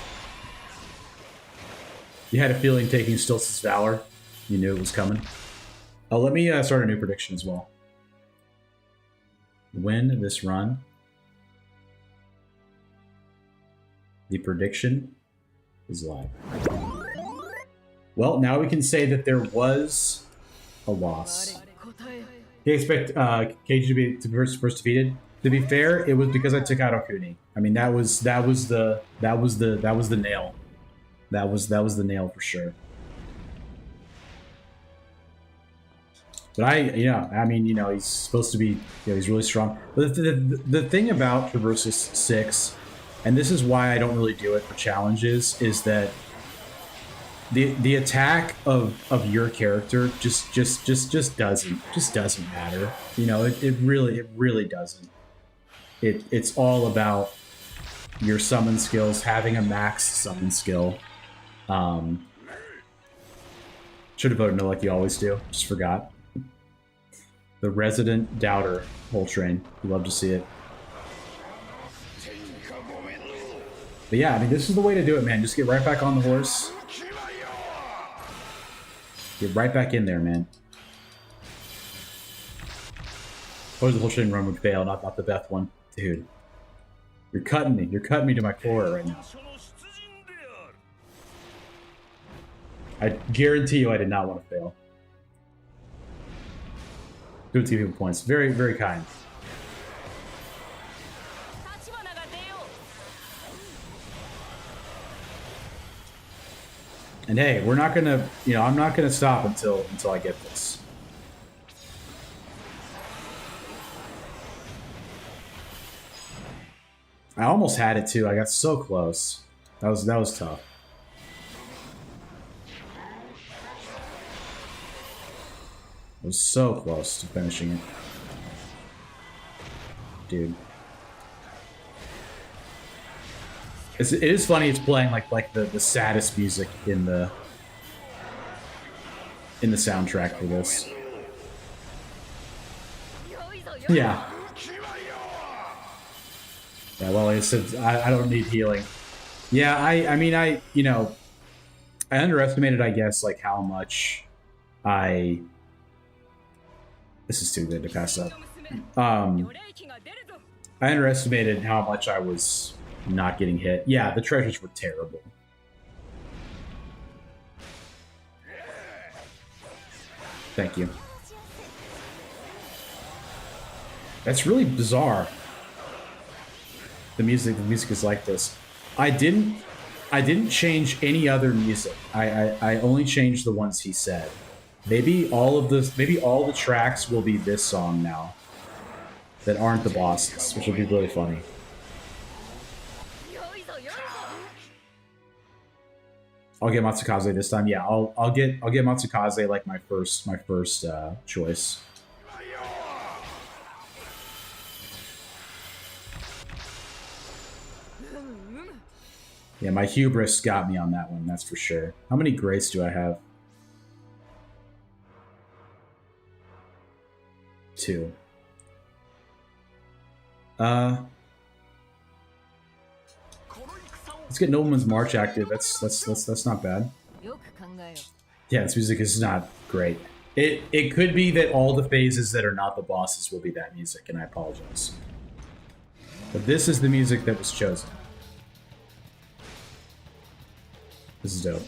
You had a feeling taking Stiltz's Valor. You knew it was coming. Oh, let me start a new prediction as well. Win this run. The prediction is live. Well, now we can say that there was a loss. They expect Cage to be first defeated. To be fair, it was because I took out Okuni. I mean, that was the nail. That was the nail for sure. But I mean, he's supposed to be, he's really strong. But the thing about Traversal 6, and this is why I don't really do it for challenges, is that the attack of your character just doesn't matter. It really doesn't. It's all about your summon skills, having a max summon skill. Should have voted no like you always do. Just forgot. The resident doubter whole train. Love to see it. But yeah, I mean, this is the way to do it, man. Just get right back on the horse. Get right back in there, man. What was the whole shooting run would fail, not the Beth one. Dude. You're cutting me. You're cutting me to my core right now. I guarantee you I did not want to fail. Good 2 people points. Very, very kind. And hey, we're not gonna, you know, I'm not gonna stop until I get this. I almost had it too. I got so close. That was tough. I was so close to finishing it. Dude. It is funny it's playing like the saddest music in the soundtrack for this. Yeah. Yeah, well, I said I don't need healing. Yeah, I mean, you know, I underestimated, I guess, like how much I... This is too good to pass up. I underestimated how much I was not getting hit. Yeah, the treasures were terrible. Thank you. That's really bizarre. The music is like this. I didn't change any other music. I only changed the ones he said. Maybe all the tracks will be this song now that aren't the bosses, which will be really funny. I'll get Matsukaze this time. Yeah, I'll get Matsukaze like my first choice. Yeah, my hubris got me on that one, that's for sure. How many grace do I have? 2. Let's get Nobleman's March active. That's not bad. Yeah, this music is not great. It could be that all the phases that are not the bosses will be that music, and I apologize. But this is the music that was chosen. This is dope.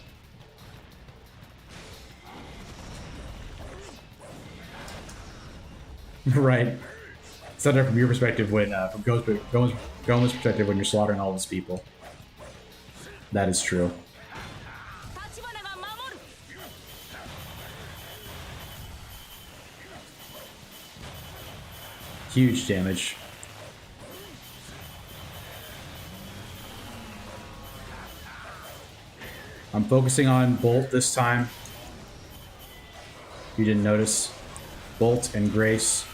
Right. It's not from your perspective when, from Goma's perspective when you're slaughtering all those people. That is true. Huge damage. I'm focusing on Bolt this time. If you didn't notice. Bolt and Grace.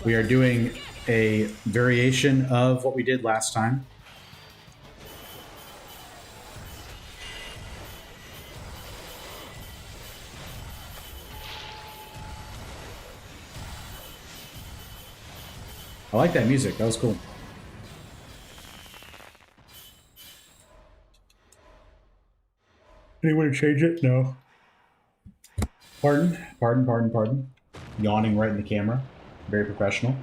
We are doing a variation of what we did last time. I like that music. That was cool. Anyone to change it? No. Pardon. Yawning right in the camera. Very professional.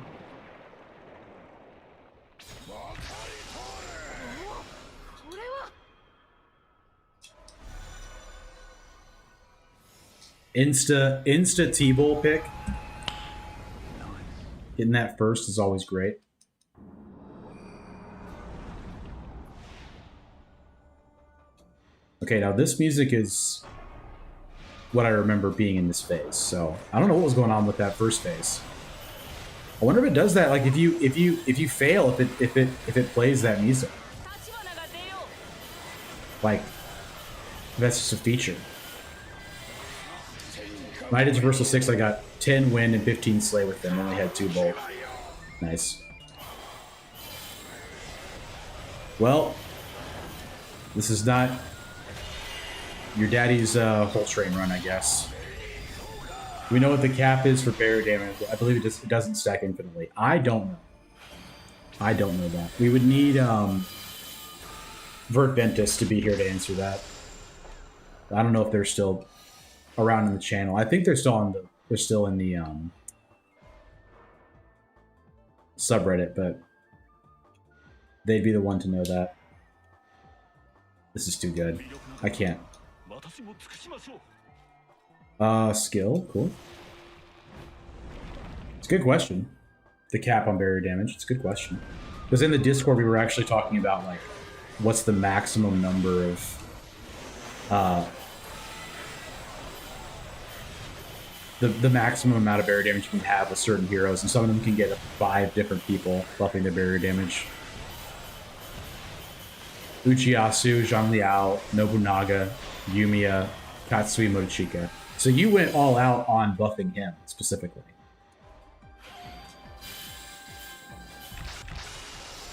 Insta T-Bowl pick. Getting that first is always great. Okay, now this music is what I remember being in this phase. So I don't know what was going on with that first phase. I wonder if it does that. Like if you fail, if it plays that music. Like that's just a feature. When I did Traversal 6, I got 10 win and 15 slay with them. Only had 2 bolt. Nice. Well, this is not your daddy's whole train run, I guess. We know what the cap is for barrier damage. I believe it doesn't stack infinitely. I don't know. I don't know that. We would need Vert Ventus to be here to answer that. I don't know if they're still around in the channel. I think they're still on the subreddit, but they'd be the one to know that. This is too good. I can't. Skill, cool. It's a good question. The cap on barrier damage. It's a good question. Because in the Discord we were actually talking about like what's the maximum number of the maximum amount of barrier damage you can have with certain heroes, and some of them can get 5 different people buffing their barrier damage. Uchiyasu, Zhang Liao, Nobunaga, Yumiya, Katsui Motochika. So you went all out on buffing him specifically.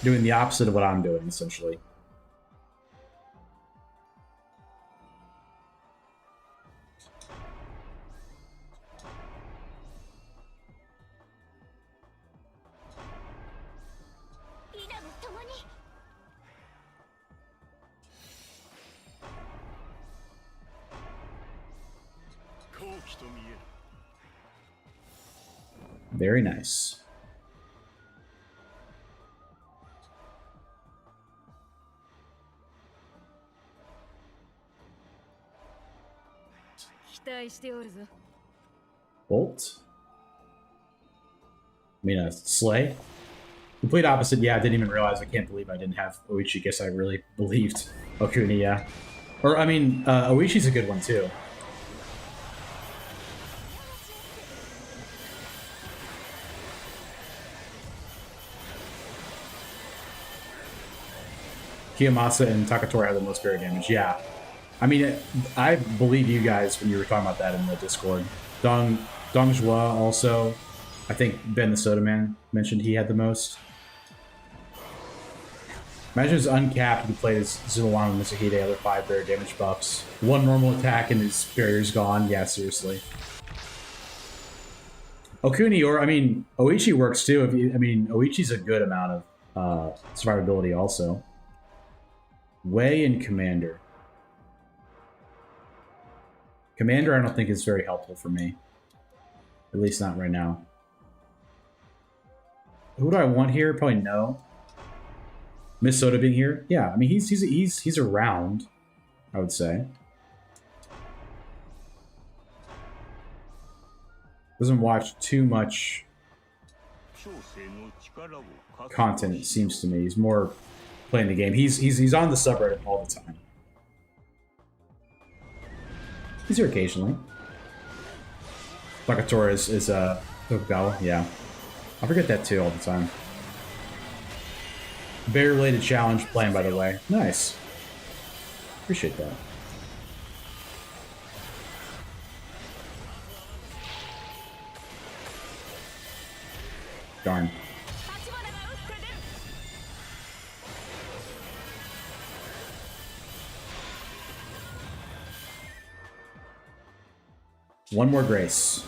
Doing the opposite of what I'm doing, essentially. Very nice. Bolt. I mean, Slay. Complete opposite. Yeah, I didn't even realize. I can't believe I didn't have Oichi. Guess I really believed Okuni, yeah. Or, I mean, Oichi's a good one, too. Kiyomasa and Takatora have the most barrier damage, yeah. I mean, I believe you guys when you were talking about that in the Discord. Dong Zhua also, I think Ben the Soda Man mentioned he had the most. Imagine it's uncapped, he played as Zilawano and Mitsuhide, other 5 barrier damage buffs. 1 normal attack and his barrier's gone. Yeah, seriously. Okuni, or, I mean, Oichi works too. I mean, Oichi's a good amount of survivability also. Wei and Commander. Commander, I don't think is very helpful for me. At least not right now. Who do I want here? Probably no. Miss Soda being here? Yeah, I mean he's around, I would say. Doesn't watch too much content, it seems to me. He's more playing the game. He's on the subreddit all the time. He's here occasionally. Takatora is Tokugawa, yeah. I forget that too all the time. Bear-related challenge plan, by the way. Nice. Appreciate that. Darn. One more grace.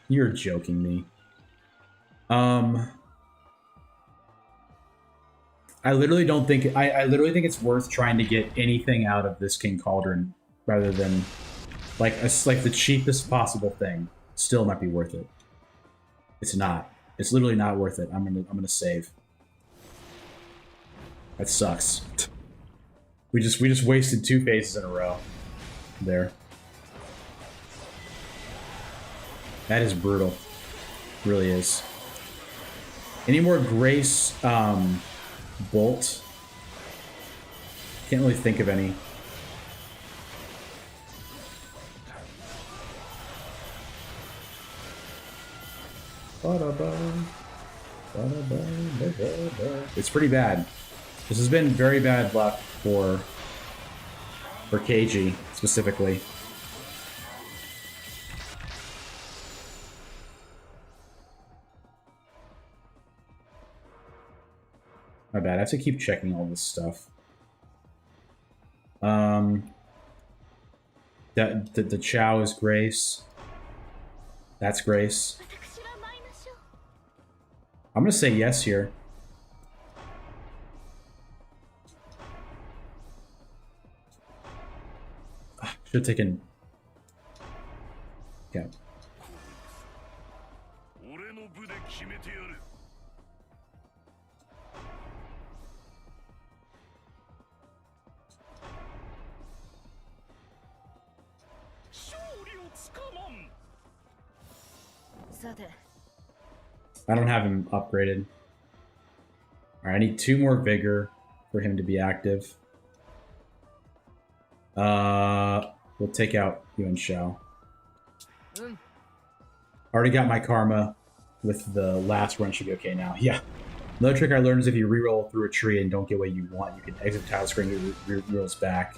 You're joking me. I literally don't think I literally think it's worth trying to get anything out of this King Cauldron rather than like the cheapest possible thing. Still might be worth it. It's not. It's literally not worth it. I'm gonna save. That sucks. We just wasted 2 phases in a row. There. That is brutal. Really is. Any more Grace Bolt? Can't really think of any. It's pretty bad. This has been very bad luck for KG specifically. My bad. I have to keep checking all this stuff. The Chow is Grace. That's Grace. I'm gonna say yes here. Should have taken... Okay. I don't have him upgraded. Alright, I need 2 more vigor for him to be active. We'll take out Yuan Shao. Already got my karma with the last run, should be okay now. Yeah. Another trick I learned is if you reroll through a tree and don't get what you want, you can exit the title screen and it rerolls back.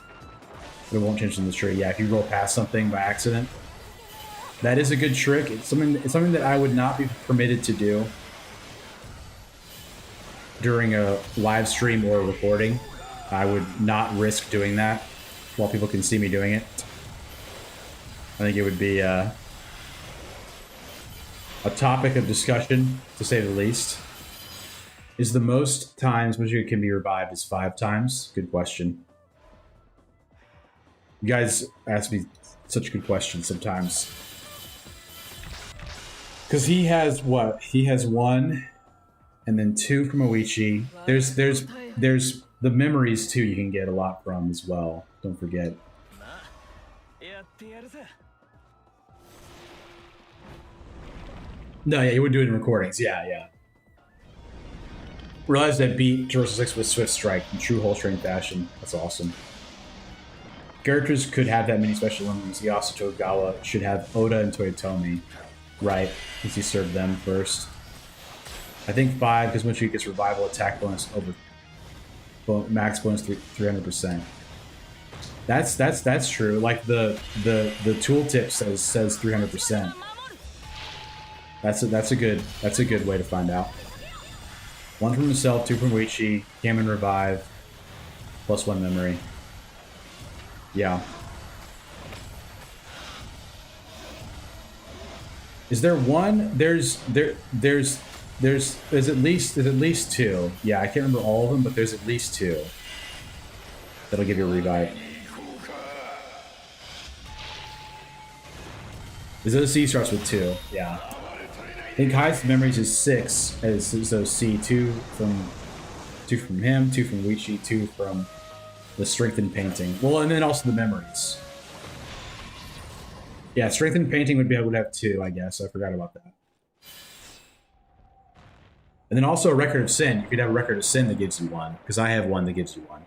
But it won't change in the tree. Yeah, if you roll past something by accident. That is a good trick. It's something that I would not be permitted to do during a live stream or a recording. I would not risk doing that while people can see me doing it. I think it would be a topic of discussion, to say the least. Is the most times Majika can be revived is 5 times? Good question. You guys ask me such good questions sometimes. Because he has what? He has 1, and then 2 from Oichi. There's the memories too you can get a lot from as well. Don't forget. No, yeah, you would do it in recordings. Yeah. Realized I beat Traversal 6 with Swift Strike in true whole train fashion. That's awesome. Characters could have that many special abilities. Yasuo Togawa should have Oda and Toyotomi. Right, since he served them first. I think 5, because once you gets revival attack bonus over max bonus 300%. That's true. Like the tooltip says 300%. That's a good way to find out. 1 from himself, 2 from Wichi, Cam revive, plus 1 memory. Yeah. Is there 1? There's at least 2. Yeah, I can't remember all of them, but there's at least 2. That'll give you a revive. His OC starts with 2. Yeah. I think highest memories is 6 as his OC. 2 from him, 2 from Wichi, 2 from the strength and painting. Well, and then also the memories. Yeah, strength and painting would have 2, I guess. I forgot about that. And then also a record of sin. You could have a record of sin that gives you 1, because I have 1 that gives you 1.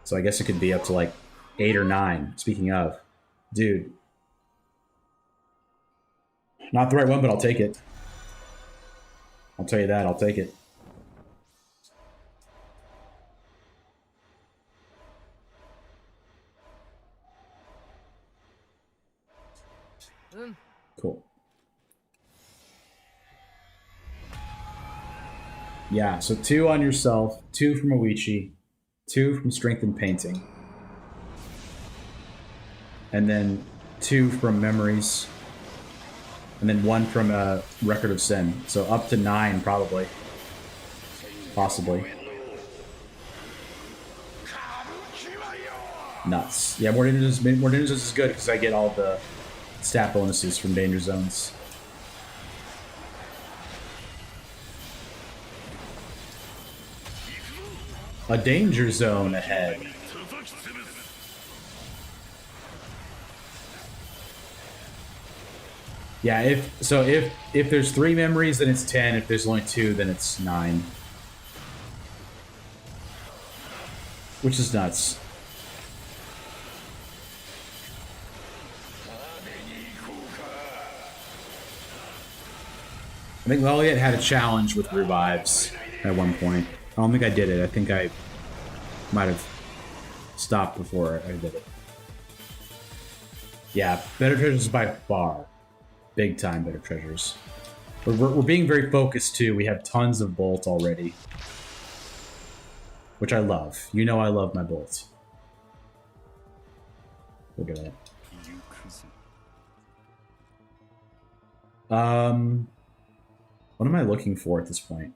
So I guess it could be up to like 8 or 9. Speaking of, dude, not the right one, but I'll take it. I'll tell you that. I'll take it. Cool. Yeah, so 2 on yourself, 2 from Oichi, 2 from Strength and Painting. And then 2 from Memories. And then 1 from Record of Sin. So up to 9, probably. Possibly. Nuts. Yeah, more ninjas is good because I get all the stat bonuses from danger zones. A danger zone ahead. Yeah, if there's 3 memories, then it's 10. If there's only 2, then it's 9. Which is nuts. I think Leliet had a challenge with revives at one point. I don't think I did it. I think I might have stopped before I did it. Yeah, Better Treasures by far. Big time Better Treasures. We're being very focused too. We have tons of bolt already. Which I love. You know I love my bolt. Look at that. What am I looking for at this point?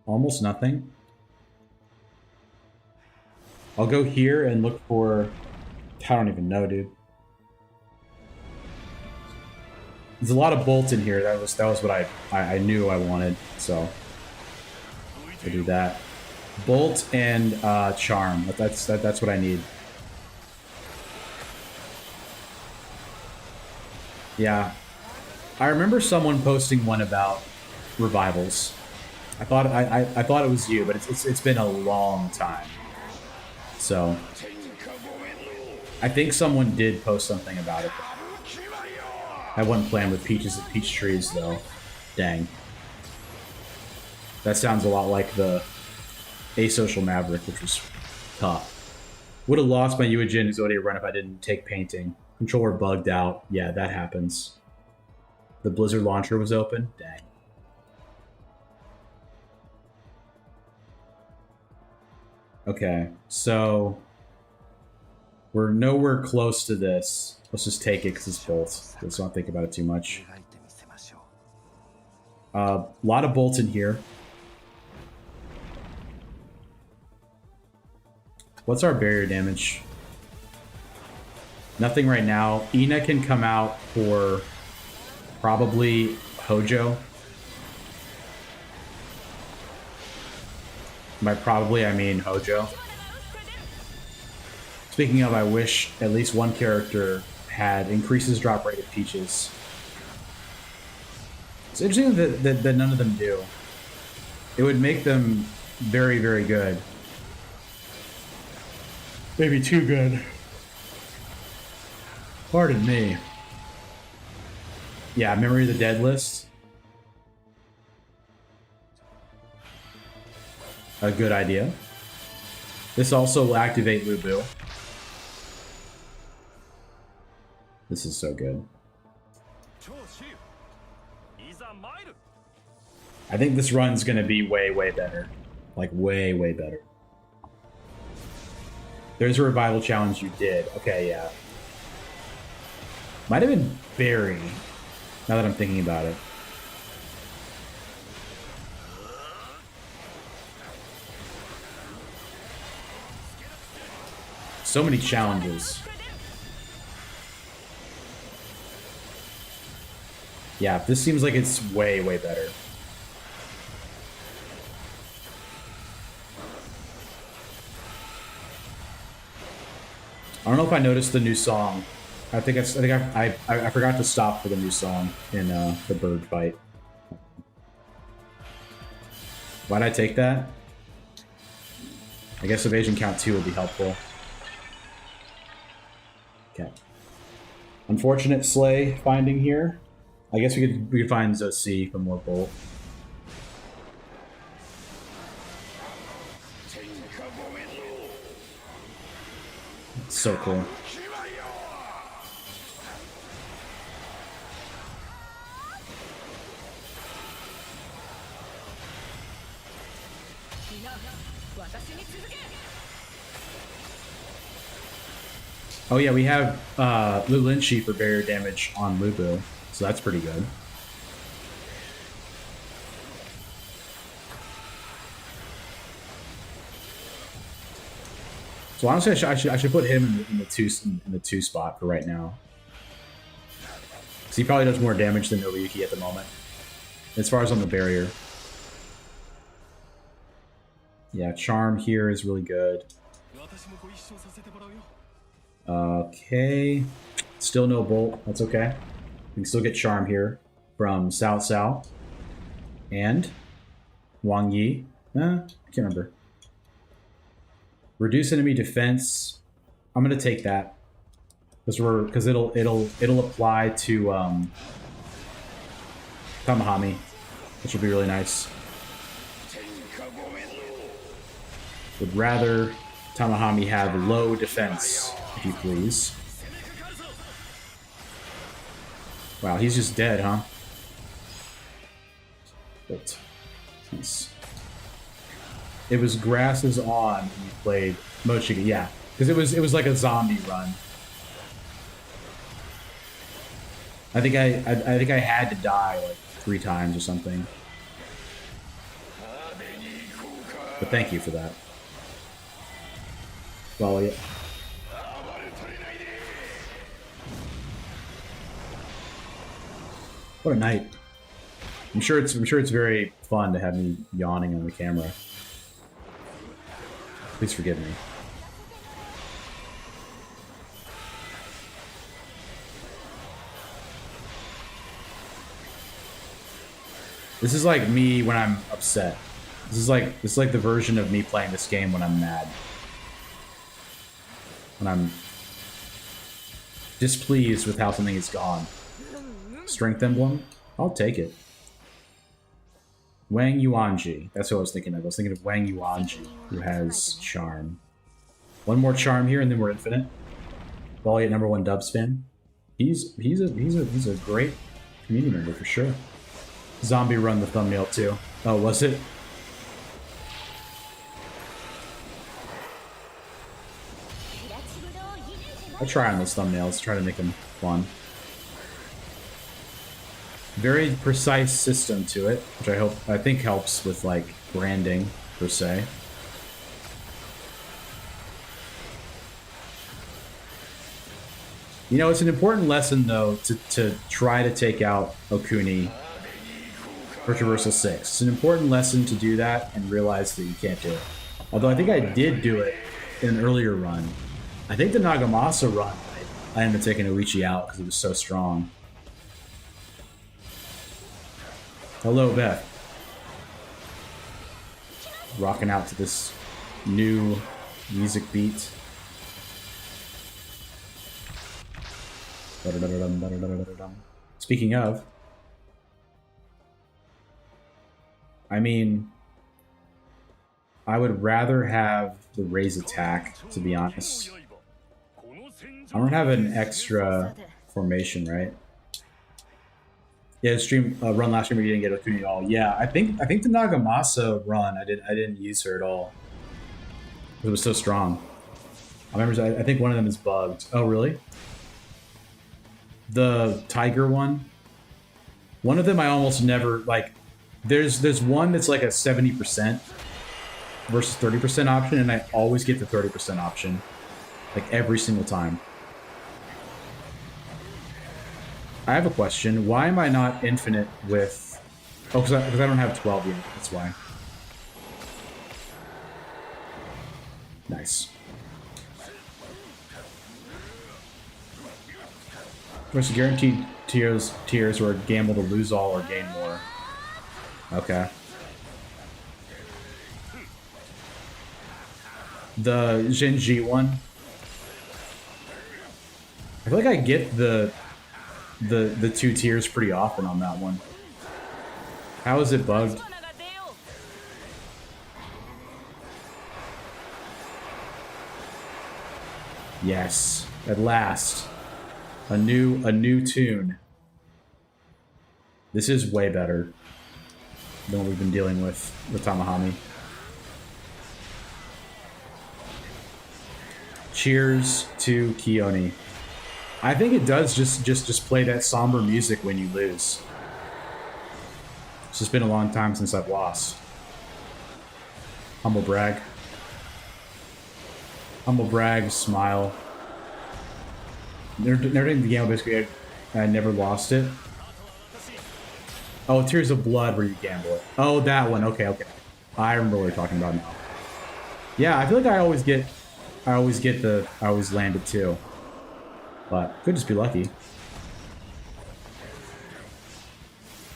Almost nothing. I'll go here and look for... I don't even know, dude. There's a lot of bolts in here. That was what I knew I wanted, so I'll do that. Bolt and charm. That's what I need. Yeah, I remember someone posting one about revivals. I thought it was you, but it's been a long time. So I think someone did post something about it. I wasn't playing with peaches and peach trees though. Dang. That sounds a lot like the Asocial Maverick, which was tough. Would have lost my Eugen Exodia run if I didn't take painting. Controller bugged out. Yeah, that happens. The Blizzard launcher was open. Dang. Okay, so we're nowhere close to this. Let's just take it because it's bolts. Let's not think about it too much. A lot of bolts in here. What's our barrier damage? Nothing right now. Ina can come out for probably Hojo. By probably, I mean Hojo. Speaking of, I wish at least one character had increases drop rate of Peaches. It's interesting that none of them do. It would make them very, very good. Maybe too good. Pardon me. Yeah, Memory of the Dead list. A good idea. This also will activate Lubu. This is so good. I think this run's gonna be way, way better. Like, way, way better. There's a revival challenge you did. Okay, yeah. Might have been Barry, now that I'm thinking about it. So many challenges. Yeah, this seems like it's way, way better. I don't know if I noticed the new song. I think I forgot to stop for the new song in the bird fight. Why'd I take that? I guess evasion count 2 would be helpful. Okay. Unfortunate Slay finding here. I guess we could find Zoc for more bolt. It's so cool. Oh yeah, we have Lulinchi for barrier damage on Lubu, so that's pretty good. So honestly, I should put him in the two spot for right now. So he probably does more damage than Nobuyuki at the moment, as far as on the barrier. Yeah, Charm here is really good. Okay, still no Bolt. That's okay. We can still get Charm here from Cao Cao and Wang Yi. I can't remember. Reduce enemy defense. I'm gonna take that because it'll apply to Tamahami, which will be really nice. Would rather Tamahami have low defense, if you please. Wow, he's just dead, huh? Bolt. Nice. It was grasses on when you played Mochiga, yeah, because it was like a zombie run. I think I had to die like 3 times or something. But thank you for that. Well, yeah. What a night. I'm sure it's very fun to have me yawning on the camera. Please forgive me. This is like me when I'm upset. This is like the version of me playing this game when I'm mad. When I'm displeased with how something is gone. Strength emblem? I'll take it. Wang Yuanji. That's what I was thinking of. I was thinking of Wang Yuanji, who has charm. One more charm here, and then we're infinite. Volley at #1 dubs fan. He's a great community member for sure. Zombie run the thumbnail too. Oh, was it? I try on those thumbnails, try to make them fun. Very precise system to it, which I think helps with like branding per se. You know, it's an important lesson though to try to take out Okuni for Traversal 6. It's an important lesson to do that and realize that you can't do it. Although I think I did do it in an earlier run. I think the Nagamasa run, I ended up taking Oichi out because it was so strong. Hello, Beth. Rocking out to this new music beat. Speaking of, I mean, I would rather have the raise attack, to be honest. I don't have an extra formation, right? Yeah, run last stream we didn't get Okuni at all. Yeah, I think the Nagamasa run I didn't use her at all. It was so strong. I think one of them is bugged. Oh really? The tiger one. One of them I almost never like. There's one that's like a 70% versus 30% option, and I always get the 30% option, like every single time. I have a question. Why am I not infinite with... Oh, because I don't have 12 yet. That's why. Nice. What's the guaranteed tiers where gamble to lose all or gain more? Okay. The Genji one. I feel like I get the 2 tiers pretty often on that one. How is it bugged? Yes, at last. A new tune. This is way better than what we've been dealing with Tamahami. Cheers to Kioni. I think it does just play that somber music when you lose. It's just been a long time since I've lost. Humble brag. Humble brag, smile. Never in the game, basically, I never lost it. Oh, Tears of Blood where you gamble it. Oh, that one. Okay. I remember what you're talking about now. Yeah, I feel like I always land it too. But could just be lucky.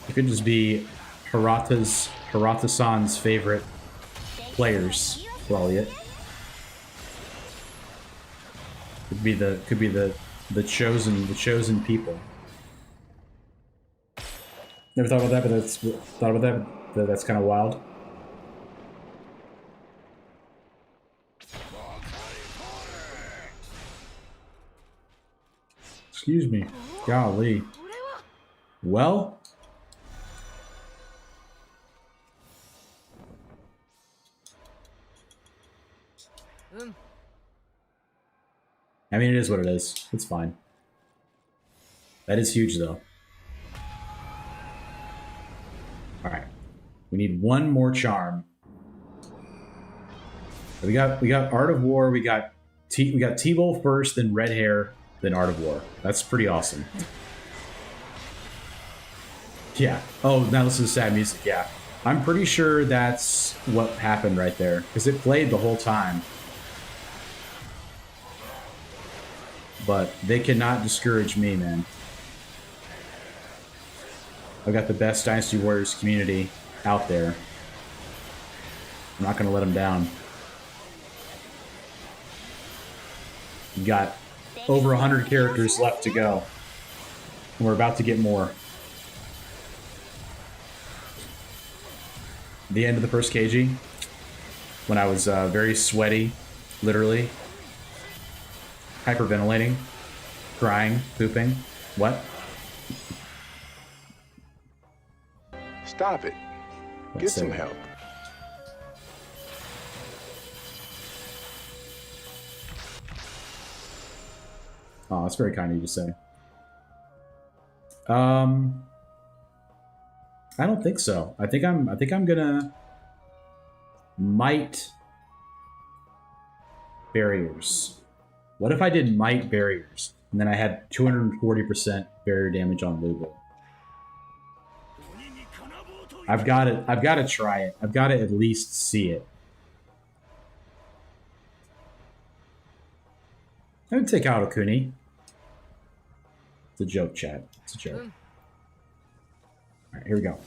It could just be Hirata-san's favorite players, probably it. Could be the chosen people. Never thought about that, but that's kind of wild. Excuse me. Golly. Well. I mean, it is what it is. It's fine. That is huge, though. Alright. We need one more charm. We got Art of War. We got T-Bowl first, then Red Hair, then Art of War. That's pretty awesome. Yeah. Oh, now listen to sad music. Yeah. I'm pretty sure that's what happened right there because it played the whole time. But they cannot discourage me, man. I've got the best Dynasty Warriors community out there. I'm not going to let them down. You got over 100 characters left to go. And we're about to get more. The end of the first KG, when I was very sweaty, literally. Hyperventilating. Crying. Pooping. What? Stop it. Get some help. Oh, that's very kind of you to say. I don't think so. I think I'm gonna might barriers. What if I did might barriers and then I had 240% barrier damage on Lugal? I've got to try it. I've got to at least see it. I would take out Okuni. It's a joke, chat. It's a joke. Alright, here we go.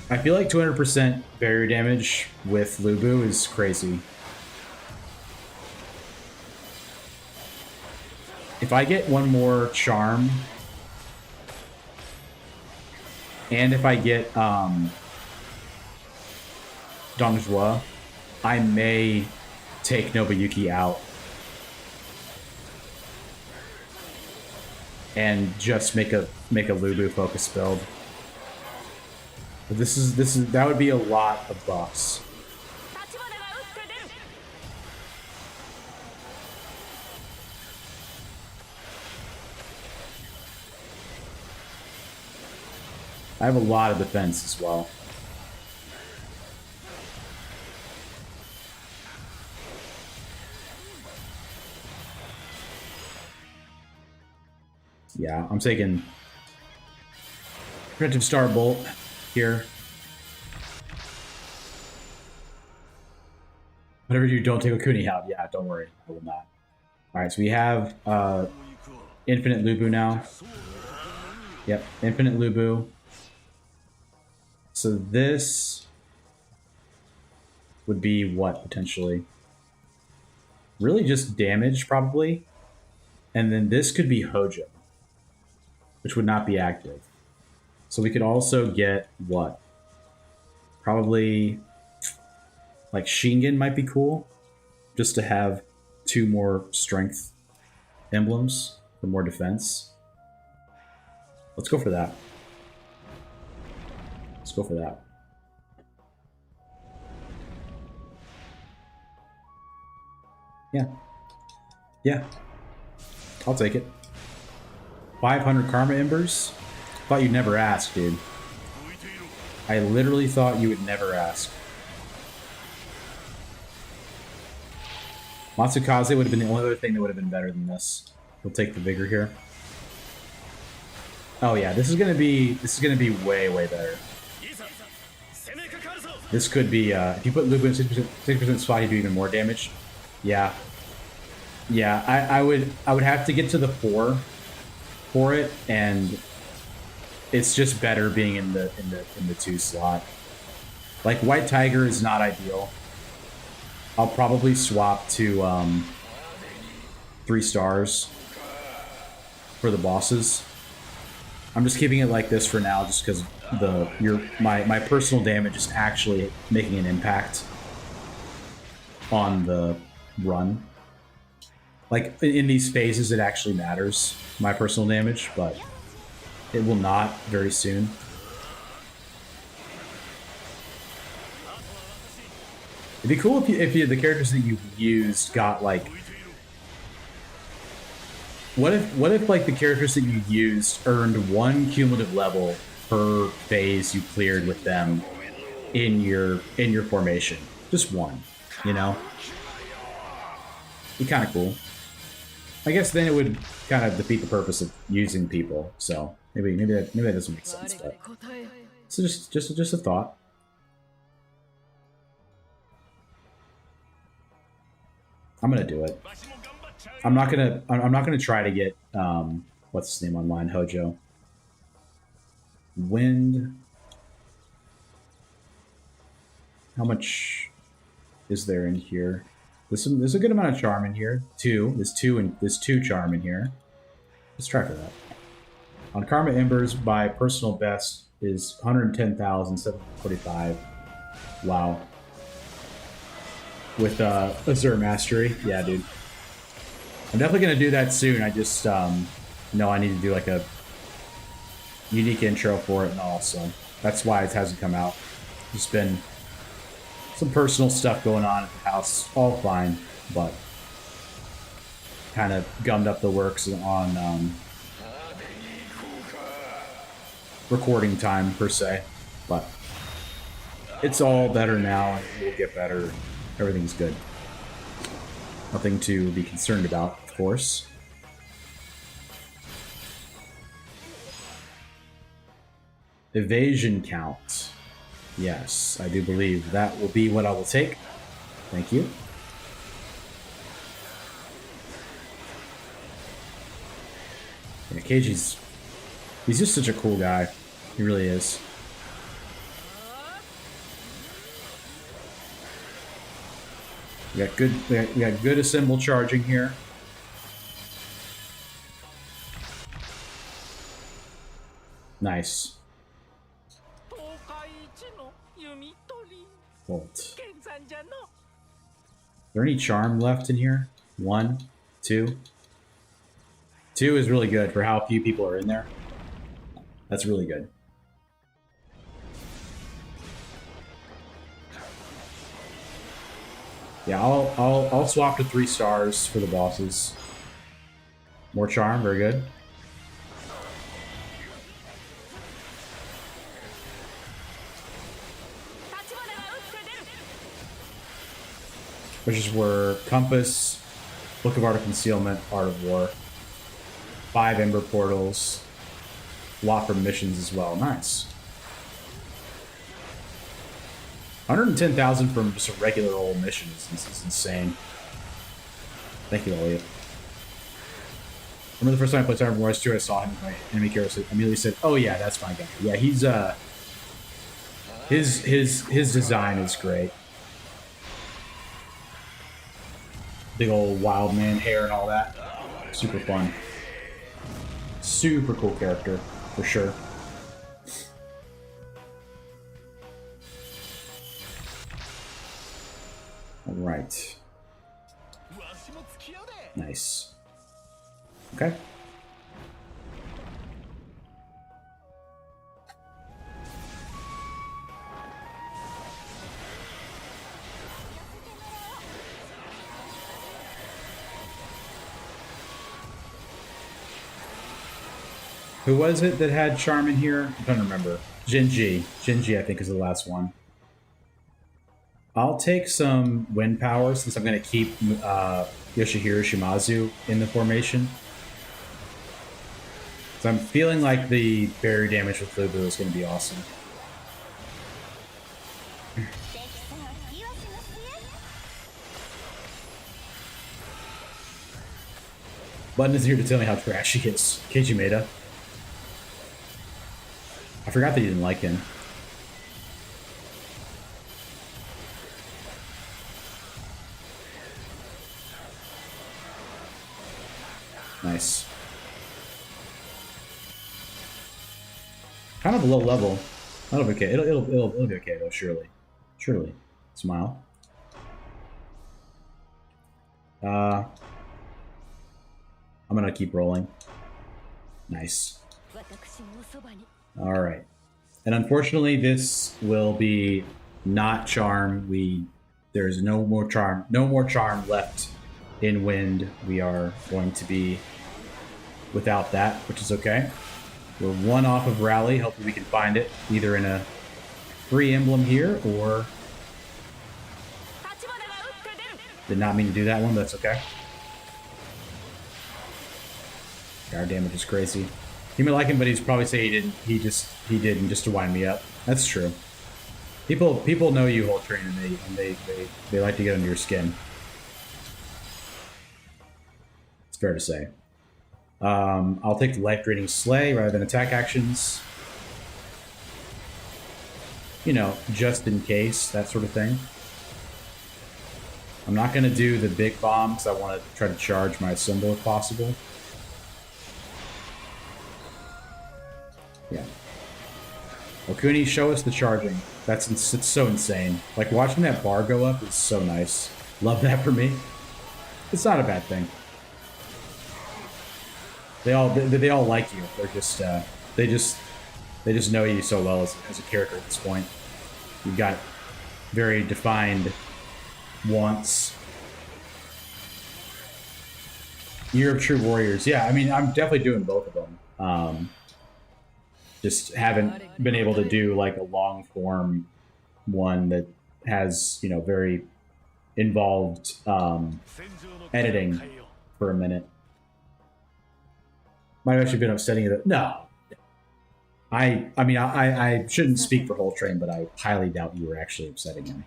I feel like 200% barrier damage with Lubu is crazy. If I get one more charm, and if I get Dongjua, I may take Nobuyuki out and just make a Lubu focus build. But that would be a lot of buffs. I have a lot of defense as well. Yeah, I'm taking Preventive Star Bolt here. Whatever you do, don't take Okuni out. Yeah, don't worry. I will not. Alright, so we have Infinite Lubu now. Yep, Infinite Lubu. So this would be what, potentially? Really just damage, probably. And then this could be Hojo, which would not be active. So we could also get what? Probably like Shingen might be cool, just to have 2 more strength emblems for more defense. Let's go for that. Let's go for that. Yeah. Yeah. I'll take it. 500 Karma Embers? Thought you'd never ask, dude. I literally thought you would never ask. Matsukaze would have been the only other thing that would have been better than this. We'll take the Vigor here. Oh yeah, this is gonna be way, way better. This could be if you put Lubu in 6% spot, he'd do even more damage. Yeah. Yeah, I would have to get to the 4 for it, and it's just better being in the 2 slot. Like White Tiger is not ideal. I'll probably swap to 3 stars for the bosses. I'm just keeping it like this for now, just because my personal damage is actually making an impact on the run. Like in these phases, it actually matters, my personal damage, but it will not very soon. It'd be cool if the characters that you used got like. What if like the characters that you used earned 1 cumulative level per phase you cleared with them in your formation. Just one, you know? Be kind of cool. I guess then it would kind of defeat the purpose of using people. So maybe that doesn't make sense. But so just a thought. I'm gonna do it. I'm not gonna try to get what's his name online, Hojo. Wind. How much is there in here? There's a good amount of charm in here. There's two charm in here. Let's try for that. On Karma Embers, my personal best is 110,745. Wow. With Azure Mastery, yeah, dude. I'm definitely gonna do that soon. I just know I need to do like a unique intro for it and all, so that's why it hasn't come out. Just been some personal stuff going on at the house, all fine, but kind of gummed up the works on recording time per se, but it's all better now and we'll get better. Everything's good. Nothing to be concerned about, of course. Evasion count. Yes, I do believe that will be what I will take. Thank you. Yeah, Keiji's... he's just such a cool guy. He really is. We got good assemble charging here. Nice. Bolt. Is there any charm left in here? 1, 2. 2 is really good for how few people are in there. That's really good. Yeah, I'll swap to 3 stars for the bosses. More charm, very good. Which were Compass, Book of Art of Concealment, Art of War, 5 Ember Portals, lot for missions as well. Nice. 110,000 from just a regular old mission is insane. Thank you, Elliot. Remember the first time I played Tower of Wars 2, I saw him in my enemy character. I immediately said, "Oh yeah, that's my guy." Yeah, he's his design is great. Big old wild man hair and all that. Super fun. Super cool character, for sure. Alright. Nice. Okay. Who was it that had charm in here? I don't remember. Jinji. Jinji, I think, is the last one. I'll take some wind power since I'm going to keep Yoshihiro Shimazu in the formation. So I'm feeling like the barrier damage with Fubu is going to be awesome. Button is here to tell me how trash he is. Keiji Maeda. I forgot that you didn't like him. Nice. Kind of a low level. That'll be okay. It'll be okay though. Surely. Smile. I'm gonna keep rolling. Nice. All right. And unfortunately, this will be not charm. There's no more charm. No more charm left in wind. We are going to be without that, which is okay. We're one off of rally. Hopefully we can find it either in a free emblem here or... Did not mean to do that one, but that's okay. Our damage is crazy. You may like him, but he's probably say he didn't. He didn't just to wind me up. That's true. People know you whole train, and they like to get under your skin. It's fair to say. I'll take the life draining slay rather than attack actions. You know, just in case, that sort of thing. I'm not going to do the big bomb because I want to try to charge my symbol if possible. Yeah. Okuni, show us the charging. It's so insane. Like, watching that bar go up is so nice. Love that for me. It's not a bad thing. They all like you. They're just they just know you so well as a character at this point. You've got very defined wants. Year of True Warriors. Yeah, I mean, I'm definitely doing both of them. Just haven't been able to do like a long form one that has, you know, very involved editing for a minute. Might have actually been upsetting it. No. I mean, I shouldn't speak for Whole Train, but I highly doubt you were actually upsetting him.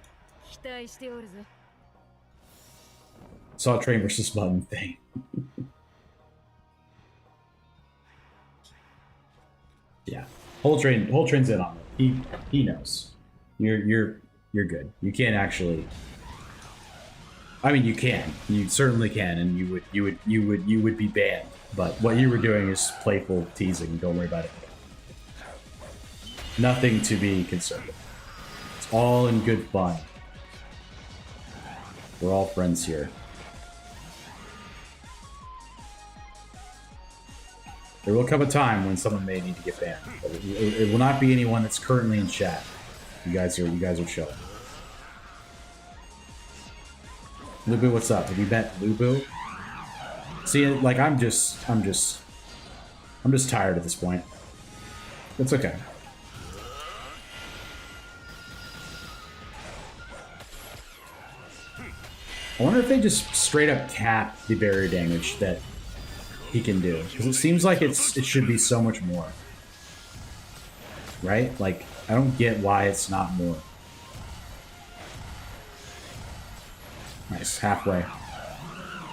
Saw a train versus button thing. Yeah. Whole Train's in on it. He knows. You're good. You can't actually. I mean, you can. You certainly can, and you would be banned. But what you were doing is playful teasing. Don't worry about it. Nothing to be concerned with. It's all in good fun. We're all friends here. There will come a time when someone may need to get banned. But it will not be anyone that's currently in chat. You guys are chilling. Lubu, what's up? Have you bet Lubu? See, like I'm just tired at this point. It's okay. I wonder if they just straight up cap the barrier damage that he can do, because it seems like it should be so much more, right? Like, I don't get why it's not more. Nice, halfway.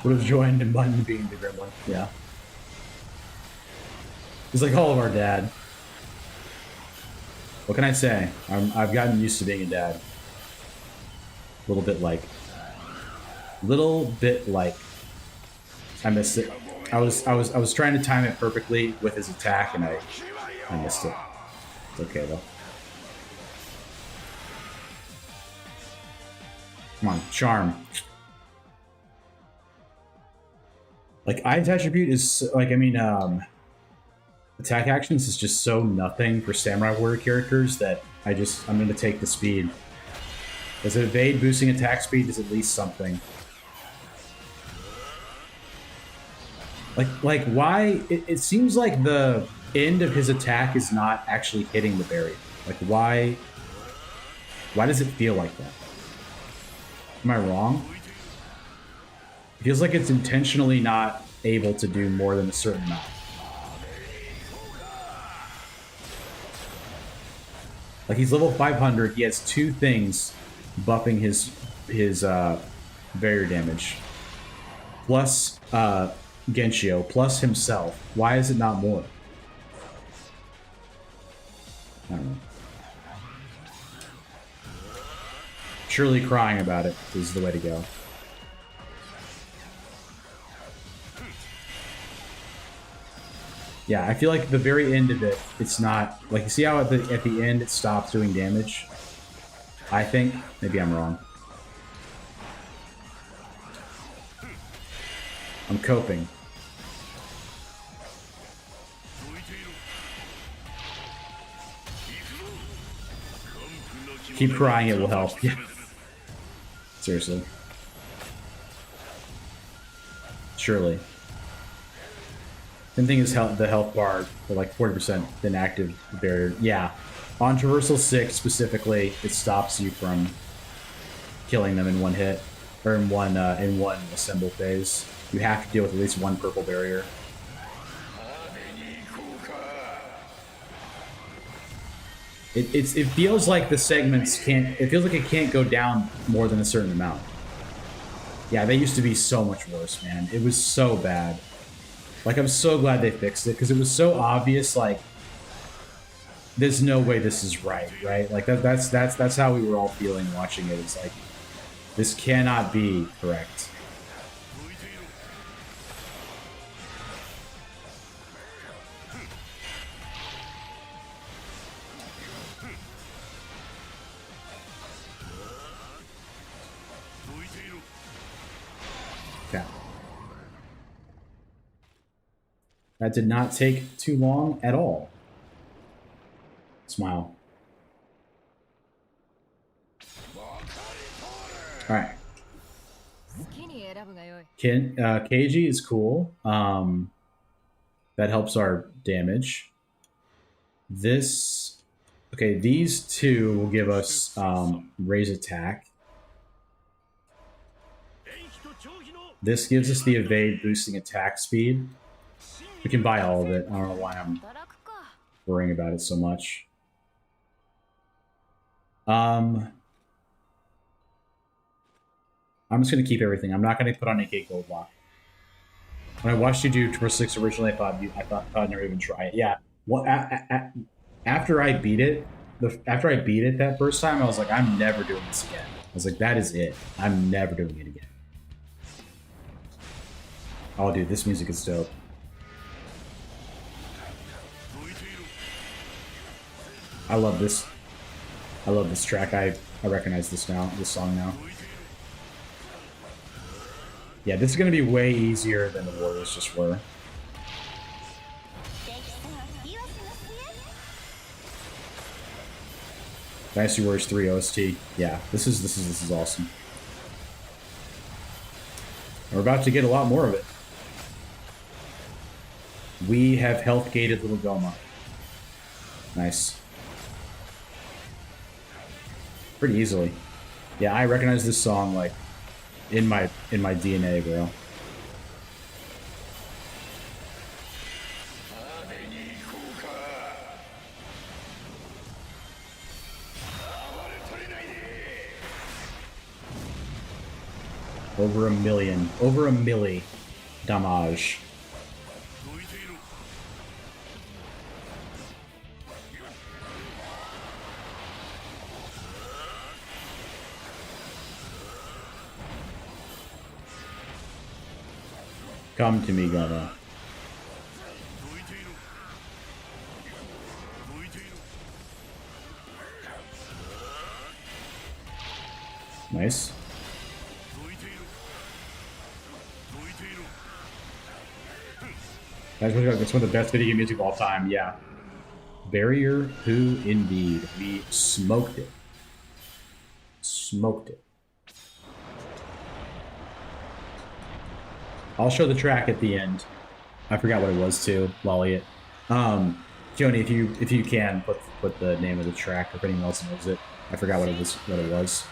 Would have joined and button being the gremlin. Yeah. He's like all of our dad. What can I say? I've gotten used to being a dad. A little bit like. I missed it. I was trying to time it perfectly with his attack, and I missed it. It's okay though. Come on, charm. Like, I's attribute is like, I mean, attack actions is just so nothing for samurai warrior characters that I'm gonna take the speed. Does it evade boosting attack speed? Is at least something. Like why? It seems like the end of his attack is not actually hitting the barrier. Like, why does it feel like that? Am I wrong? It feels like it's intentionally not able to do more than a certain amount. Like, he's level 500. He has 2 things buffing his barrier damage. Plus Genshio, plus himself. Why is it not more? I don't know. Surely crying about it is the way to go. Yeah, I feel like the very end of it, it's not like, you see how at the end it stops doing damage? I think maybe I'm wrong. I'm coping. Keep crying, it will help. Yeah. Seriously. Surely. And thing is, the health bar for like 40% inactive barrier. Yeah, on Traversal 6 specifically, it stops you from killing them in one hit or in one assemble phase. You have to deal with at least one purple barrier. It feels like the segments can't. It feels like it can't go down more than a certain amount. Yeah, they used to be so much worse, man. It was so bad. Like, I'm so glad they fixed it because it was so obvious. Like, there's no way this is right? Like that's how we were all feeling watching it. It's like, this cannot be correct. Okay. That did not take too long at all. Smile. All right. Keiji is cool. That helps our damage. This, okay, these two will give us raise attack. This gives us the evade, boosting attack speed. We can buy all of it. I don't know why I'm worrying about it so much. I'm just going to keep everything. I'm not going to put on a gate gold lock. When I watched you do Traversal 6 originally, I thought I'd never even try it. Yeah. Well, after I beat it, that first time, I was like, I'm never doing this again. I was like, that is it. I'm never doing it again. Oh, dude, this music is dope. I love this. I love this track. I recognize this song now. Yeah, this is going to be way easier than the Warriors just were. Dynasty Warriors 3 OST. Yeah, this is awesome. And we're about to get a lot more of it. We have health gated Little Goma. Nice. Pretty easily. Yeah, I recognize this song like in my DNA, bro. Over a milli damage. Come to me, Goma. Nice. That's one of the best video game music of all time, yeah. Barrier, who indeed. We smoked it. Smoked it. I'll show the track at the end. I forgot what it was too, Lolly. Joni, if you can put the name of the track, or if anyone else knows it. I forgot what it was.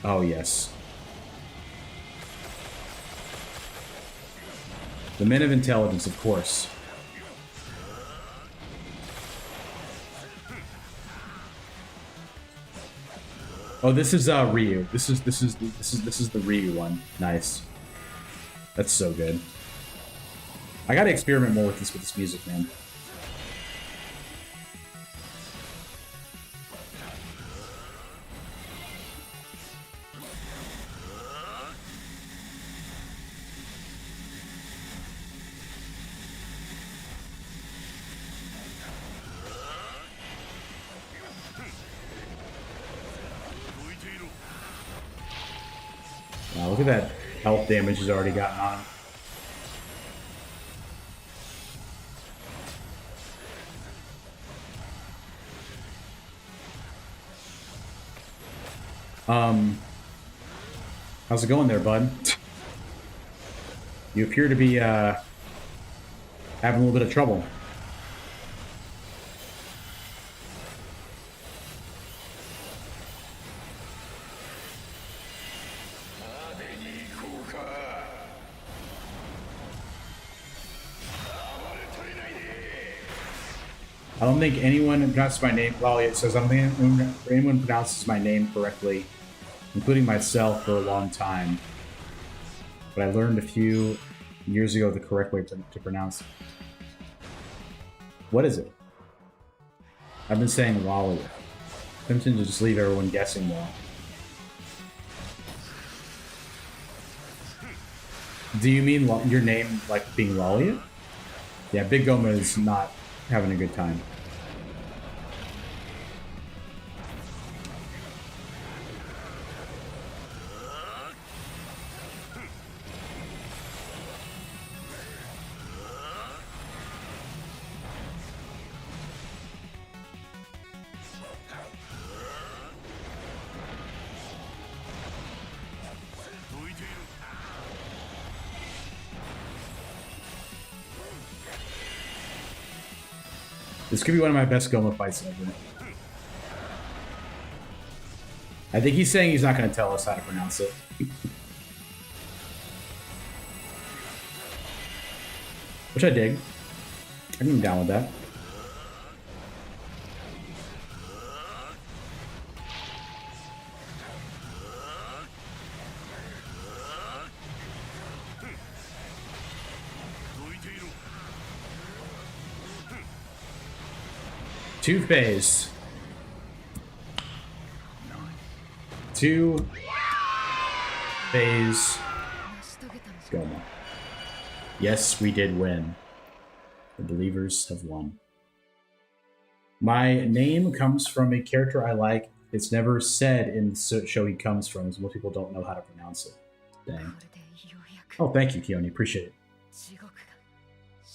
Oh yes. The Men of Intelligence, of course. Oh, this is Ryu. This is the Ryu one. Nice. That's so good. I gotta experiment more with this music, man. Wow, look at that health damage he's already gotten on him. How's it going there, bud? You appear to be having a little bit of trouble. I don't think anyone pronounces my name. Well, it says I don't think anyone pronounces my name correctly, including myself, for a long time. But I learned a few years ago the correct way to pronounce it. What is it? I've been saying Lolly. Tempting to just leave everyone guessing more. Do you mean your name like being Lolly? Yeah, Big Goma is not having a good time. This could be one of my best Goma fights ever. I think he's saying he's not going to tell us how to pronounce it. Which I dig. I can be down with that. Two-phase. Two-phase Goma. Yes, we did win. The believers have won. My name comes from a character I like. It's never said in the show he comes from, so most people don't know how to pronounce it. Dang. Oh, thank you, Keone. Appreciate it.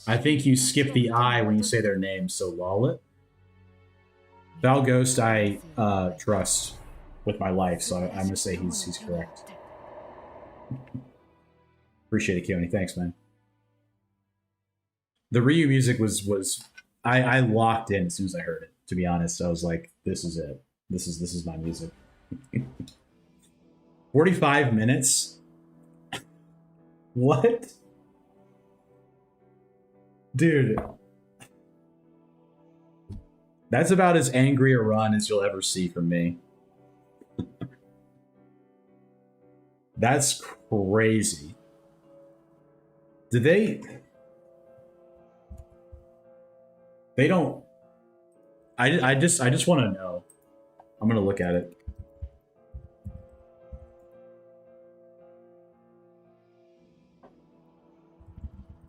I think you skip the I when you say their name, so lol it. Val Ghost, I trust with my life, so I'm going to say he's correct. Appreciate it, Keone. Thanks, man. The Ryu music was I locked in as soon as I heard it, to be honest. I was like, this is it. This is my music. 45 minutes? What? Dude. That's about as angry a run as you'll ever see from me. That's crazy. Did they don't... I just want to know. I'm going to look at it.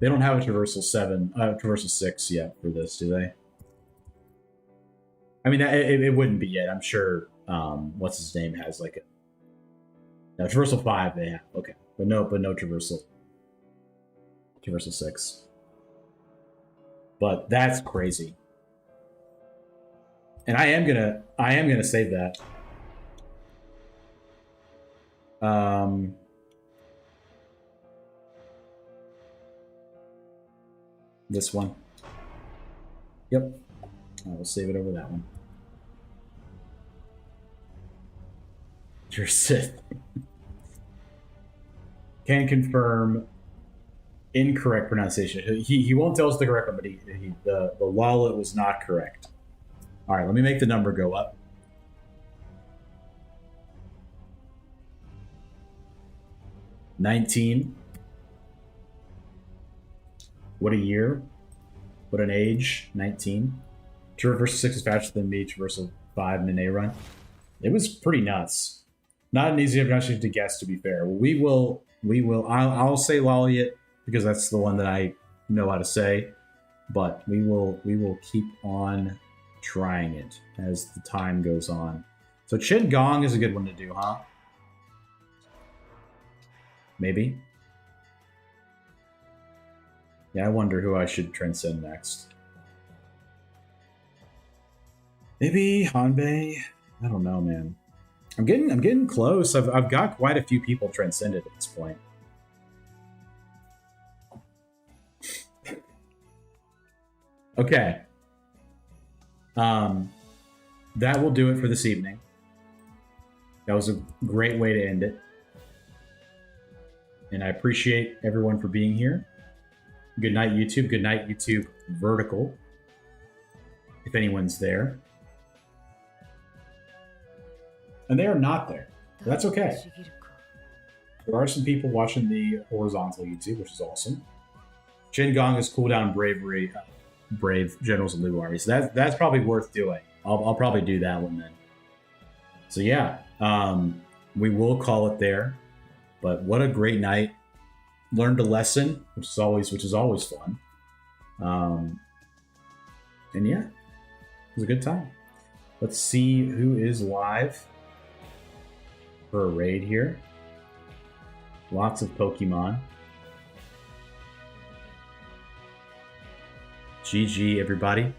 They don't have a Traversal 6 yet for this, do they? I mean, it wouldn't be yet. I'm sure, what's his name has like a... No, Traversal 5 they have. Okay. But no Traversal 6. But that's crazy. And I am gonna save that. This one. Yep. I will save it over that one. Your Sith. Can confirm incorrect pronunciation. He won't tell us the correct one, but the wallet was not correct. All right, let me make the number go up. $19. What a year. What an age. 19. Traversal 6 is faster than me. Traversal 5 in an A run. It was pretty nuts. Not an easy pronunciation to guess, to be fair. We will. I'll say Lolliot because that's the one that I know how to say. But we will keep on trying it as the time goes on. So Chin Gong is a good one to do, huh? Maybe. Yeah, I wonder who I should transcend next. Maybe Hanbei. I don't know, man. I'm getting close. I've got quite a few people transcended at this point. Okay. That will do it for this evening. That was a great way to end it. And I appreciate everyone for being here. Good night, YouTube. Good night, YouTube Vertical. If anyone's there. And they are not there. That's okay. There are some people watching the horizontal YouTube, which is awesome. Jin Gong is cooldown bravery, brave generals of Liu army. So that's probably worth doing. I'll probably do that one then. So yeah, we will call it there. But what a great night! Learned a lesson, which is always fun. And yeah, it was a good time. Let's see who is live for a raid here. Lots of Pokemon. GG, everybody.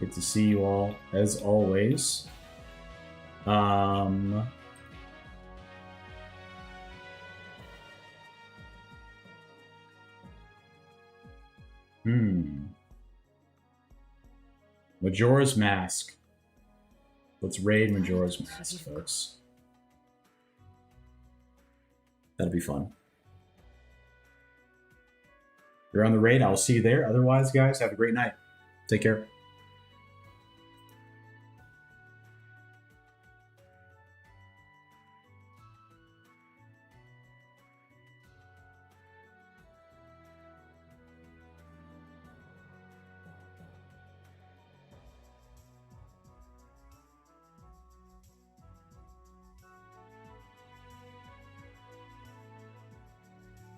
Good to see you all, as always. Majora's Mask. Let's raid Majora's Mask, folks. That'll be fun. If you're on the raid, I'll see you there. Otherwise, guys, have a great night. Take care.